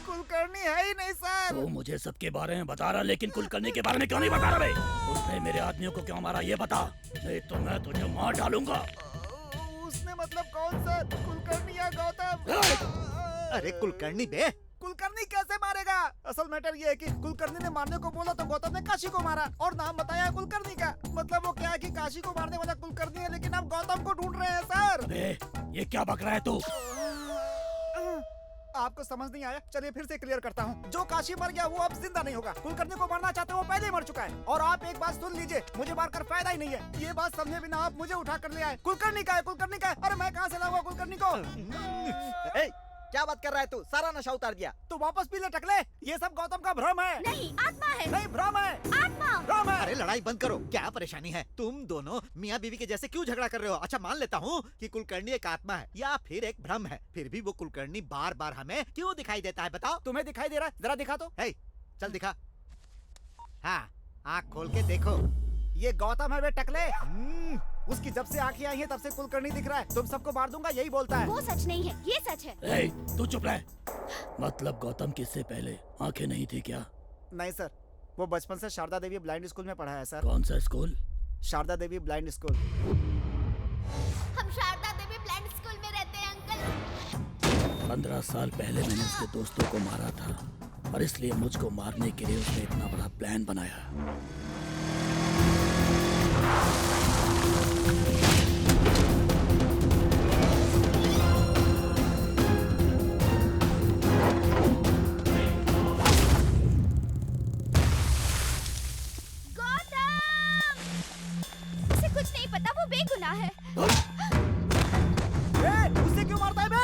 कुलकर्णी है ही नहीं सर। तो मुझे सबके बारे में बता रहा, लेकिन कुलकर्णी के बारे में क्यों नहीं बता रहा बे? उसने मेरे आदमियों को क्यों मारा ये बता, नहीं तो मैं तुझे मार डालूंगा। उसने मतलब कौन सर, कुलकर्णी या गौतम? अरे कुलकर्णी बे। कुलकर्णी कैसे मारेगा? असल मैटर ये है कि कुलकर्णी ने मारने को बोला तो गौतम ने काशी को मारा, और नाम बताया कुलकर्णी का। मतलब वो क्या है कि काशी को मारने वाला कुलकर्णी है, लेकिन आप गौतम को ढूंढ रहे हैं सर। अबे, ये क्या बक रहा है तू? आपको समझ नहीं आया? चलिए फिर से क्लियर करता हूँ। जो काशी मर गया वो अब जिंदा नहीं होगा। कुलकर्णी को मारना चाहते हो, वो पहले ही मर चुका है। और आप एक बात सुन लीजिए, मुझे मारकर फायदा ही नहीं है। ये बात समझे बिना आप मुझे उठा कर ले आए। कुलकर्णी का है, कुलकर्णी का है। अरे मैं कहाँ से लाऊंगा कुलकर्णी को? क्या बात कर रहा है तू? सारा नशा उतार दिया। तो वापस पी ले टकले, ये सब गौतम का भ्रम है। नहीं, आत्मा है। नहीं, भ्रम है। आत्मा भ्रम है। अरे लड़ाई बंद करो, क्या परेशानी है? तुम दोनों मियाँ बीवी के जैसे क्यों झगड़ा कर रहे हो? अच्छा मान लेता हूँ कि कुलकर्णी एक आत्मा है या फिर एक भ्रम है, फिर भी वो कुलकर्णी बार बार हमें क्यों दिखाई देता है? बताओ। तुम्हें दिखाई दे रहा है? जरा दिखा तो। चल दिखा। हाँ, आँख खोल के देखो। ये गौतम है बे टकले। उसकी जब से आंखें आई हैं तब से कुलकर्णी दिख रहा है। तुम सबको मार दूंगा यही बोलता है। वो सच नहीं है, ये सच है। ए, तू चुप रह। मतलब गौतम किससे पहले आंखें नहीं थी क्या? नहीं सर, वो बचपन से शारदा देवी ब्लाइंड स्कूल में पढ़ा है सर। कौन सा स्कूल? शारदा देवी ब्लाइंड स्कूल। हम शारदा देवी ब्लाइंड स्कूल में रहते हैं अंकल। 15 साल पहले मैंने उसके दोस्तों को मारा था और इसलिए मुझको मारने के लिए उसने इतना बड़ा प्लान बनाया। उसे कुछ नहीं पता, वो बेगुनाह है। उससे क्यों मारता है बे?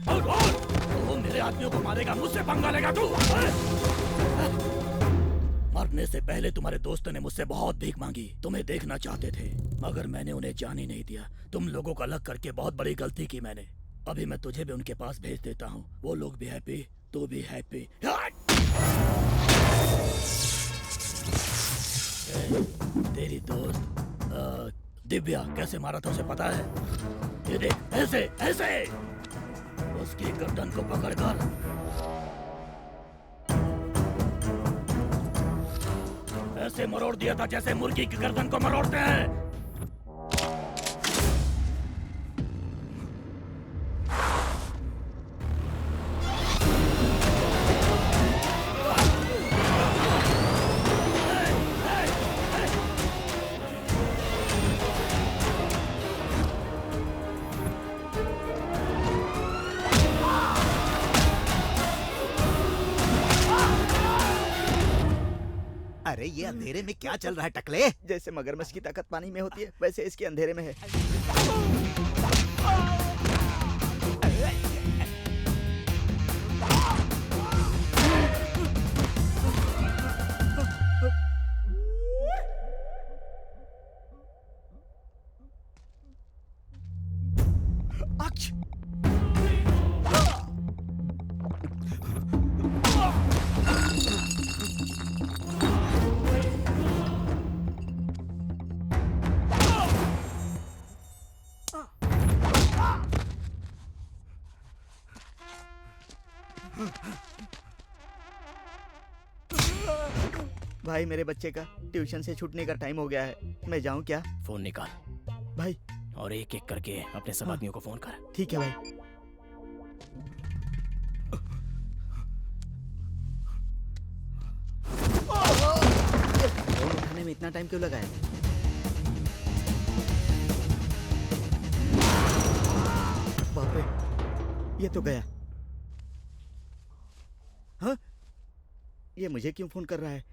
तू मेरे आदमियों को मारेगा, मुझसे पंगा लेगा तू? मरने से पहले तुम्हारे दोस्तों ने मुझसे बहुत भीख मांगी, तुम्हें देखना चाहते थे, मगर मैंने उन्हें जाने नहीं दिया। तुम लोगों को अलग करके बहुत बड़ी गलती की मैंने। अभी मैं तुझे भी उनके पास भेज देता हूँ, वो लोग भी हैप्पी, तू भी हैप्पी। तेरी दोस्त दिव्या कैसे मारा था उसे पता है? ये देख, ऐसे ऐसे उसकी गर्दन को पकड़कर ऐसे मरोड़ दिया था जैसे मुर्गी की गर्दन को मरोड़ते हैं। अरे ये अंधेरे में क्या चल रहा है टकले? जैसे मगरमच्छ की ताकत पानी में होती है वैसे इसके अंधेरे में है। भाई मेरे बच्चे का ट्यूशन से छूटने का टाइम हो गया है, मैं जाऊं क्या? फोन निकाल भाई, और एक एक करके अपने सब आदमियों को फोन कर। ठीक है भाई। फोन उठाने में इतना टाइम क्यों लगा है? बाप रे, ये तो गया। हाँ? ये मुझे क्यों फोन कर रहा है?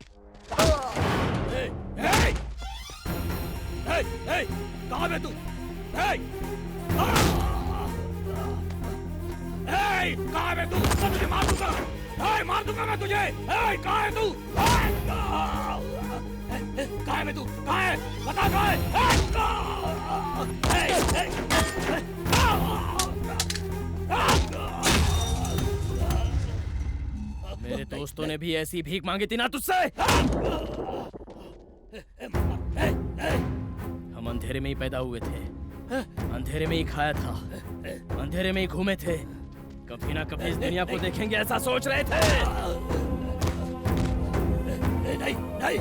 कहाँ है तू? कहाँ है तू? मैं तुझे मार दूंगा। मार दूंगा मैं तुझे। कहाँ है तू? कहाँ है तू? कहाँ है? बता कहाँ है? मेरे दोस्तों ने भी ऐसी भीख मांगी थी ना तुझसे। हम अंधेरे में ही पैदा हुए थे, अंधेरे में ही खाया था, अंधेरे में ही घूमे थे। कभी ना कभी इस दुनिया को देखेंगे ऐसा सोच रहे थे। नहीं, नहीं।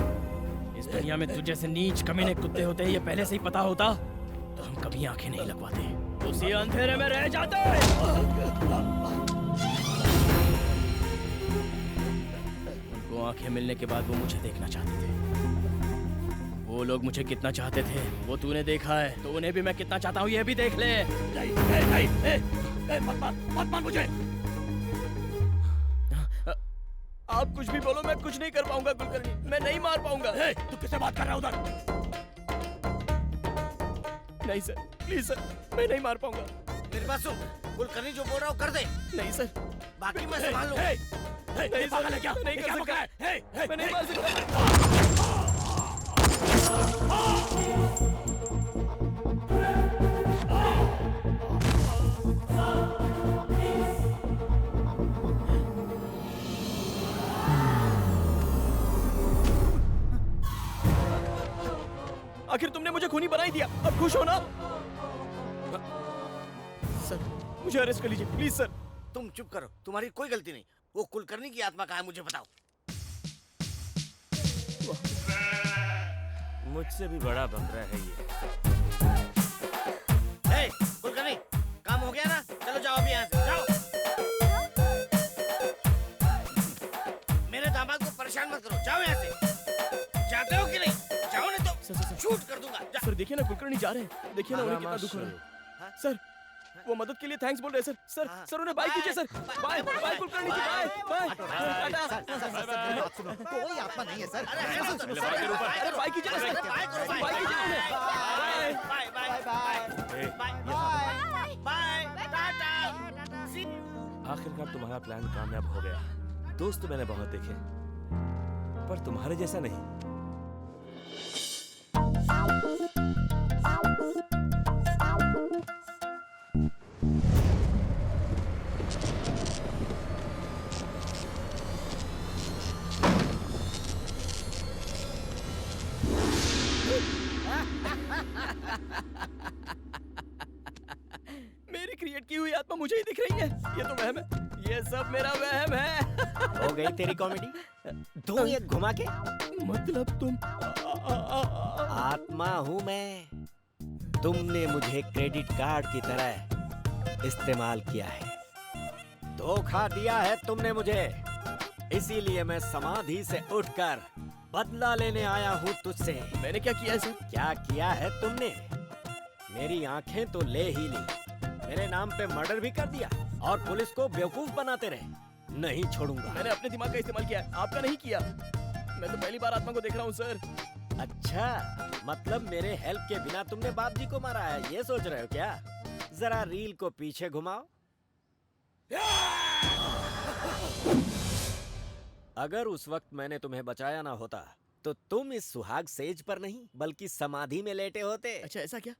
इस दुनिया में तुझ जैसे नीच कमीने कुत्ते होते हैं, ये पहले से ही पता होता तो हम कभी आंखें नहीं लगवाते, उसी अंधेरे में रह जाते। उनको आंखें मिलने के बाद वो मुझे देखना चाहते थे। वो लोग मुझे कितना चाहते थे वो तूने देखा है, तो उन्हें भी मैं कितना चाहता हूँ ये भी देख ले। मत मार मुझे। आप कुछ भी बोलो, मैं कुछ नहीं कर पाऊंगा कुलकर्णी, मैं नहीं मार पाऊंगा। तू किससे बात कर रहा है उधर? नहीं सर, प्लीज सर, मैं नहीं मार पाऊंगा। मेरे पास सुन, कुलकर्णी जो बोल रहा हूँ कर दे। नहीं सर, बाकी मैं संभाल लूंगा। नहीं पागल है क्या? नहीं कर सकता, मैं नहीं मार सकता। खूनी बना ही दिया, अब खुश हो ना? सर मुझे अरेस्ट कर लीजिए प्लीज सर। तुम चुप करो, तुम्हारी कोई गलती नहीं। वो कुलकर्णी की आत्मा कहाँ है मुझे बताओ। मुझसे भी बड़ा बकरा है ये। हे, कुलकर्णी, काम हो गया ना? चलो जाओ अभी यहाँ से, जाओ। मेरे दामाद को परेशान मत करो, जाओ यहाँ से। जाते हो कि नहीं? जाओ नहीं तो शूट कर दूंगा। सर देखिए ना कुलकर्णी जा रहे हैं, देखिए ना उन्हें कितना दुख हो रहा है। सर वो मदद के लिए थैंक्स बोल रहे हैं सर। सर उन्हें बाय कीजिए सर। बाय बाय कुलकर्णी जी, बाय बाय। कोई आत्मा नहीं है सर। अरे बाय कीजिए ना सर, बाय कीजिए उन्हें। Bye bye bye bye tata. आखिरकार तुम्हारा प्लान कामयाब हो गया। दोस्त मैंने बहुत देखे, पर तुम्हारे जैसा नहीं। मेरी क्रिएट की हुई आत्मा मुझे ही दिख रही है। ये तो वहम है, ये सब मेरा वहम है। हो गई तेरी कॉमेडी। तू ये घुमा के मतलब तुम आत्मा हूँ मैं। तुमने मुझे क्रेडिट कार्ड की तरह इस्तेमाल किया है, धोखा दिया है तुमने मुझे। इसीलिए मैं समाधि से उठकर बदला लेने आया हूँ तुझसे। मैंने क्या किया है सर? क्या किया है तुमने? मेरी आंखें तो ले ही ली, मेरे नाम पे मर्डर भी कर दिया और पुलिस को बेवकूफ बनाते रहे। नहीं छोड़ूंगा। मैंने अपने दिमाग का इस्तेमाल किया है, आपका नहीं किया। मैं तो पहली बार आत्मा को देख रहा हूँ सर। अच्छा, मतलब मेरे हेल्प के बिना तुमने बाप जी को मारा है, ये सोच रहे हो क्या? जरा रील को पीछे घुमाओ। अगर उस वक्त मैंने तुम्हें बचाया ना होता तो तुम इस सुहाग सेज पर नहीं बल्कि समाधि में लेटे होते। अच्छा ऐसा क्या?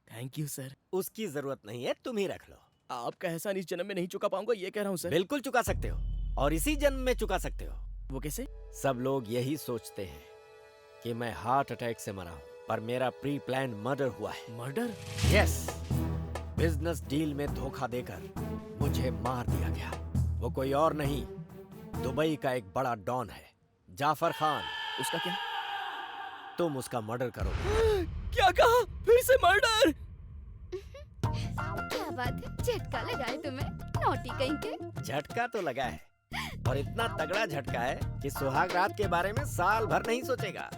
Thank you sir. उसकी जरूरत नहीं है, तुम ही रख लो। आपका एहसान इस जन्म में नहीं चुका पाऊंगा, ये कह रहा हूँ सर। बिल्कुल चुका सकते हो, और इसी जन्म में चुका सकते हो। वो कैसे? सब लोग यही सोचते हैं कि मैं हार्ट अटैक से मरा हूँ, पर मेरा प्री प्लान मर्डर हुआ है। मर्डर? यस, बिजनेस डील में धोखा देकर मुझे मार दिया गया। वो कोई और नहीं, दुबई का एक बड़ा डॉन है, जाफर खान। उसका क्या? तुम उसका मर्डर करो। क्या कहा? फिर से मर्डर? क्या बात है, झटका लगा है तुम्हें, नौटी कहीं के। झटका तो लगा है, और इतना तगड़ा झटका है कि सुहाग रात के बारे में साल भर नहीं सोचेगा।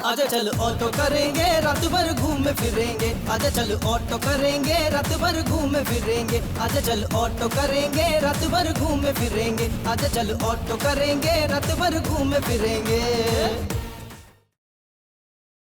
आजा चल ऑटो करेंगे, रात भर घूम फिरेंगे। आजा चल ऑटो करेंगे, रात भर घूम फिरेंगे। आजा चल ऑटो करेंगे, रात भर घूम फिरेंगे। आजा चल ऑटो करेंगे, रात भर घूम फिरेंगे।